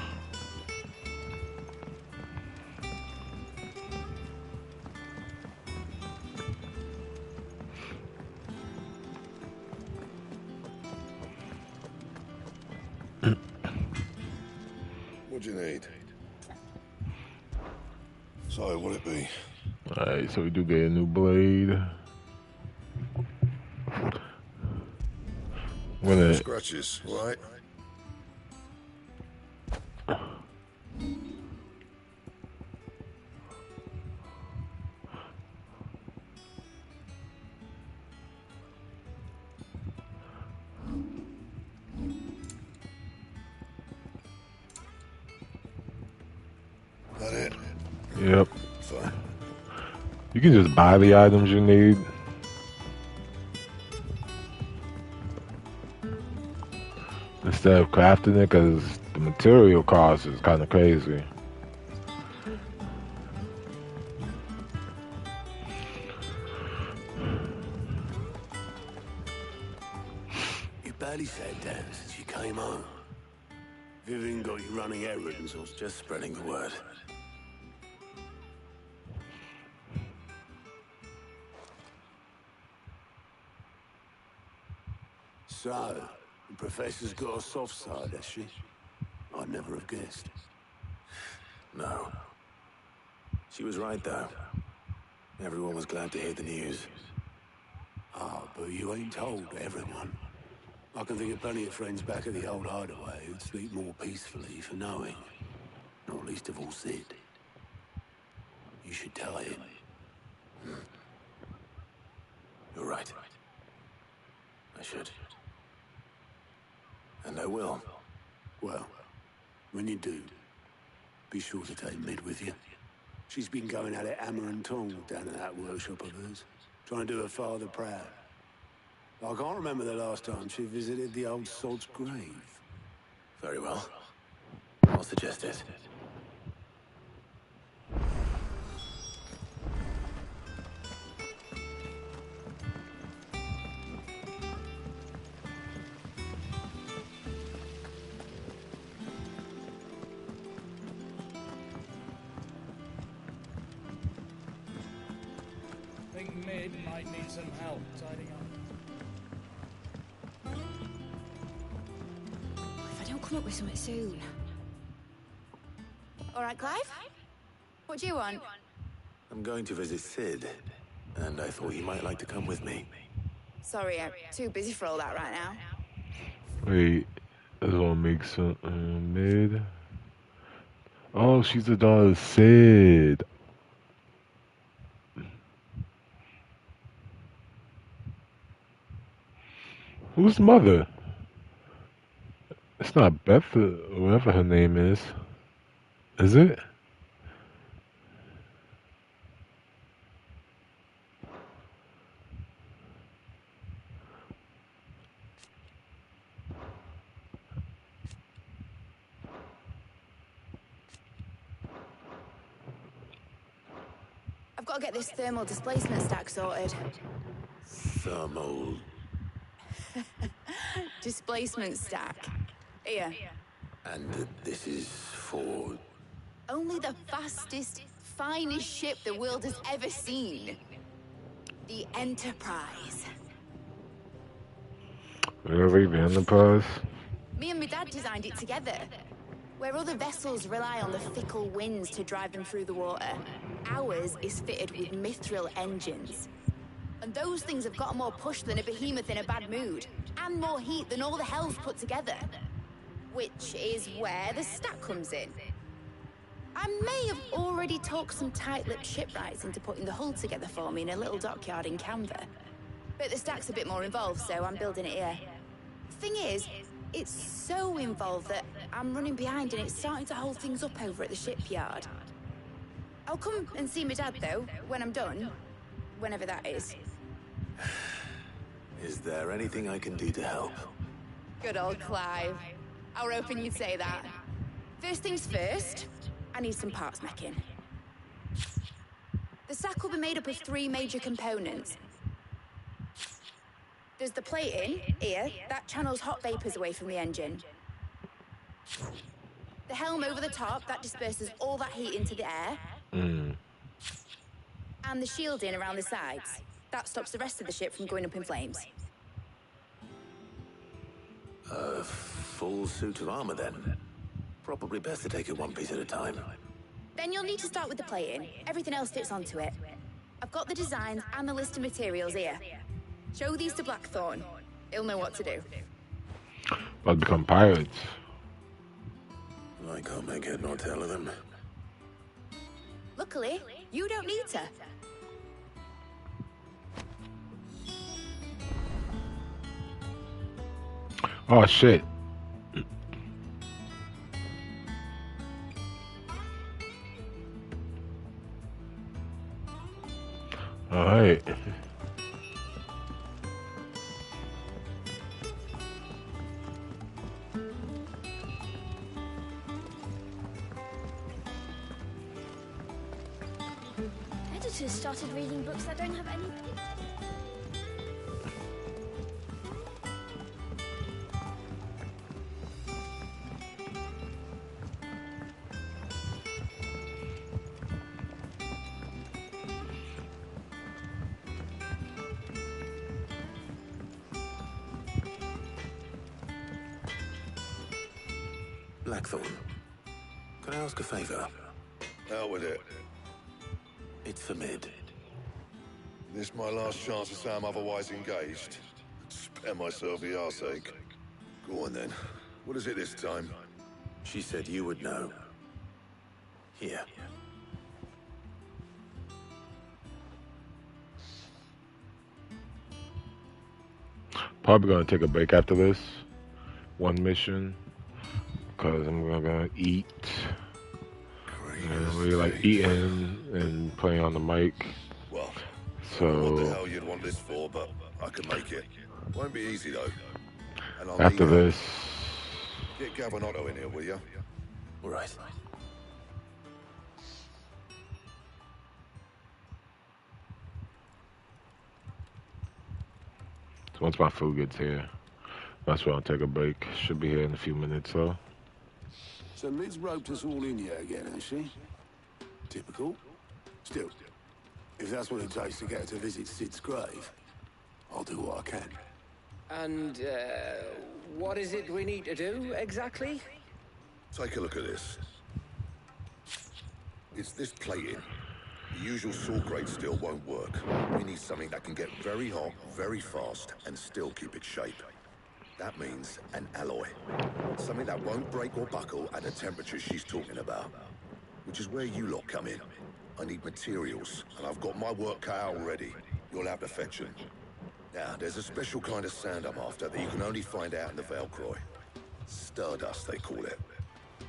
What do you need? So, what'd it be? Alright, so we do get a new blade. Scratches, right? That it? Yep. Fine. You can just buy the items you need. Instead of crafting it, because the material cost is kind of crazy. You barely sat down since you came home. Vivian got you running errands or Just spreading the word. so? The Professor's got a soft side, has she? I'd never have guessed. No. She was right, though. Everyone was glad to hear the news. Ah, but you ain't told everyone. I can think of plenty of friends back at the old hideaway who'd sleep more peacefully for knowing. Not least of all Sid. You should tell him. You're right. I should. And I will. Well, when you do, be sure to take Mid with you. She's been going at it hammer and tong down at that workshop of hers, trying to do her father proud. I can't remember the last time she visited the old sod's grave. Very well. I'll suggest it. Think Mid might need some help tidying up. If I don't come up with something soon. All right, Clive? What do you want? I'm going to visit Sid, and I thought you might like to come with me. Sorry, I'm too busy for all that right now. Wait, this one makes sense. Mid. Oh, she's the daughter of Sid. Who's the mother? It's not Beth, whatever her name is. Is it? I've got to get this thermal displacement stack sorted. Thermal... Displacement stack. Here. And this is for... Only the fastest, finest ship the world has ever seen. The Enterprise. Really, the Enterprise? Me and my dad designed it together. Where other vessels rely on the fickle winds to drive them through the water, ours is fitted with mithril engines. And those things have got more push than a behemoth in a bad mood, and more heat than all the hells put together. Which is where the stack comes in. I may have already talked some tight-lipped shipwrights into putting the hull together for me in a little dockyard in Canva. But the stack's a bit more involved, so I'm building it here. Thing is, it's so involved that I'm running behind and it's starting to hold things up over at the shipyard. I'll come and see my dad, though, when I'm done. Whenever that is. Is there anything I can do to help? Good old Clive. I were hoping you'd say that. First things first, I need some parts making. The stack will be made up of 3 major components. There's the plating, here, that channels hot vapors away from the engine. The helm over the top, that disperses all that heat into the air. And the shielding around the sides. That stops the rest of the ship from going up in flames. A full suit of armor, then. Probably best to take it one piece at a time. Then you'll need to start with the plating. Everything else fits onto it. I've got the designs and the list of materials here. Show these to Blackthorn. He'll know what to do. About to become pirates. I can't make head nor tail of them. Luckily, you don't need to. Oh shit. Alright. Editors started reading books that don't have any pictures. Blackthorn, can I ask a favor? Out with it. It's for Mid. This my last chance to say I'm otherwise engaged. Spare myself the arseache. Go on then. What is it this time? She said you would know. Here. Probably gonna take a break after this. One mission. Because I'm gonna eat. And I really like eating and playing on the mic. Well, so I don't know what the hell you'd want this for, but I can make it. Won't be easy though. And I'll after need this, get Gavin in here, will you? All right. so once my food gets here, that's where I'll take a break. Should be here in a few minutes, so. So Mid's roped us all in here again, hasn't she? Typical. Still, if that's what it takes to get her to visit Sid's grave, I'll do what I can. And, what is it we need to do, exactly? Take a look at this. It's this plating. The usual saw grade steel won't work. We need something that can get very hot, very fast, and still keep its shape. That means an alloy. Something that won't break or buckle at the temperature she's talking about. Which is where you lot come in. I need materials, and I've got my work cut out already. You'll have to fetch them. Now, there's a special kind of sand I'm after that you can only find out in the Velcroy. Stardust, they call it.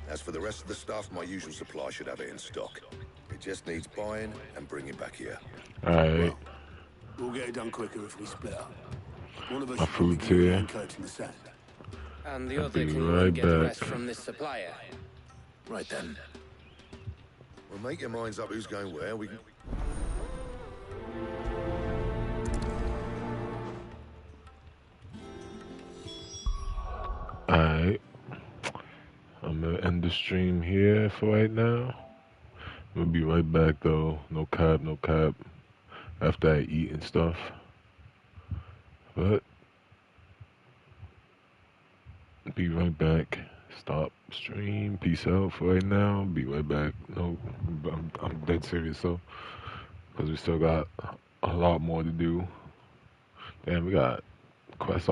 As for the rest of the stuff, my usual supply should have it in stock. It just needs buying and bringing back here. Alright. We'll get it done quicker if we split up. One of us My food's here. collecting the sand. And the I'll other be can right get the back. rest from this supplier. Right then. Well, make your minds up who's going where. We can... Alright. I'm gonna end the stream here for right now. I'm gonna be right back though. No cap, no cap. After I eat and stuff. But be right back. Stop stream. Peace out for right now. Be right back. No, I'm dead serious though. Because we still got a lot more to do. Damn, we got quests